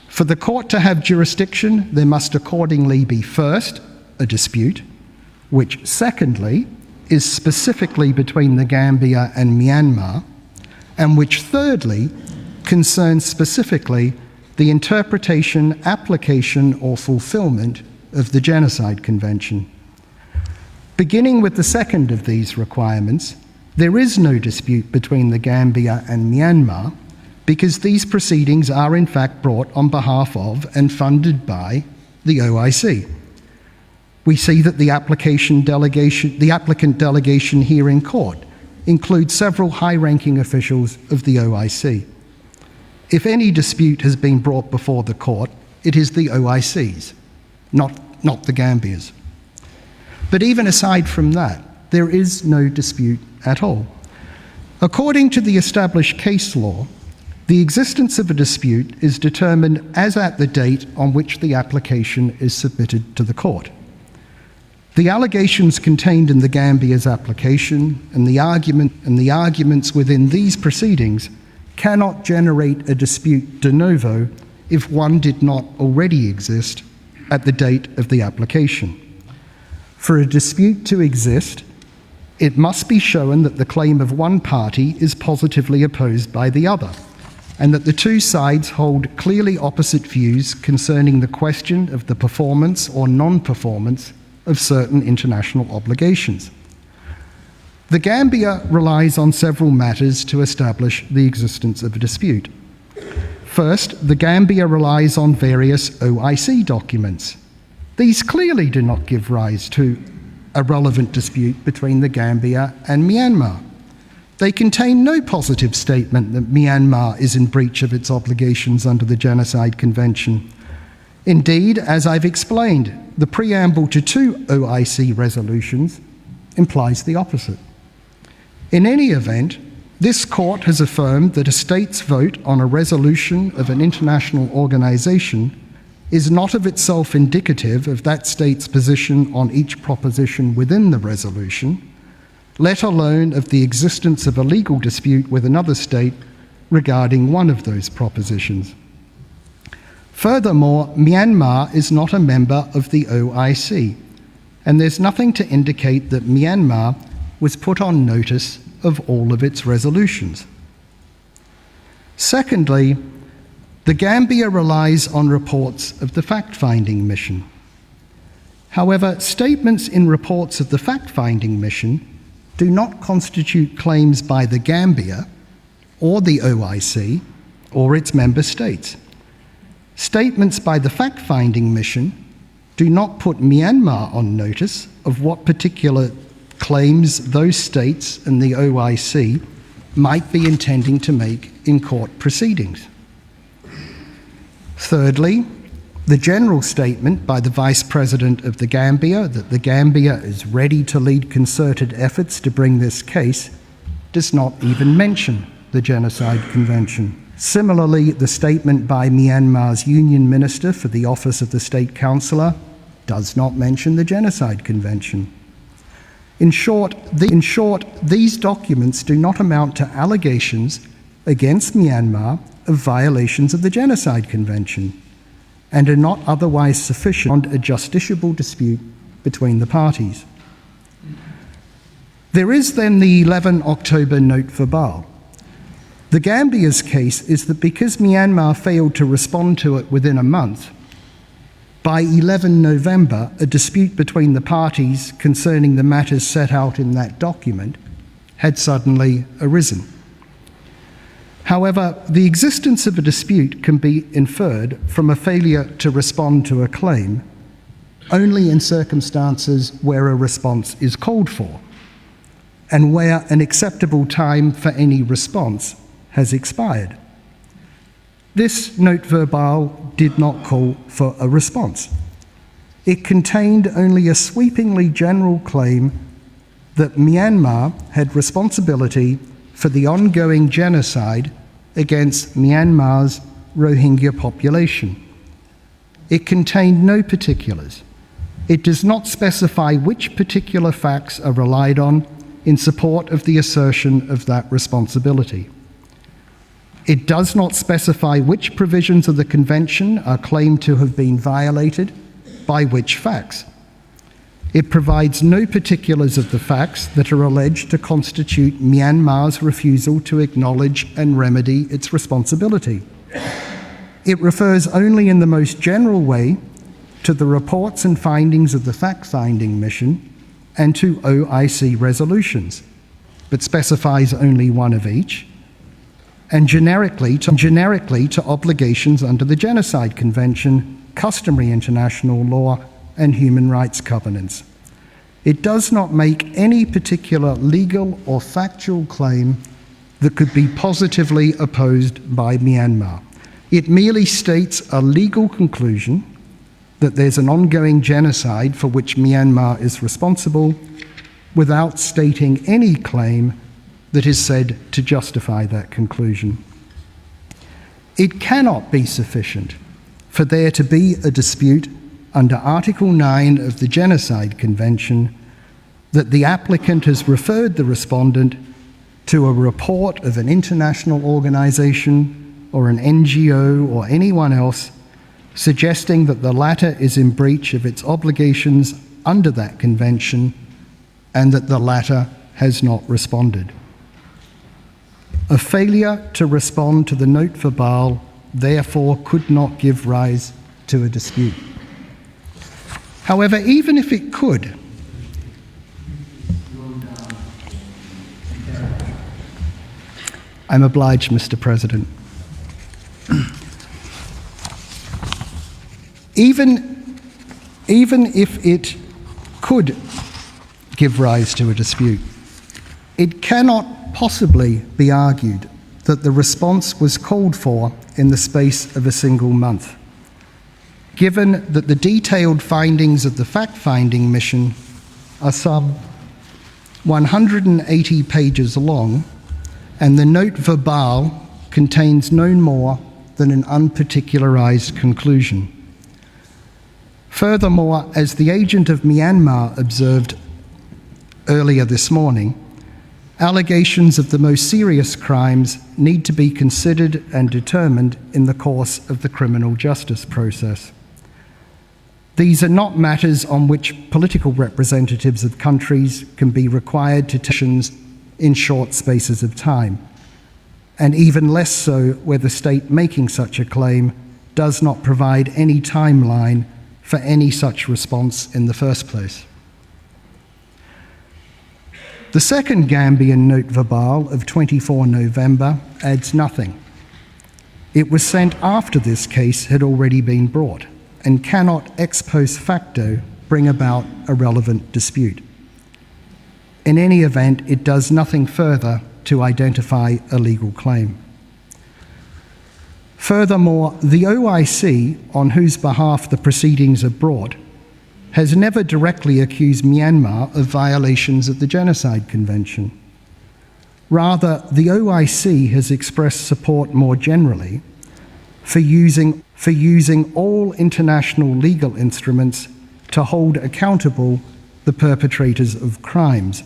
For the court to have jurisdiction, there must accordingly be first, a dispute, which secondly is specifically between the Gambia and Myanmar, and which thirdly concerns specifically the interpretation, application, or fulfillment of the Genocide Convention. Beginning with the second of these requirements, there is no dispute between the Gambia and Myanmar because these proceedings are in fact brought on behalf of and funded by the OIC. We see that the applicant delegation here in court includes several high-ranking officials of the OIC. If any dispute has been brought before the court, it is the OIC's, not the Gambia's. But even aside from that, there is no dispute at all. According to the established case law, the existence of a dispute is determined as at the date on which the application is submitted to the court. The allegations contained in the Gambia's application and the arguments within these proceedings cannot generate a dispute de novo if one did not already exist at the date of the application. For a dispute to exist, it must be shown that the claim of one party is positively opposed by the other, and that the two sides hold clearly opposite views concerning the question of the performance or non-performance of certain international obligations. The Gambia relies on several matters to establish the existence of a dispute. First, the Gambia relies on various OIC documents. These clearly do not give rise to a relevant dispute between the Gambia and Myanmar. They contain no positive statement that Myanmar is in breach of its obligations under the Genocide Convention. Indeed, as I've explained, the preamble to two OIC resolutions implies the opposite. In any event, this court has affirmed that a state's vote on a resolution of an international organization is not of itself indicative of that state's position on each proposition within the resolution, let alone of the existence of a legal dispute with another state regarding one of those propositions. Furthermore, Myanmar is not a member of the OIC, and there's nothing to indicate that Myanmar was put on notice of all of its resolutions. Secondly, the Gambia relies on reports of the fact-finding mission. However, statements in reports of the fact-finding mission do not constitute claims by the Gambia or the OIC or its member states. Statements by the fact-finding mission do not put Myanmar on notice of what particular claims those states and the OIC might be intending to make in court proceedings. Thirdly, the general statement by the Vice President of the Gambia that the Gambia is ready to lead concerted efforts to bring this case does not even mention the Genocide Convention. Similarly, the statement by Myanmar's Union Minister for the Office of the State Councillor does not mention the Genocide Convention. In short, these documents do not amount to allegations against Myanmar of violations of the Genocide Convention and are not otherwise sufficient on a justiciable dispute between the parties. There is then the 11 October note verbal. The Gambia's case is that because Myanmar failed to respond to it within a month, by 11 November, a dispute between the parties concerning the matters set out in that document had suddenly arisen. However, the existence of a dispute can be inferred from a failure to respond to a claim only in circumstances where a response is called for and where an acceptable time for any response has expired. This note verbal did not call for a response. It contained only a sweepingly general claim that Myanmar had responsibility for the ongoing genocide against Myanmar's Rohingya population. It contained no particulars. It does not specify which particular facts are relied on in support of the assertion of that responsibility. It does not specify which provisions of the Convention are claimed to have been violated by which facts. It provides no particulars of the facts that are alleged to constitute Myanmar's refusal to acknowledge and remedy its responsibility. It refers only in the most general way to the reports and findings of the fact-finding mission and to OIC resolutions, but specifies only one of each, and generically to obligations under the Genocide Convention, customary international law, and human rights covenants. It does not make any particular legal or factual claim that could be positively opposed by Myanmar. It merely states a legal conclusion that there's an ongoing genocide for which Myanmar is responsible without stating any claim that is said to justify that conclusion. It cannot be sufficient for there to be a dispute under Article 9 of the Genocide Convention that the applicant has referred the respondent to a report of an international organisation or an NGO or anyone else suggesting that the latter is in breach of its obligations under that convention and that the latter has not responded. A failure to respond to the note verbal therefore could not give rise to a dispute. However, even if it could, I'm obliged, Mr. President. Even if it could give rise to a dispute, it cannot possibly be argued that the response was called for in the space of a single month, given that the detailed findings of the fact-finding mission are some 180 pages long, and the note verbal contains no more than an unparticularized conclusion. Furthermore, as the agent of Myanmar observed earlier this morning, allegations of the most serious crimes need to be considered and determined in the course of the criminal justice process. These are not matters on which political representatives of countries can be required to take actions in short spaces of time, and even less so where the state making such a claim does not provide any timeline for any such response in the first place. The second Gambian note verbale of 24 November adds nothing. It was sent after this case had already been brought and cannot ex post facto bring about a relevant dispute. In any event, it does nothing further to identify a legal claim. Furthermore, the OIC, on whose behalf the proceedings are brought, has never directly accused Myanmar of violations of the Genocide Convention. Rather, the OIC has expressed support more generally for using all international legal instruments to hold accountable the perpetrators of crimes.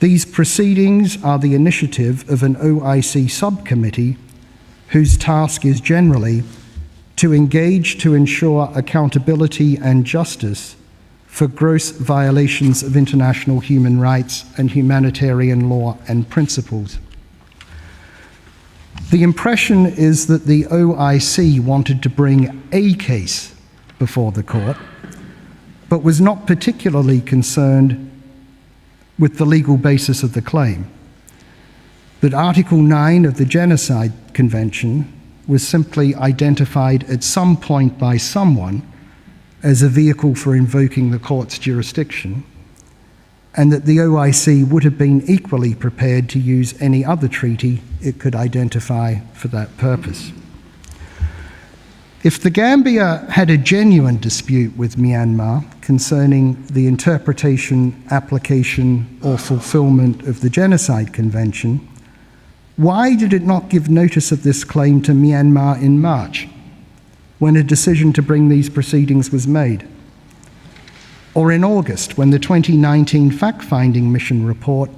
These proceedings are the initiative of an OIC subcommittee whose task is generally to engage to ensure accountability and justice for gross violations of international human rights and humanitarian law and principles. The impression is that the OIC wanted to bring a case before the court, but was not particularly concerned with the legal basis of the claim. That Article 9 of the Genocide Convention was simply identified at some point by someone as a vehicle for invoking the court's jurisdiction, and that the OIC would have been equally prepared to use any other treaty it could identify for that purpose. If the Gambia had a genuine dispute with Myanmar concerning the interpretation, application, or fulfillment of the Genocide Convention, why did it not give notice of this claim to Myanmar in March, when a decision to bring these proceedings was made? Or in August, when the 2019 fact-finding mission report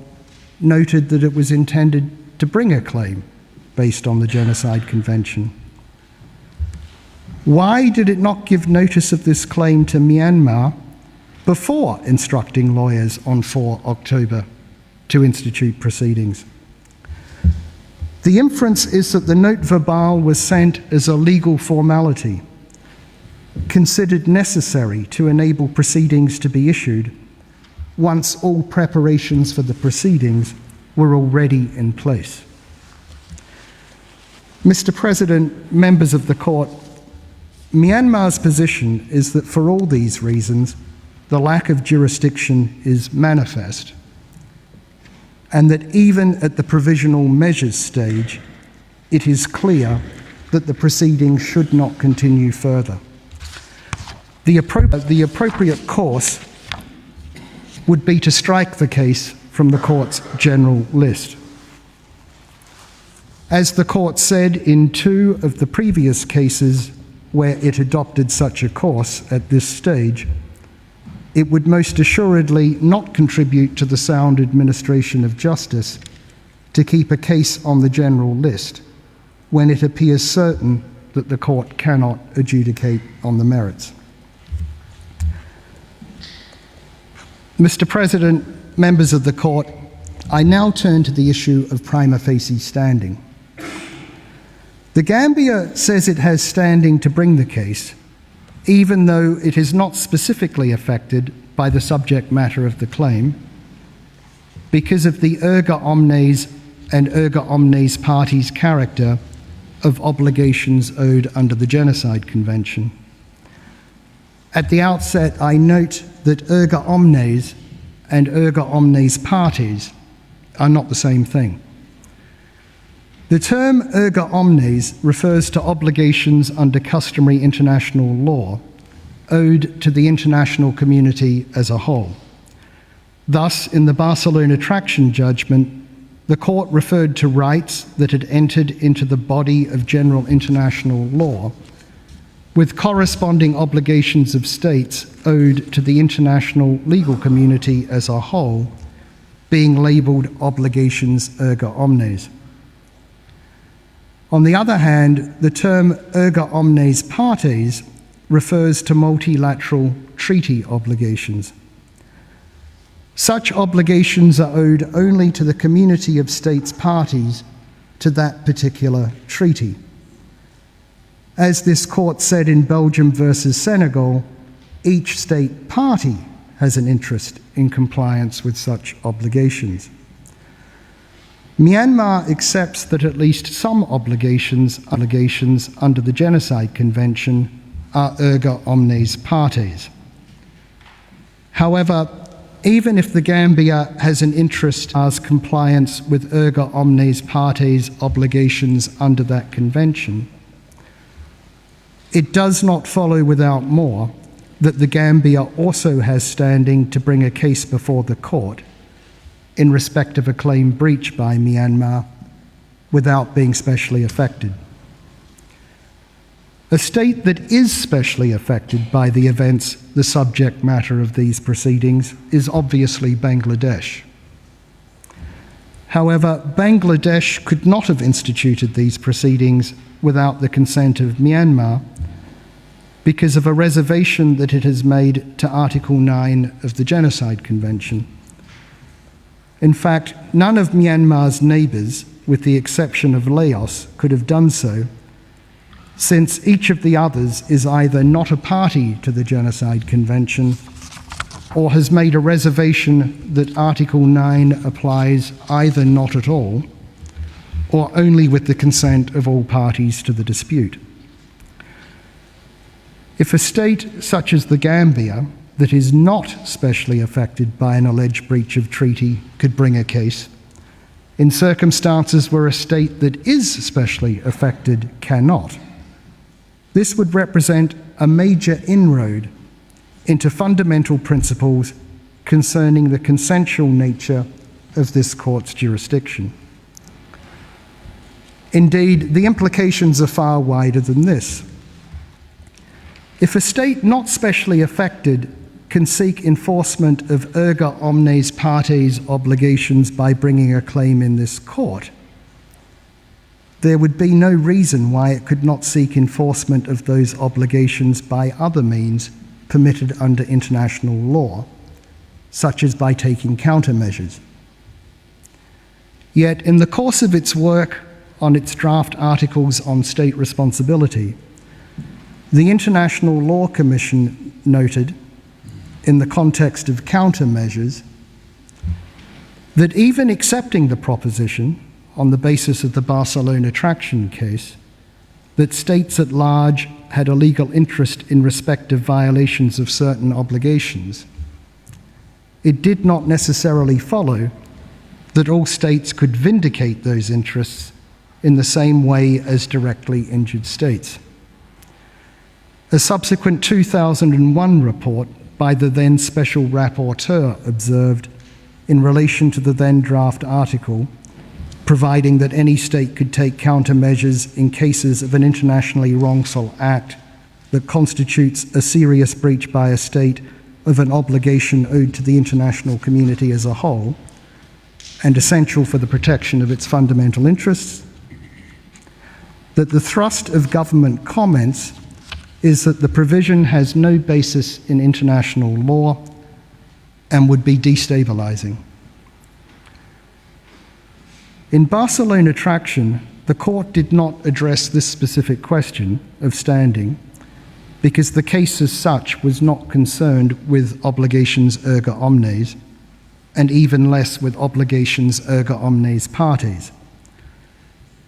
noted that it was intended to bring a claim based on the Genocide Convention? Why did it not give notice of this claim to Myanmar before instructing lawyers on 4 October to institute proceedings? The inference is that the note verbale was sent as a legal formality, considered necessary to enable proceedings to be issued once all preparations for the proceedings were already in place. Mr. President, members of the court, Myanmar's position is that for all these reasons, the lack of jurisdiction is manifest, and that even at the provisional measures stage, it is clear that the proceedings should not continue further. The appropriate course would be to strike the case from the court's general list. As the court said in 2 of the previous cases where it adopted such a course at this stage, it would most assuredly not contribute to the sound administration of justice to keep a case on the general list when it appears certain that the court cannot adjudicate on the merits. Mr. President, members of the court, I now turn to the issue of prima facie standing. The Gambia says it has standing to bring the case, even though it is not specifically affected by the subject matter of the claim, because of the erga omnes and erga omnes parties' character of obligations owed under the Genocide Convention. At the outset, I note that erga omnes and erga omnes parties are not the same thing. The term erga omnes refers to obligations under customary international law owed to the international community as a whole. Thus, in the Barcelona Traction judgment, the court referred to rights that had entered into the body of general international law with corresponding obligations of states owed to the international legal community as a whole being labelled obligations erga omnes. On the other hand, the term erga omnes partes refers to multilateral treaty obligations. Such obligations are owed only to the community of states parties to that particular treaty. As this court said in Belgium versus Senegal, each state party has an interest in compliance with such obligations. Myanmar accepts that at least some obligations under the Genocide Convention are erga omnes partes. However, even if the Gambia has an interest as compliance with erga omnes partes obligations under that convention, it does not follow without more that the Gambia also has standing to bring a case before the court in respect of a claim breached by Myanmar without being specially affected. A state that is specially affected by the events, the subject matter of these proceedings, is obviously Bangladesh. However, Bangladesh could not have instituted these proceedings without the consent of Myanmar because of a reservation that it has made to Article 9 of the Genocide Convention. In fact, none of Myanmar's neighbours, with the exception of Laos, could have done so, since each of the others is either not a party to the Genocide Convention or has made a reservation that Article 9 applies either not at all or only with the consent of all parties to the dispute. If a state such as the Gambia, that is not specially affected by an alleged breach of treaty, could bring a case, in circumstances where a state that is specially affected cannot, this would represent a major inroad into fundamental principles concerning the consensual nature of this court's jurisdiction. Indeed, the implications are far wider than this. If a state not specially affected can seek enforcement of erga omnes partes obligations by bringing a claim in this court, there would be no reason why it could not seek enforcement of those obligations by other means permitted under international law, such as by taking countermeasures. Yet, in the course of its work on its draft articles on state responsibility, the International Law Commission noted, in the context of countermeasures, that even accepting the proposition on the basis of the Barcelona Traction case, that states at large had a legal interest in respect of violations of certain obligations, it did not necessarily follow that all states could vindicate those interests in the same way as directly injured states. A subsequent 2001 report by the then Special Rapporteur observed, in relation to the then draft article, providing that any state could take countermeasures in cases of an internationally wrongful act that constitutes a serious breach by a state of an obligation owed to the international community as a whole and essential for the protection of its fundamental interests, that the thrust of government comments is that the provision has no basis in international law and would be destabilizing. In Barcelona Traction, the court did not address this specific question of standing because the case as such was not concerned with obligations erga omnes and even less with obligations erga omnes partes.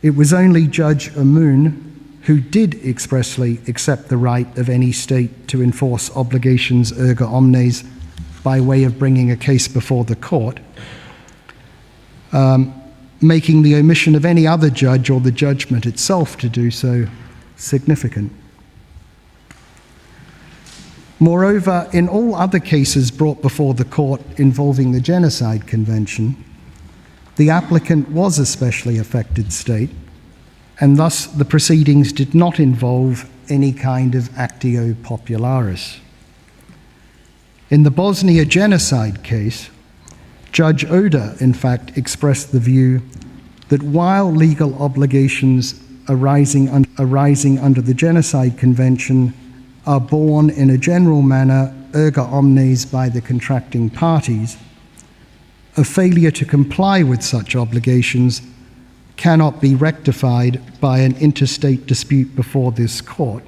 It was only Judge Amun who did expressly accept the right of any state to enforce obligations erga omnes by way of bringing a case before the court, making the omission of any other judge or the judgment itself to do so significant. Moreover, in all other cases brought before the court involving the Genocide Convention, the applicant was a specially affected state, and thus the proceedings did not involve any kind of actio popularis. In the Bosnia genocide case, Judge Oda, in fact, expressed the view that while legal obligations arising under the Genocide Convention are borne in a general manner erga omnes by the contracting parties, a failure to comply with such obligations cannot be rectified by an interstate dispute before this court,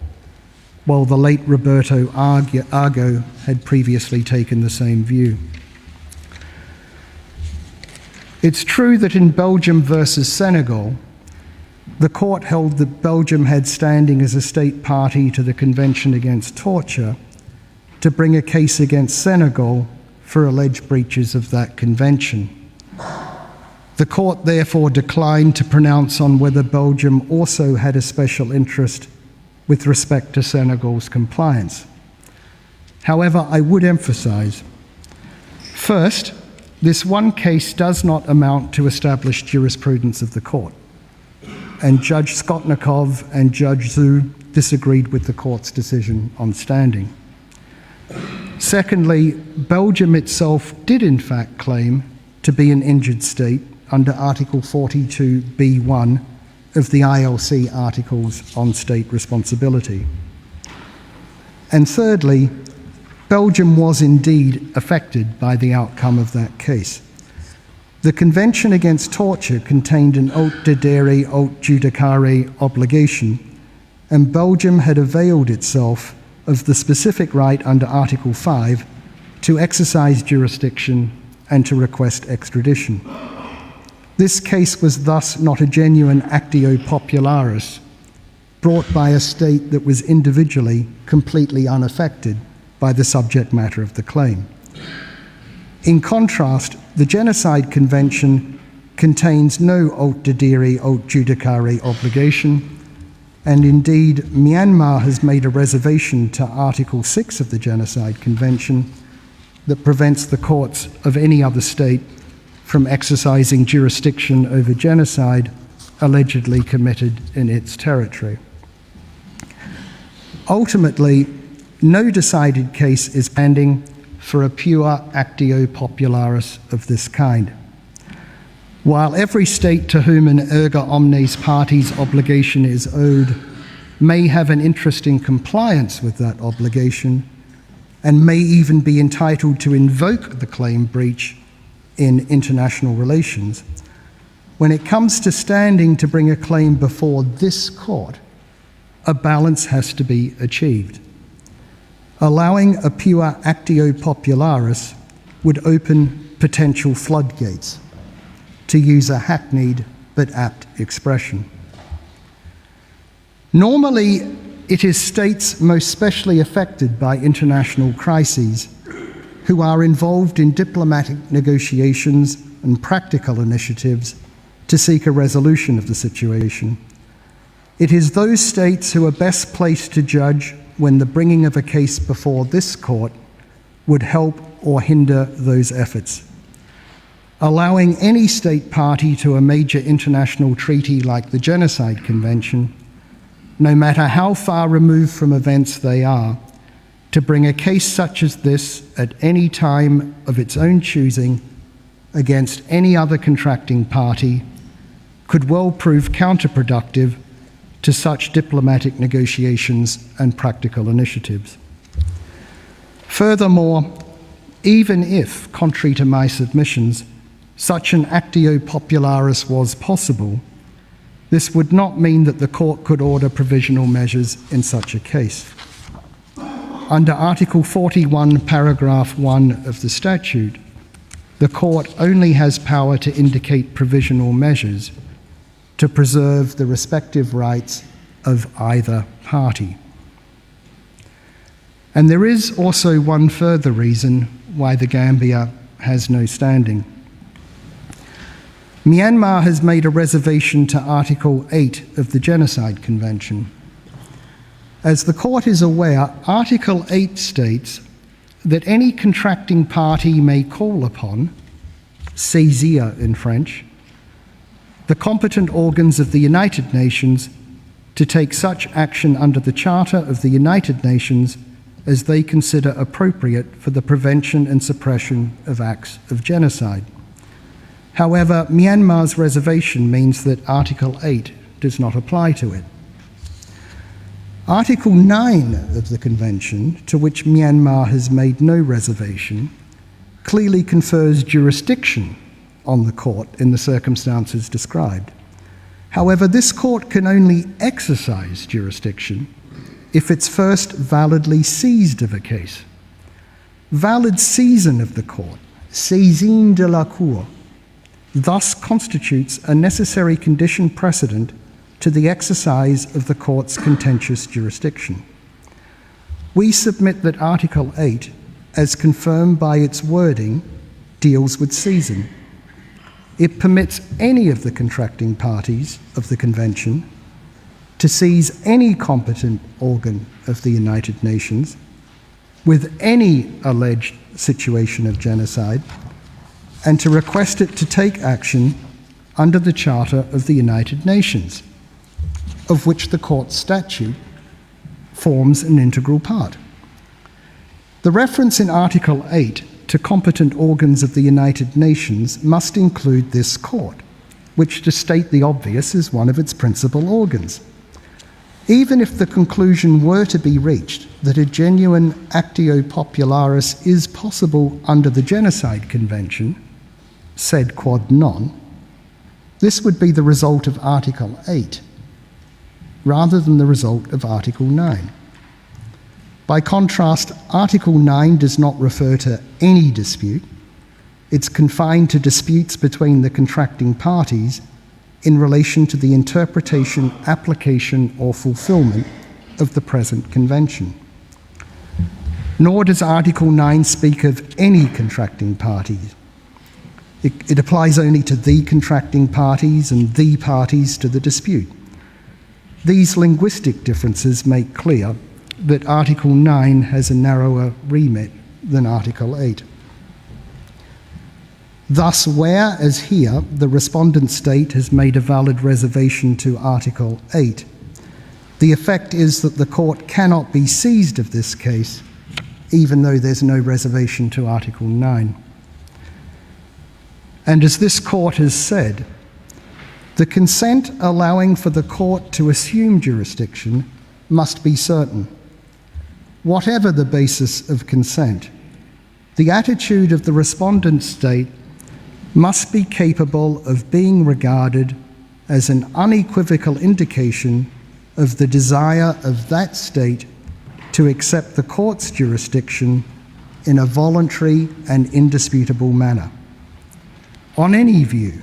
while the late Roberto Argo had previously taken the same view. It's true that in Belgium versus Senegal, the court held that Belgium had standing as a state party to the Convention Against Torture to bring a case against Senegal for alleged breaches of that convention. The court therefore declined to pronounce on whether Belgium also had a special interest with respect to Senegal's compliance. However, I would emphasize, first, this one case does not amount to established jurisprudence of the court, and Judge Skotnikov and Judge Zhu disagreed with the court's decision on standing. Secondly, Belgium itself did in fact claim to be an injured state under Article 42b(1) of the ILC Articles on State Responsibility. And thirdly, Belgium was indeed affected by the outcome of that case. The Convention Against Torture contained an aut dedere aut judicare obligation, and Belgium had availed itself of the specific right under Article 5 to exercise jurisdiction and to request extradition. This case was thus not a genuine actio popularis brought by a state that was individually completely unaffected by the subject matter of the claim. In contrast, the Genocide Convention contains no aut dedere aut judicare obligation, and indeed Myanmar has made a reservation to Article 6 of the Genocide Convention that prevents the courts of any other state from exercising jurisdiction over genocide allegedly committed in its territory. Ultimately, no decided case is pending for a pure actio popularis of this kind. While every state to whom an erga omnes party's obligation is owed may have an interest in compliance with that obligation and may even be entitled to invoke the claim breach in international relations, when it comes to standing to bring a claim before this court, a balance has to be achieved. Allowing a pure actio popularis would open potential floodgates, to use a hackneyed but apt expression. Normally, it is states most specially affected by international crises who are involved in diplomatic negotiations and practical initiatives to seek a resolution of the situation. It is those states who are best placed to judge when the bringing of a case before this court would help or hinder those efforts. Allowing any state party to a major international treaty like the Genocide Convention, no matter how far removed from events they are, to bring a case such as this at any time of its own choosing against any other contracting party could well prove counterproductive to such diplomatic negotiations and practical initiatives. Furthermore, even if, contrary to my submissions, such an actio popularis was possible, this would not mean that the court could order provisional measures in such a case. Under Article 41, paragraph 1 of the statute, the court only has power to indicate provisional measures to preserve the respective rights of either party. And there is also one further reason why the Gambia has no standing. Myanmar has made a reservation to Article 8 of the Genocide Convention. As the court is aware, Article 8 states that any contracting party may call upon, saisir in French, the competent organs of the United Nations to take such action under the Charter of the United Nations as they consider appropriate for the prevention and suppression of acts of genocide. However, Myanmar's reservation means that Article 8 does not apply to it. Article 9 of the Convention, to which Myanmar has made no reservation, clearly confers jurisdiction on the court in the circumstances described. However, this court can only exercise jurisdiction if it's first validly seized of a case. Valid seizin of the court, saisine de la cour, thus constitutes a necessary condition precedent to the exercise of the court's contentious jurisdiction. We submit that Article 8, as confirmed by its wording, deals with seizin. It permits any of the contracting parties of the Convention to seize any competent organ of the United Nations with any alleged situation of genocide and to request it to take action under the Charter of the United Nations, of which the court statute forms an integral part. The reference in Article 8 to competent organs of the United Nations must include this court, which, to state the obvious, is one of its principal organs. Even if the conclusion were to be reached that a genuine actio popularis is possible under the Genocide Convention, sed quod non, this would be the result of Article 8, rather than the result of Article 9. By contrast, Article 9 does not refer to any dispute. It's confined to disputes between the contracting parties in relation to the interpretation, application, or fulfillment of the present convention. Nor does Article 9 speak of any contracting parties. It applies only to the contracting parties and the parties to the dispute. These linguistic differences make clear that Article 9 has a narrower remit than Article 8. Thus, where, as here, the respondent state has made a valid reservation to Article 8, the effect is that the court cannot be seized of this case, even though there's no reservation to Article 9. And as this court has said, the consent allowing for the court to assume jurisdiction must be certain. Whatever the basis of consent, the attitude of the respondent state must be capable of being regarded as an unequivocal indication of the desire of that state to accept the court's jurisdiction in a voluntary and indisputable manner. On any view,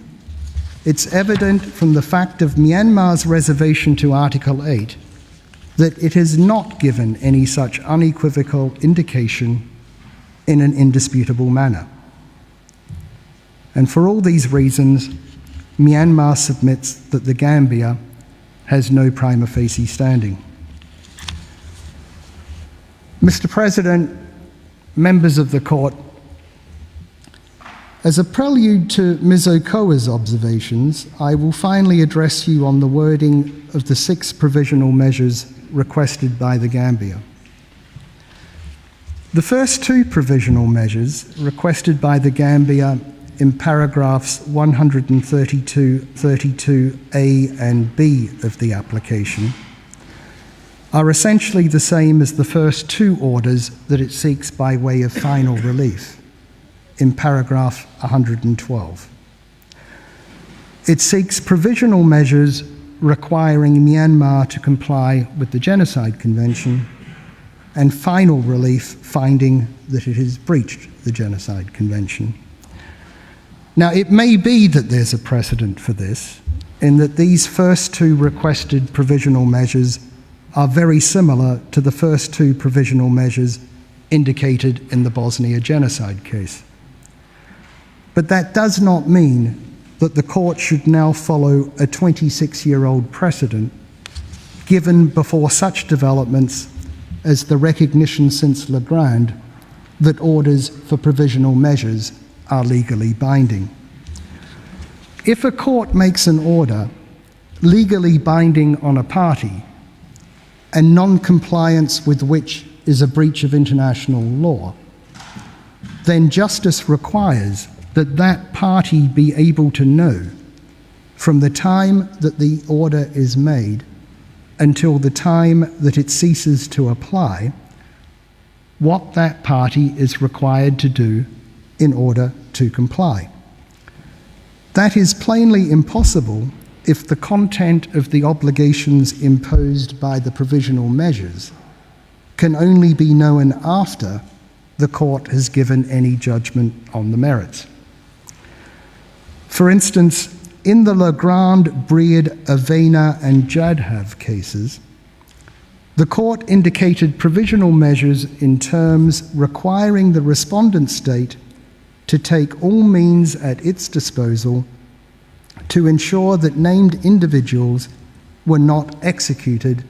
it's evident from the fact of Myanmar's reservation to Article 8 that it has not given any such unequivocal indication in an indisputable manner. And for all these reasons, Myanmar submits that the Gambia has no prima facie standing. Mr. President, members of the court, as a prelude to Ms. Okoa's observations, I will finally address you on the wording of the 6 provisional measures requested by the Gambia. The first 2 provisional measures requested by the Gambia in paragraphs 132, 32A and B of the application are essentially the same as the first 2 orders that it seeks by way of final relief in paragraph 112. It seeks provisional measures requiring Myanmar to comply with the Genocide Convention and final relief finding that it has breached the Genocide Convention. Now, it may be that there's a precedent for this, in that these first 2 requested provisional measures are very similar to the first 2 provisional measures indicated in the Bosnia genocide case. But that does not mean that the court should now follow a 26-year-old precedent given before such developments as the recognition since Legrand that orders for provisional measures are legally binding. If a court makes an order legally binding on a party and non-compliance with which is a breach of international law, then justice requires that that party be able to know from the time that the order is made until the time that it ceases to apply what that party is required to do in order to comply. That is plainly impossible if the content of the obligations imposed by the provisional measures can only be known after the court has given any judgment on the merits. For instance, in the Legrand, Breed, Avena and Jadhav cases, the court indicated provisional measures in terms requiring the respondent state to take all means at its disposal to ensure that named individuals were not executed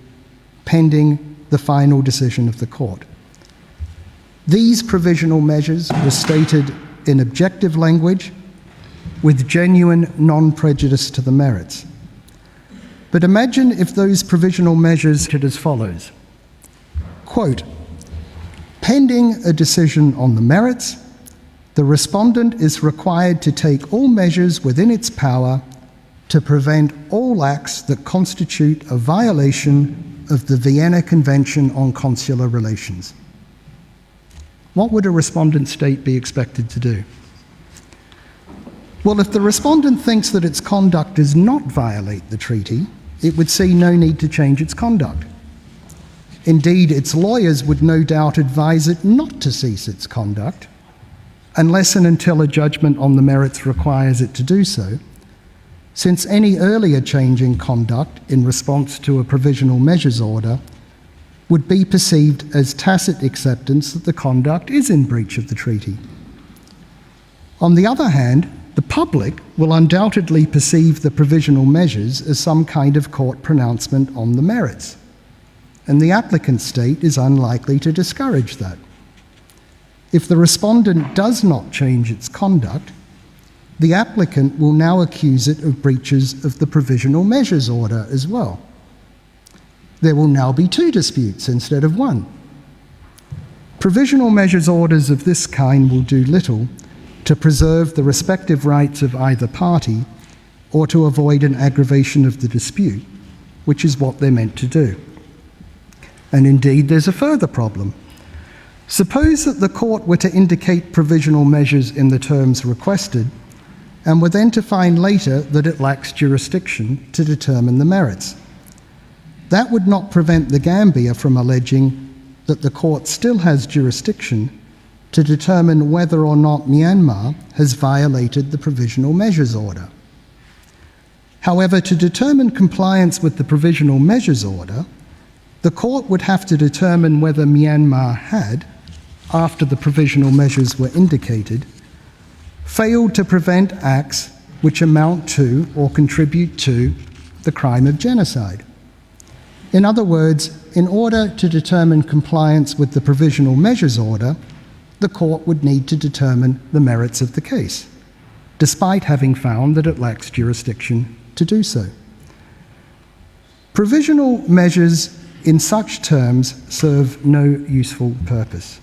pending the final decision of the court. These provisional measures were stated in objective language with genuine non-prejudice to the merits. But imagine if those provisional measures stood as follows. Quote, pending a decision on the merits, the respondent is required to take all measures within its power to prevent all acts that constitute a violation of the Vienna Convention on Consular Relations. What would a respondent state be expected to do? Well, if the respondent thinks that its conduct does not violate the treaty, it would see no need to change its conduct. Indeed, its lawyers would no doubt advise it not to cease its conduct, unless and until a judgment on the merits requires it to do so, since any earlier change in conduct in response to a provisional measures order would be perceived as tacit acceptance that the conduct is in breach of the treaty. On the other hand, the public will undoubtedly perceive the provisional measures as some kind of court pronouncement on the merits, and the applicant state is unlikely to discourage that. If the respondent does not change its conduct, the applicant will now accuse it of breaches of the provisional measures order as well. There will now be two disputes instead of one. Provisional measures orders of this kind will do little to preserve the respective rights of either party or to avoid an aggravation of the dispute, which is what they're meant to do. And indeed, there's a further problem. Suppose that the court were to indicate provisional measures in the terms requested and were then to find later that it lacks jurisdiction to determine the merits. That would not prevent the Gambia from alleging that the court still has jurisdiction to determine whether or not Myanmar has violated the provisional measures order. However, to determine compliance with the provisional measures order, the court would have to determine whether Myanmar had, after the provisional measures were indicated, failed to prevent acts which amount to or contribute to the crime of genocide. In other words, in order to determine compliance with the provisional measures order, the court would need to determine the merits of the case, despite having found that it lacks jurisdiction to do so. Provisional measures in such terms serve no useful purpose.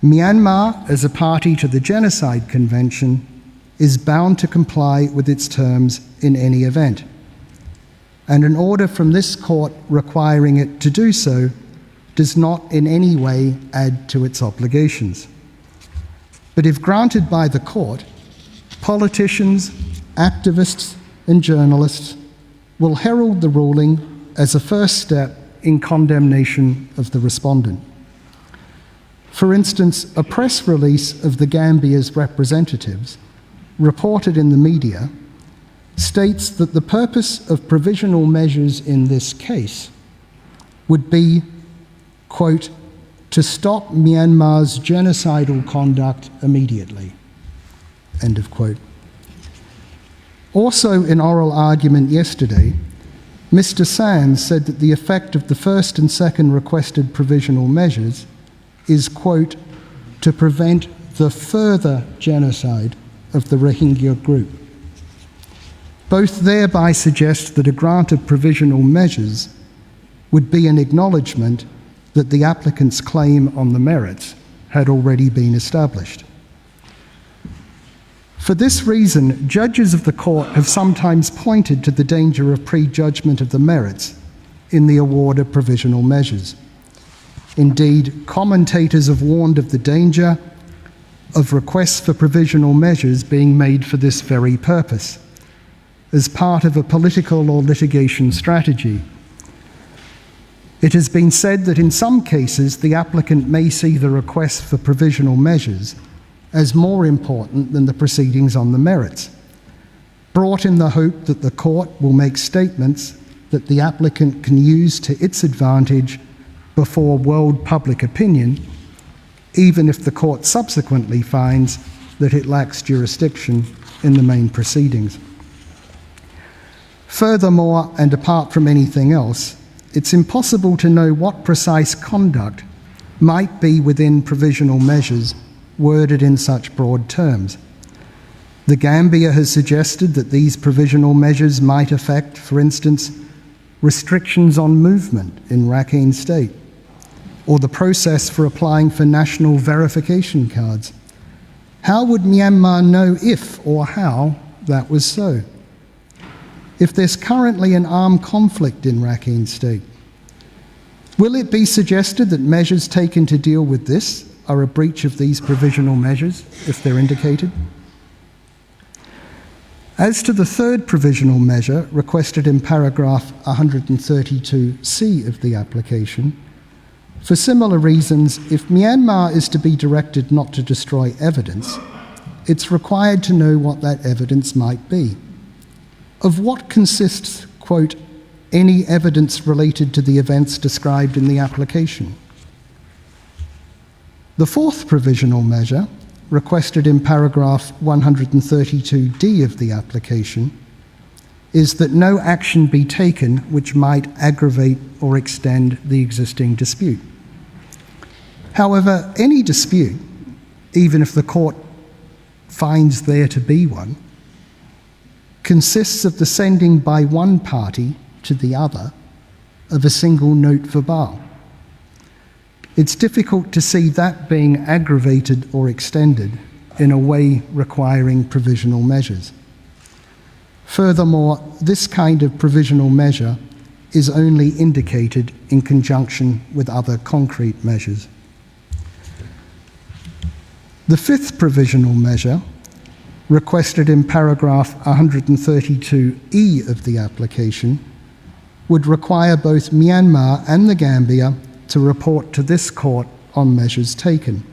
Myanmar, as a party to the Genocide Convention, is bound to comply with its terms in any event, and an order from this court requiring it to do so does not in any way add to its obligations. But if granted by the court, politicians, activists, and journalists will herald the ruling as a first step in condemnation of the respondent. For instance, a press release of the Gambia's representatives, reported in the media, states that the purpose of provisional measures in this case would be, quote, to stop Myanmar's genocidal conduct immediately, end of quote. Also in oral argument yesterday, Mr. Sands said that the effect of the first and second requested provisional measures is, quote, to prevent the further genocide of the Rohingya group. both thereby suggest that a grant of provisional measures would be an acknowledgement that the applicant's claim on the merits had already been established. For this reason, judges of the court have sometimes pointed to the danger of prejudgment of the merits in the award of provisional measures. Indeed, commentators have warned of the danger of requests for provisional measures being made for this very purpose, as part of a political or litigation strategy. It has been said that in some cases the applicant may see the request for provisional measures as more important than the proceedings on the merits, brought in the hope that the court will make statements that the applicant can use to its advantage before world public opinion, even if the court subsequently finds that it lacks jurisdiction in the main proceedings. Furthermore, and apart from anything else, it's impossible to know what precise conduct might be within provisional measures worded in such broad terms. The Gambia has suggested that these provisional measures might affect, for instance, restrictions on movement in Rakhine State, or the process for applying for national verification cards. How would Myanmar know if or how that was so? If there's currently an armed conflict in Rakhine State, will it be suggested that measures taken to deal with this are a breach of these provisional measures, if they're indicated? As to the third provisional measure requested in paragraph 132C of the application, for similar reasons, if Myanmar is to be directed not to destroy evidence, it's required to know what that evidence might be. Of what consists, quote, any evidence related to the events described in the application? The fourth provisional measure, requested in paragraph 132D of the application, is that no action be taken which might aggravate or extend the existing dispute. However, any dispute, even if the court finds there to be one, consists of the sending by one party to the other of a single note verbal. It's difficult to see that being aggravated or extended in a way requiring provisional measures. Furthermore, this kind of provisional measure is only indicated in conjunction with other concrete measures. The fifth provisional measure, requested in paragraph 132E of the application, would require both Myanmar and the Gambia to report to this court on measures taken.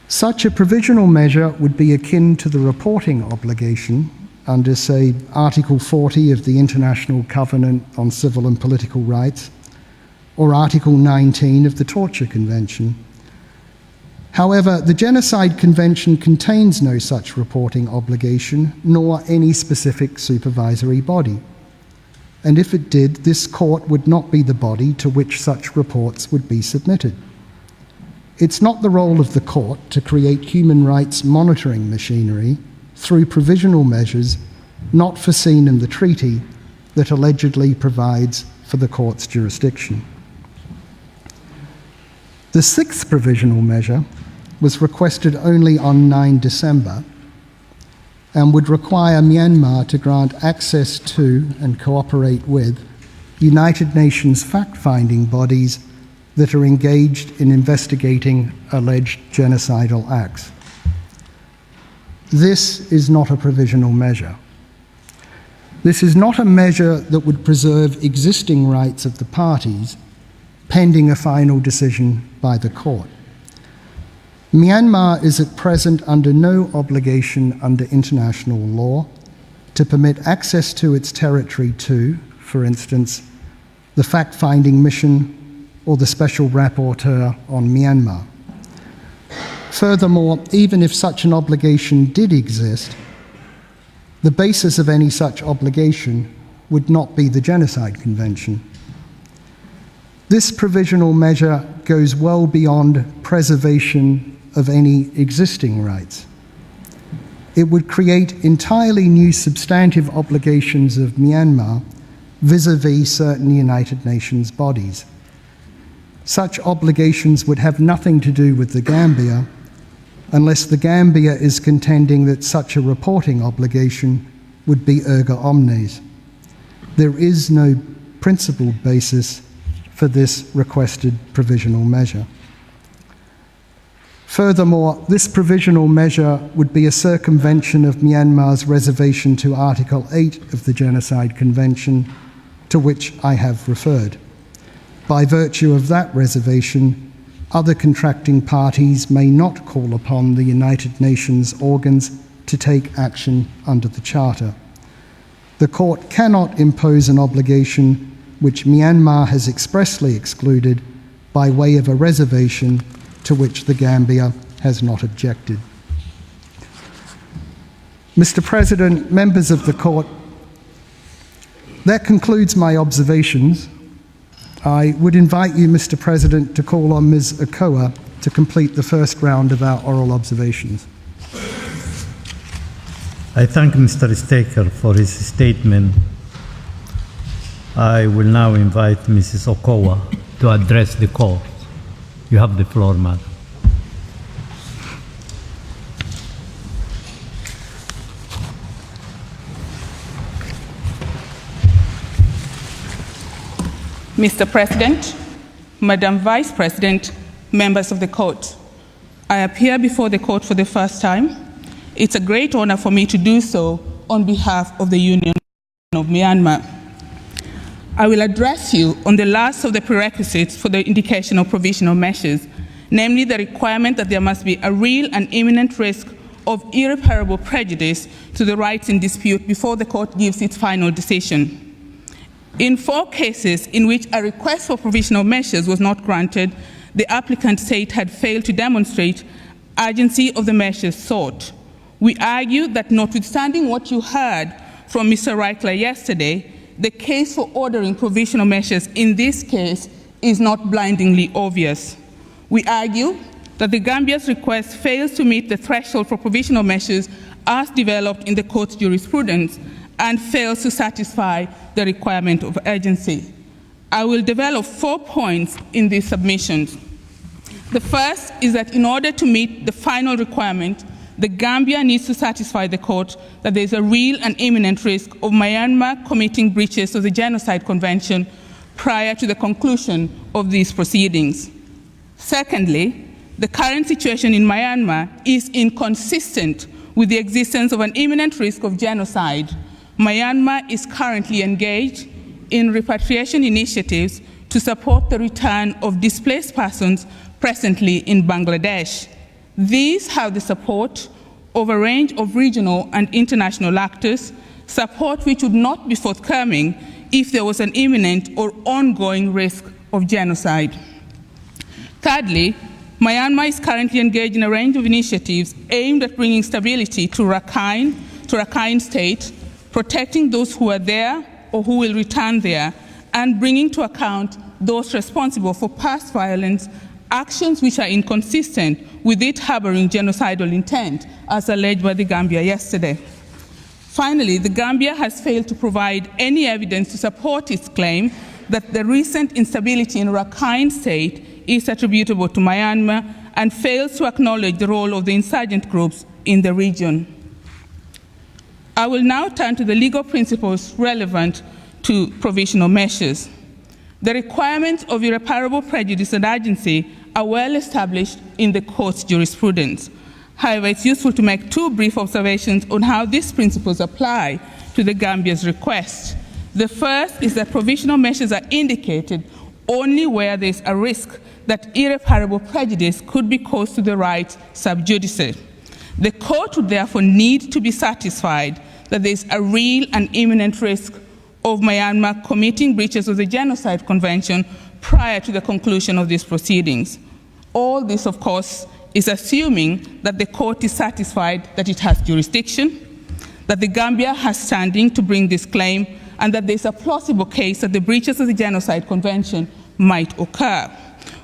Such a provisional measure would be akin to the reporting obligation under, say, Article 40 of the International Covenant on Civil and Political Rights, or Article 19 of the Torture Convention. However, the Genocide Convention contains no such reporting obligation, nor any specific supervisory body. And if it did, this court would not be the body to which such reports would be submitted. It's not the role of the court to create human rights monitoring machinery through provisional measures not foreseen in the treaty that allegedly provides for the court's jurisdiction. The sixth provisional measure was requested only on 9 December and would require Myanmar to grant access to and cooperate with United Nations fact-finding bodies that are engaged in investigating alleged genocidal acts. This is not a provisional measure. This is not a measure that would preserve existing rights of the parties pending a final decision by the court. Myanmar is at present under no obligation under international law to permit access to its territory to, for instance, the fact-finding mission or the special rapporteur on Myanmar. Furthermore, even if such an obligation did exist, the basis of any such obligation would not be the Genocide Convention. This provisional measure goes well beyond preservation of any existing rights. it would create entirely new substantive obligations of Myanmar vis-à-vis certain United Nations bodies. Such obligations would have nothing to do with the Gambia unless the Gambia is contending that such a reporting obligation would be erga omnes. There is no principled basis for this requested provisional measure. Furthermore, this provisional measure would be a circumvention of Myanmar's reservation to Article 8 of the Genocide Convention, to which I have referred. By virtue of that reservation, other contracting parties may not call upon the United Nations organs to take action under the Charter. The Court cannot impose an obligation which Myanmar has expressly excluded by way of a reservation to which the Gambia has not objected. Mr. President, members of the Court, that concludes my observations. I would invite you, Mr. President, to call on Ms. Okoa to complete the first round of our oral observations.
I thank Mr. Staker for his statement. I will now invite Mrs. Okoa to address the court. You have the floor, madam.
Mr. President, Madam Vice President, members of the court, I appear before the court for the first time. It's a great honor for me to do so on behalf of the Union of Myanmar. I will address you on the last of the prerequisites for the indication of provisional measures, namely the requirement that there must be a real and imminent risk of irreparable prejudice to the rights in dispute before the court gives its final decision. In 4 cases in which a request for provisional measures was not granted, the applicant state had failed to demonstrate urgency of the measures sought. We argue that notwithstanding what you heard from Mr. Reichler yesterday, the case for ordering provisional measures in this case is not blindingly obvious. We argue that the Gambia's request fails to meet the threshold for provisional measures as developed in the court's jurisprudence and fails to satisfy the requirement of urgency. I will develop 4 points in these submissions. The first is that in order to meet the final requirement, the Gambia needs to satisfy the court that there is a real and imminent risk of Myanmar committing breaches of the Genocide Convention prior to the conclusion of these proceedings. Secondly, the current situation in Myanmar is inconsistent with the existence of an imminent risk of genocide. Myanmar is currently engaged in repatriation initiatives to support the return of displaced persons presently in Bangladesh. These have the support of a range of regional and international actors, support which would not be forthcoming if there was an imminent or ongoing risk of genocide. Thirdly, Myanmar is currently engaged in a range of initiatives aimed at bringing stability to Rakhine State, protecting those who are there or who will return there, and bringing to account those responsible for past violence, actions which are inconsistent with it harboring genocidal intent, as alleged by the Gambia yesterday. Finally, the Gambia has failed to provide any evidence to support its claim that the recent instability in Rakhine State is attributable to Myanmar and fails to acknowledge the role of the insurgent groups in the region. I will now turn to the legal principles relevant to provisional measures. The requirements of irreparable prejudice and urgency are well established in the court's jurisprudence. However, it's useful to make 2 brief observations on how these principles apply to the Gambia's request. The first is that provisional measures are indicated only where there is a risk that irreparable prejudice could be caused to the right sub judice. The court would therefore need to be satisfied that there is a real and imminent risk of Myanmar committing breaches of the Genocide Convention prior to the conclusion of these proceedings. All this, of course, is assuming that the court is satisfied that it has jurisdiction, that the Gambia has standing to bring this claim, and that there is a plausible case that the breaches of the Genocide Convention might occur,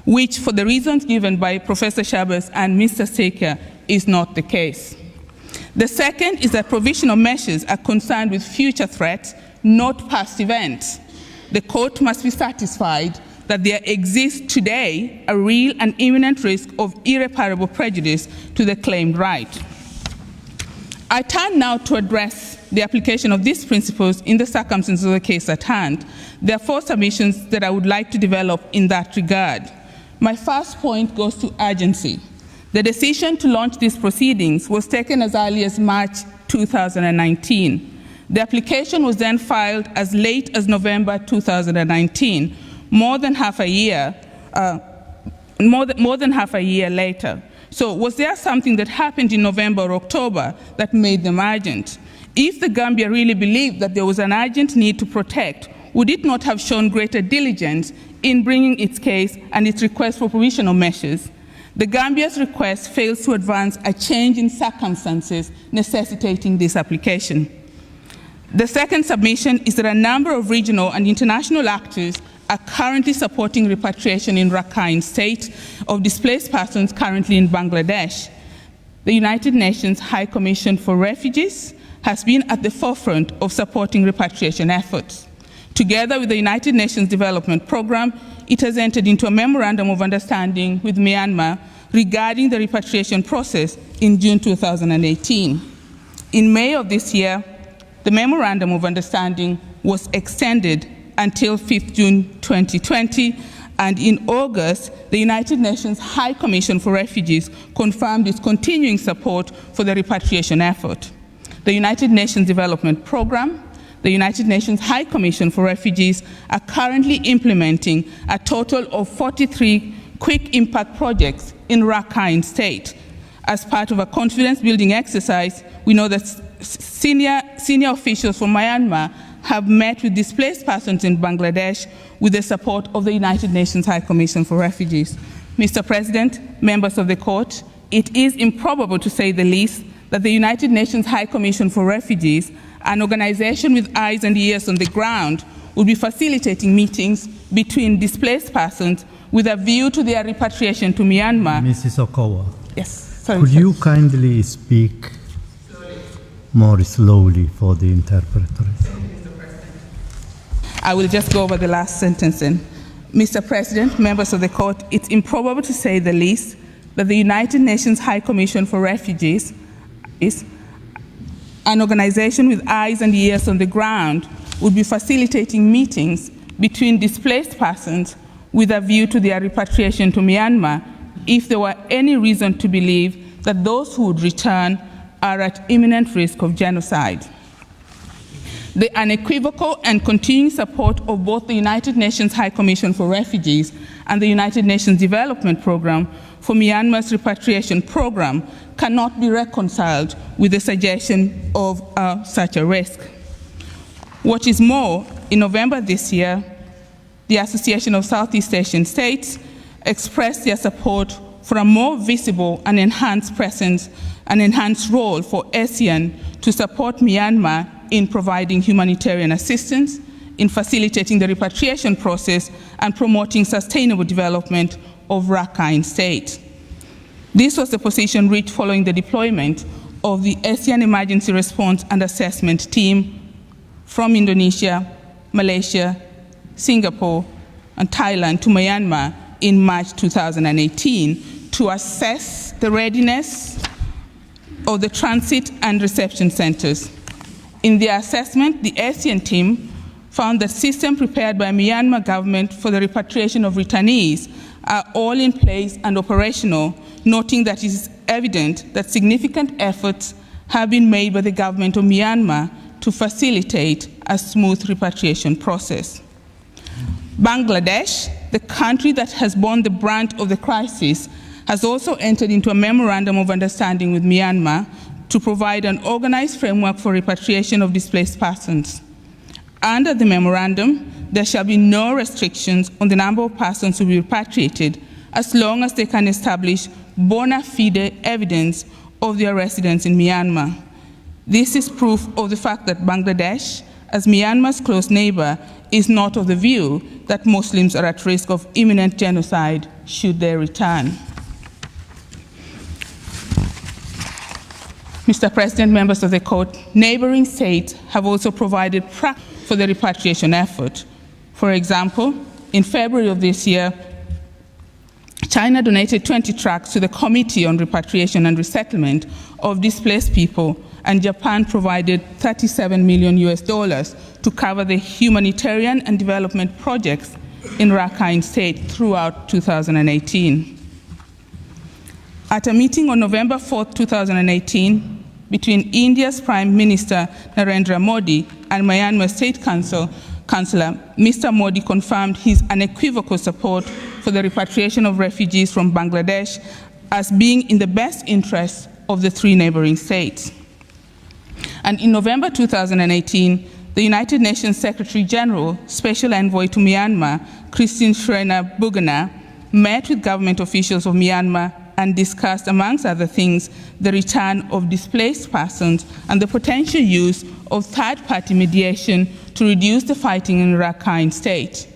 which, for the reasons given by Professor Chabas and Mr. Staker, is not the case. The second is that provisional measures are concerned with future threats, not past events. The court must be satisfied that there exists today a real and imminent risk of irreparable prejudice to the claimed right. I turn now to address the application of these principles in the circumstances of the case at hand. There are 4 submissions that I would like to develop in that regard. My first point goes to urgency. The decision to launch these proceedings was taken as early as March 2019. The application was then filed as late as November 2019, more than half a year later. So was there something that happened in November or October that made them urgent? If the Gambia really believed that there was an urgent need to protect, would it not have shown greater diligence in bringing its case and its request for provisional measures? The Gambia's request fails to advance a change in circumstances necessitating this application. The second submission is that a number of regional and international actors are currently supporting repatriation in Rakhine State of displaced persons currently in Bangladesh. The United Nations High Commission for Refugees has been at the forefront of supporting repatriation efforts. Together with the United Nations Development Programme, it has entered into a memorandum of understanding with Myanmar regarding the repatriation process in June 2018. In May of this year, the memorandum of understanding was extended until 5th June 2020, and in August, the United Nations High Commission for Refugees confirmed its continuing support for the repatriation effort. The United Nations Development Programme, the United Nations High Commission for Refugees are currently implementing a total of 43 quick impact projects in Rakhine State. As part of a confidence-building exercise, we know that senior officials from Myanmar have met with displaced persons in Bangladesh with the support of the United Nations High Commission for Refugees. Mr. President, members of the court, it is improbable, to say the least, that the United Nations High Commission for Refugees, an organization with eyes and ears on the ground, will be facilitating meetings between displaced persons with a view to their repatriation to Myanmar.
Mrs. Okowa.
Yes. Sorry,
could you kindly speak more slowly for the interpreters?
I will just go over the last sentence then. Mr. President, members of the court, it's improbable, to say the least, that the United Nations High Commission for Refugees is an organization with eyes and ears on the ground would be facilitating meetings between displaced persons with a view to their repatriation to Myanmar if there were any reason to believe that those who would return are at imminent risk of genocide. The unequivocal and continuing support of both the United Nations High Commission for Refugees and the United Nations Development Programme for Myanmar's repatriation program cannot be reconciled with the suggestion of such a risk. What is more, in November this year, the Association of Southeast Asian States expressed their support for a more visible and enhanced presence and enhanced role for ASEAN to support Myanmar in providing humanitarian assistance, in facilitating the repatriation process, and promoting sustainable development of Rakhine State. This was the position reached following the deployment of the ASEAN Emergency Response and Assessment Team from Indonesia, Malaysia, Singapore, and Thailand to Myanmar in March 2018 to assess the readiness of the transit and reception centers. In their assessment, the ASEAN team found that systems prepared by Myanmar government for the repatriation of returnees are all in place and operational, noting that it is evident that significant efforts have been made by the government of Myanmar to facilitate a smooth repatriation process. Bangladesh, the country that has borne the brunt of the crisis, has also entered into a memorandum of understanding with Myanmar to provide an organized framework for repatriation of displaced persons. Under the memorandum, there shall be no restrictions on the number of persons to be repatriated as long as they can establish bona fide evidence of their residence in Myanmar. This is proof of the fact that Bangladesh, as Myanmar's close neighbor, is not of the view that Muslims are at risk of imminent genocide should they return. Mr. President, members of the court, neighboring states have also provided for the repatriation effort. For example, in February of this year, China donated 20 trucks to the Committee on Repatriation and Resettlement of Displaced People, and Japan provided $37 million to cover the humanitarian and development projects in Rakhine State throughout 2018. At a meeting on November 4, 2018, between India's Prime Minister Narendra Modi and Myanmar State Councilor, Mr. Modi confirmed his unequivocal support for the repatriation of refugees from Bangladesh as being in the best interest of the three neighboring states. And in November 2018, the United Nations Secretary General, Special Envoy to Myanmar, Christine Schreiner Bugana, met with government officials of Myanmar and discussed, amongst other things, the return of displaced persons and the potential use of third-party mediation to reduce the fighting in Rakhine State.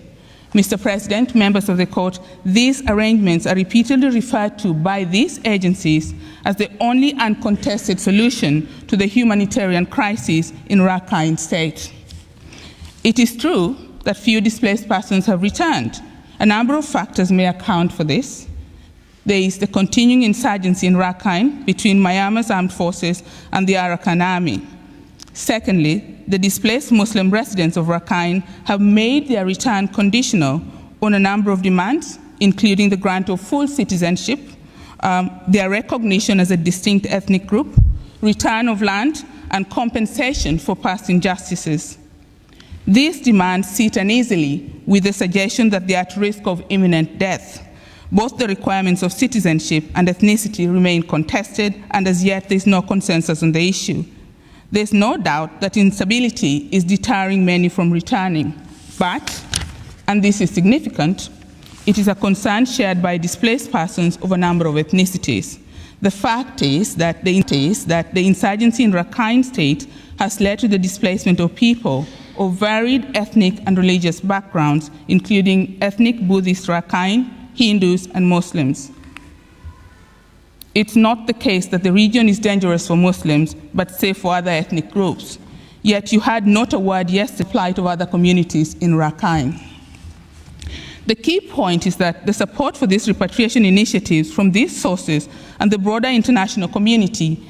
Mr. President, members of the court, these arrangements are repeatedly referred to by these agencies as the only uncontested solution to the humanitarian crisis in Rakhine State. It is true that few displaced persons have returned. A number of factors may account for this. There is the continuing insurgency in Rakhine between Myanmar's armed forces and the Arakan army. Secondly, the displaced Muslim residents of Rakhine have made their return conditional on a number of demands, including the grant of full citizenship, their recognition as a distinct ethnic group, return of land, and compensation for past injustices. These demands sit uneasily with the suggestion that they are at risk of imminent death. Both the requirements of citizenship and ethnicity remain contested, and as yet there is no consensus on the issue. There is no doubt that instability is deterring many from returning, but, and this is significant, it is a concern shared by displaced persons of a number of ethnicities. The fact is that the insurgency in Rakhine State has led to the displacement of people of varied ethnic and religious backgrounds, including ethnic Buddhist Rakhine, Hindus, and Muslims. It's not the case that the region is dangerous for Muslims, but safe for other ethnic groups. Yet you had not a word yesterday the plight of other communities in Rakhine. The key point is that the support for these repatriation initiatives from these sources and the broader international community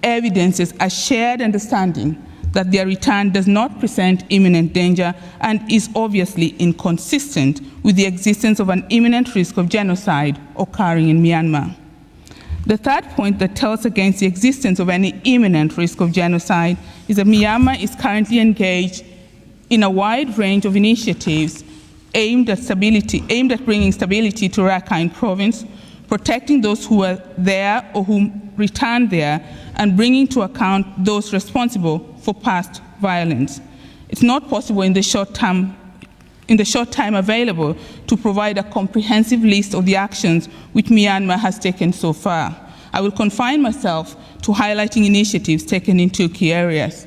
evidences a shared understanding that their return does not present imminent danger and is obviously inconsistent with the existence of an imminent risk of genocide occurring in Myanmar. The third point that tells against the existence of any imminent risk of genocide is that Myanmar is currently engaged in a wide range of initiatives aimed at bringing stability to Rakhine province, protecting those who are there or who returned there, and bringing to account those responsible for past violence. It's not possible in the short time available to provide a comprehensive list of the actions which Myanmar has taken so far. I will confine myself to highlighting initiatives taken in two key areas.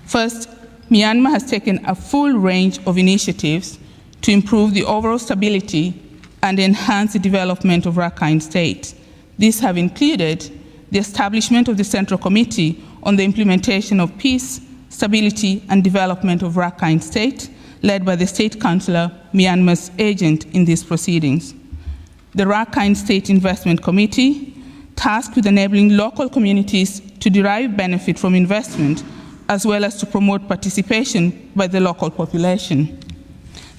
First, Myanmar has taken a full range of initiatives to improve the overall stability and enhance the development of Rakhine State. These have included the establishment of the Central Committee on the Implementation of Peace, Stability, and Development of Rakhine State, led by the State Councillor, Myanmar's agent in these proceedings. The Rakhine State Investment Committee, tasked with enabling local communities to derive benefit from investment, as well as to promote participation by the local population.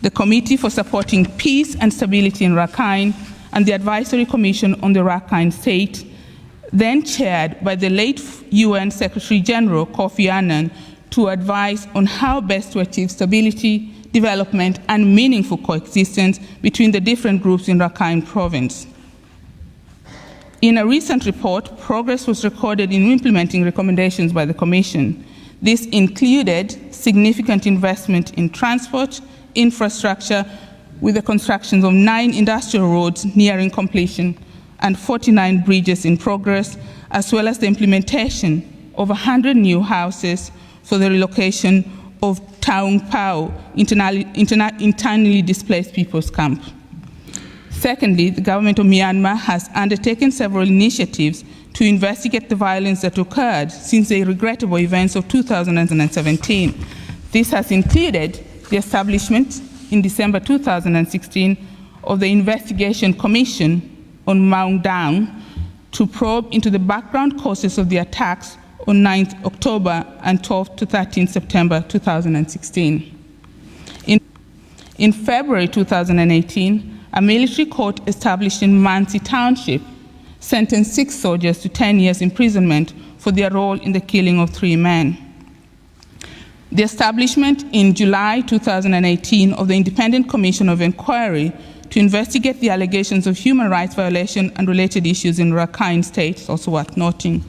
The Committee for Supporting Peace and Stability in Rakhine, and the Advisory Commission on the Rakhine State, then chaired by the late UN Secretary General Kofi Annan, to advise on how best to achieve stability, development, and meaningful coexistence between the different groups in Rakhine province. In a recent report, progress was recorded in implementing recommendations by the Commission. This included significant investment in transport, infrastructure, with the construction of 9 industrial roads nearing completion and 49 bridges in progress, as well as the implementation of 100 new houses for the relocation of Taung Pao, internally displaced people's camp. Secondly, the government of Myanmar has undertaken several initiatives to investigate the violence that occurred since the regrettable events of 2017. This has included the establishment in December 2016 of the Investigation Commission on Maung Daung to probe into the background causes of the attacks on 9th October and 12th to 13th September 2016. In February 2018, a military court established in Mansi Township sentenced 6 soldiers to 10 years imprisonment for their role in the killing of 3 men. The establishment in July 2018 of the Independent Commission of Inquiry to investigate the allegations of human rights violation and related issues in Rakhine State is also worth noting.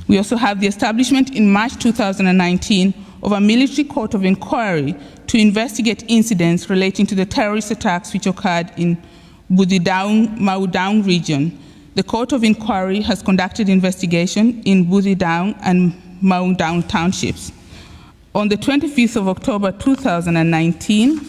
We also have the establishment in March 2019 of a military court of inquiry to investigate incidents relating to the terrorist attacks which occurred in Budidaung, Maudang region. The court of inquiry has conducted investigation in Budidaung and Maudang townships. On the 25th of October 2019,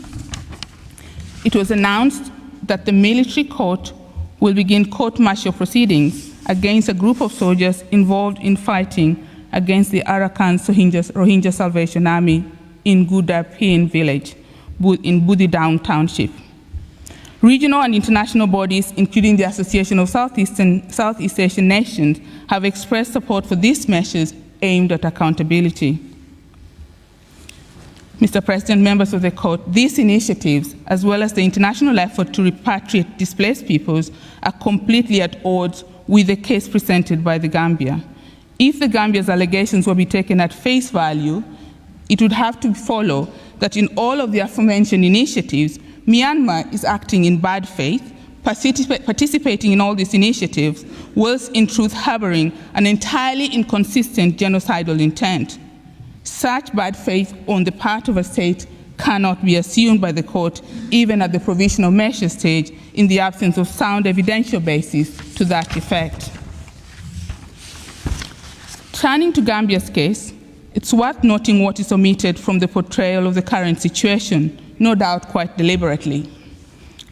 it was announced that the military court will begin court-martial proceedings against a group of soldiers involved in fighting against the Arakan Rohingya Salvation Army in Gudapin village in Budidaung Township. Regional and international bodies, including the Association of Southeast Asian Nations, have expressed support for these measures aimed at accountability. Mr. President, members of the court, these initiatives, as well as the international effort to repatriate displaced peoples, are completely at odds with the case presented by the Gambia. If the Gambia's allegations were to be taken at face value, it would have to follow that in all of the aforementioned initiatives, Myanmar is acting in bad faith, participating in all these initiatives, whilst in truth harboring an entirely inconsistent genocidal intent. Such bad faith on the part of a state cannot be assumed by the court, even at the provisional measure stage, in the absence of sound evidential basis to that effect. Turning to Gambia's case, it's worth noting what is omitted from the portrayal of the current situation, no doubt quite deliberately.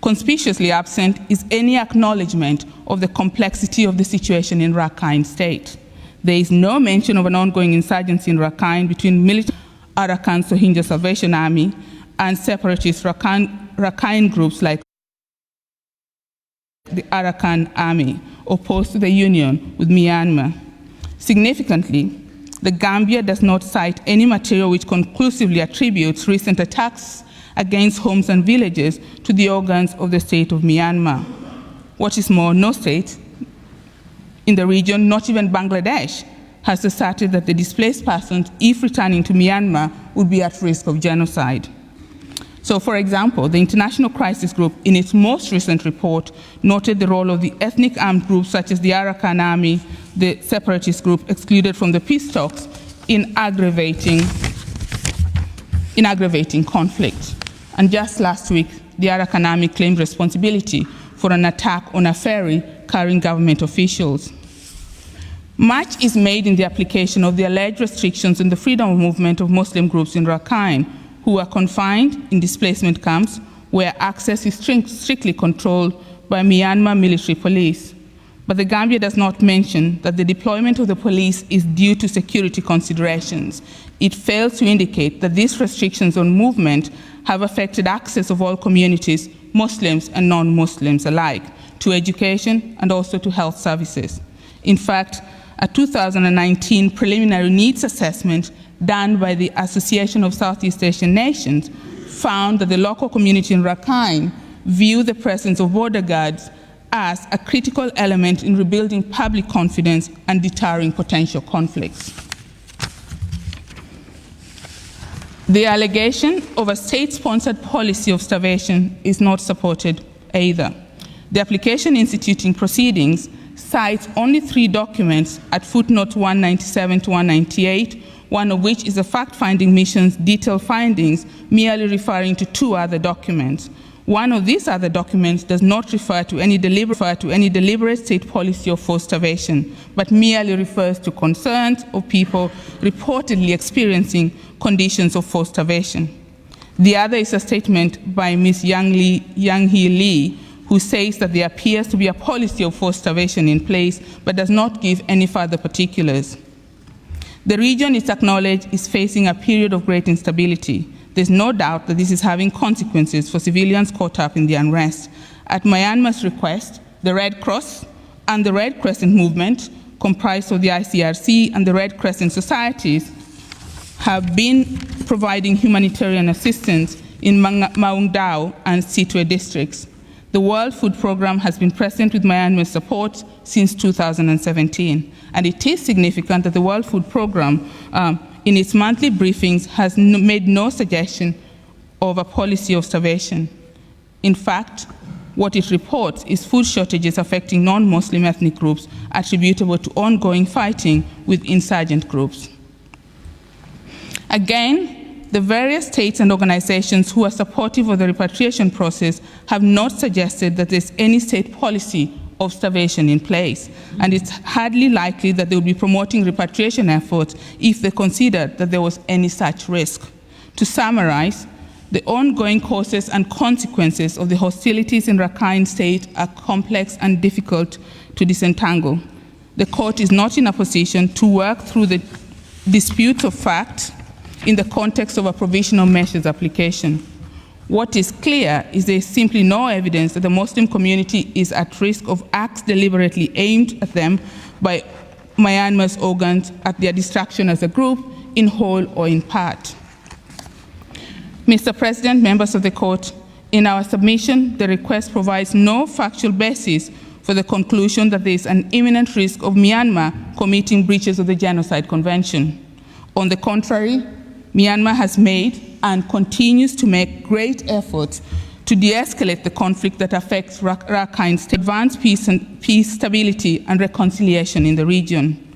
Conspicuously absent is any acknowledgement of the complexity of the situation in Rakhine State. There is no mention of an ongoing insurgency in Rakhine between militant Arakan Rohingya Salvation Army and separatist Rakhine groups like the Arakan Army, opposed to the union with Myanmar. Significantly, the Gambia does not cite any material which conclusively attributes recent attacks against homes and villages to the organs of the state of Myanmar. What is more, no state in the region, not even Bangladesh, has asserted that the displaced persons, if returning to Myanmar, would be at risk of genocide. So, for example, the International Crisis Group, in its most recent report, noted the role of the ethnic armed groups such as the Arakan Army, the separatist group excluded from the peace talks, in aggravating conflict. And just last week, the Arakan Army claimed responsibility for an attack on a ferry carrying government officials. Much is made in the application of the alleged restrictions in the freedom of movement of Muslim groups in Rakhine, who are confined in displacement camps where access is strictly controlled by Myanmar military police. But the Gambia does not mention that the deployment of the police is due to security considerations. It fails to indicate that these restrictions on movement have affected access of all communities, Muslims and non-Muslims alike, to education and also to health services. In fact, a 2019 preliminary needs assessment done by the Association of Southeast Asian Nations found that the local community in Rakhine view the presence of border guards as a critical element in rebuilding public confidence and deterring potential conflicts. The allegation of a state-sponsored policy of starvation is not supported either. The application instituting proceedings cites only 3 documents at footnotes 197 to 198, one of which is a fact-finding mission's detailed findings, merely referring to 2 other documents. One of these other documents does not refer to any deliberate state policy of forced starvation, but merely refers to concerns of people reportedly experiencing conditions of forced starvation. The other is a statement by Ms. Yang Hee Lee, who says that there appears to be a policy of forced starvation in place, but does not give any further particulars. The region, it's acknowledged, is facing a period of great instability. There's no doubt that this is having consequences for civilians caught up in the unrest. At Myanmar's request, the Red Cross and the Red Crescent movement, comprised of the ICRC and the Red Crescent societies, have been providing humanitarian assistance in Maung Dao and Sitwe districts. The World Food Programme has been present with Myanmar's support since 2017, and it is significant that the World Food Programme, in its monthly briefings, has made no suggestion of a policy of starvation. In fact, what it reports is food shortages affecting non-Muslim ethnic groups attributable to ongoing fighting with insurgent groups. Again, the various states and organizations who are supportive of the repatriation process have not suggested that there's any state policy of starvation in place, and it's hardly likely that they would be promoting repatriation efforts if they considered that there was any such risk. To summarize, the ongoing causes and consequences of the hostilities in Rakhine State are complex and difficult to disentangle. The court is not in a position to work through the disputes of fact in the context of a provisional measures application. What is clear is there is simply no evidence that the Muslim community is at risk of acts deliberately aimed at them by Myanmar's organs at their destruction as a group, in whole or in part. Mr. President, members of the court, in our submission, the request provides no factual basis for the conclusion that there is an imminent risk of Myanmar committing breaches of the Genocide Convention. On the contrary, Myanmar has made and continues to make great efforts to de-escalate the conflict that affects Rakhine State, advance peace, stability, and reconciliation in the region.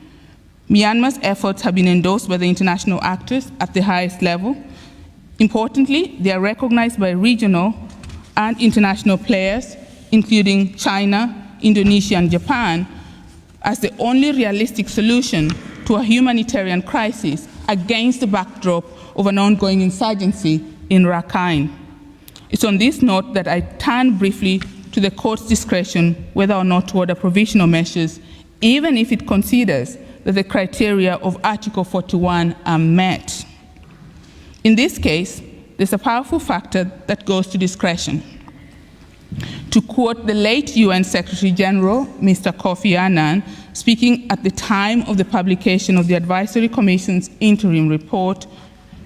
Myanmar's efforts have been endorsed by the international actors at the highest level. Importantly, they are recognized by regional and international players, including China, Indonesia, and Japan, as the only realistic solution to a humanitarian crisis against the backdrop of an ongoing insurgency in Rakhine. It's on this note that I turn briefly to the court's discretion whether or not to order provisional measures, even if it considers that the criteria of Article 41 are met. In this case, there's a powerful factor that goes to discretion. To quote the late UN Secretary General, Mr. Kofi Annan, speaking at the time of the publication of the Advisory Commission's interim report,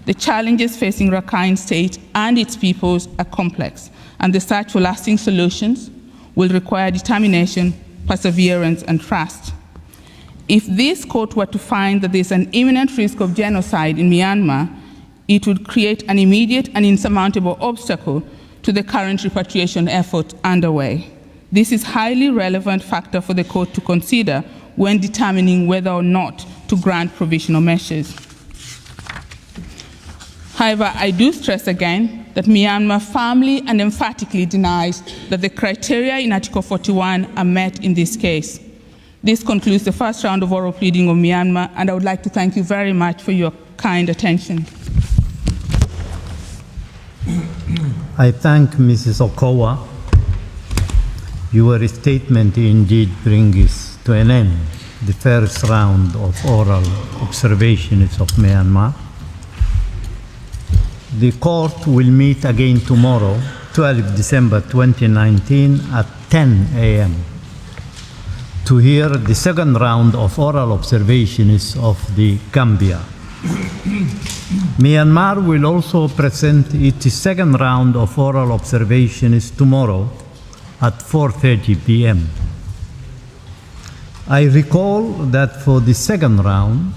the challenges facing Rakhine State and its peoples are complex, and the search for lasting solutions will require determination, perseverance, and trust. If this court were to find that there is an imminent risk of genocide in Myanmar, it would create an immediate and insurmountable obstacle to the current repatriation effort underway. This is a highly relevant factor for the court to consider when determining whether or not to grant provisional measures. However, I do stress again that Myanmar firmly and emphatically denies that the criteria in Article 41 are met in this case. This concludes the first round of oral pleading of Myanmar, and I would like to thank you very much for your kind attention.
I thank Mrs. Okowa. Your statement indeed brings to an end the first round of oral observations of Myanmar. The court will meet again tomorrow, 12 December 2019 at 10 a.m. to hear the second round of oral observations of the Gambia. Myanmar will also present its second round of oral observations tomorrow at 4:30 p.m. I recall that for the second round,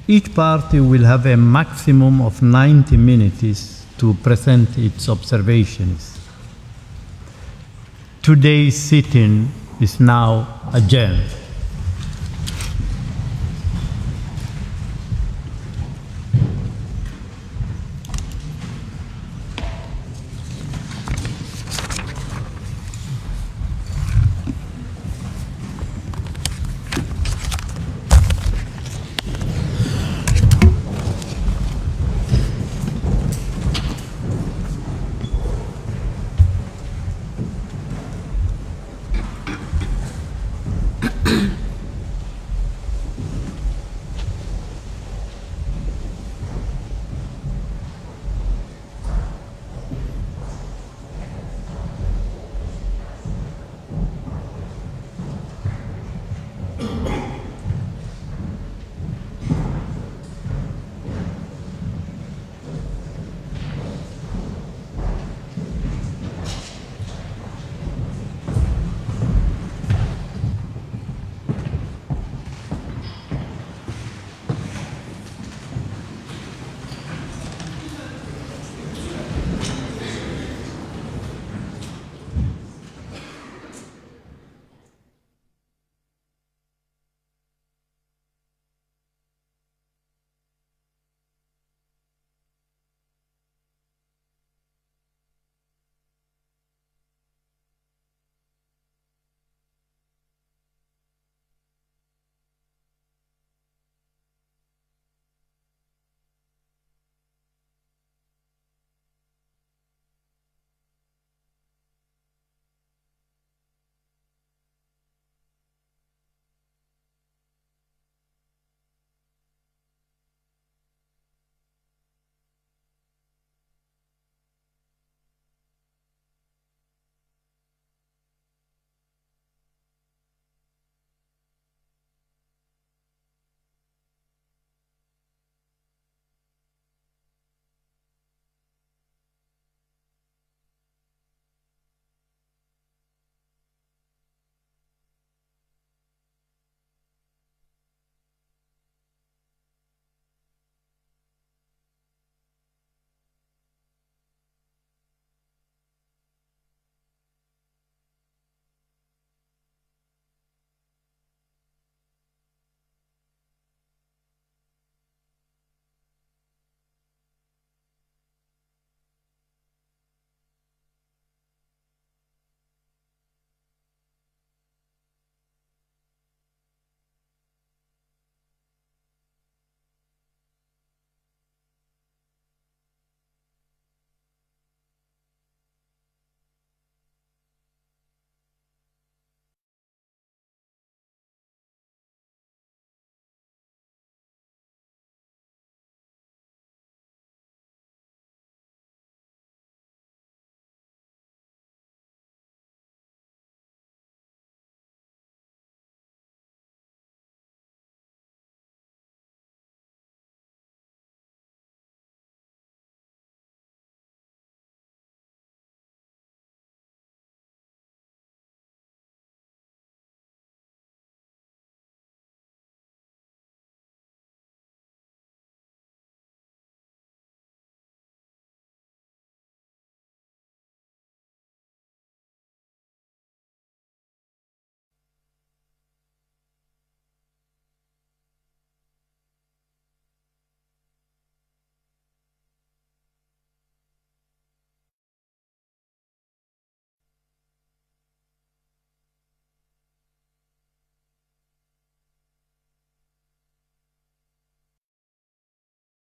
each party will have a maximum of 90 minutes to present its observations. Today's sitting is now adjourned.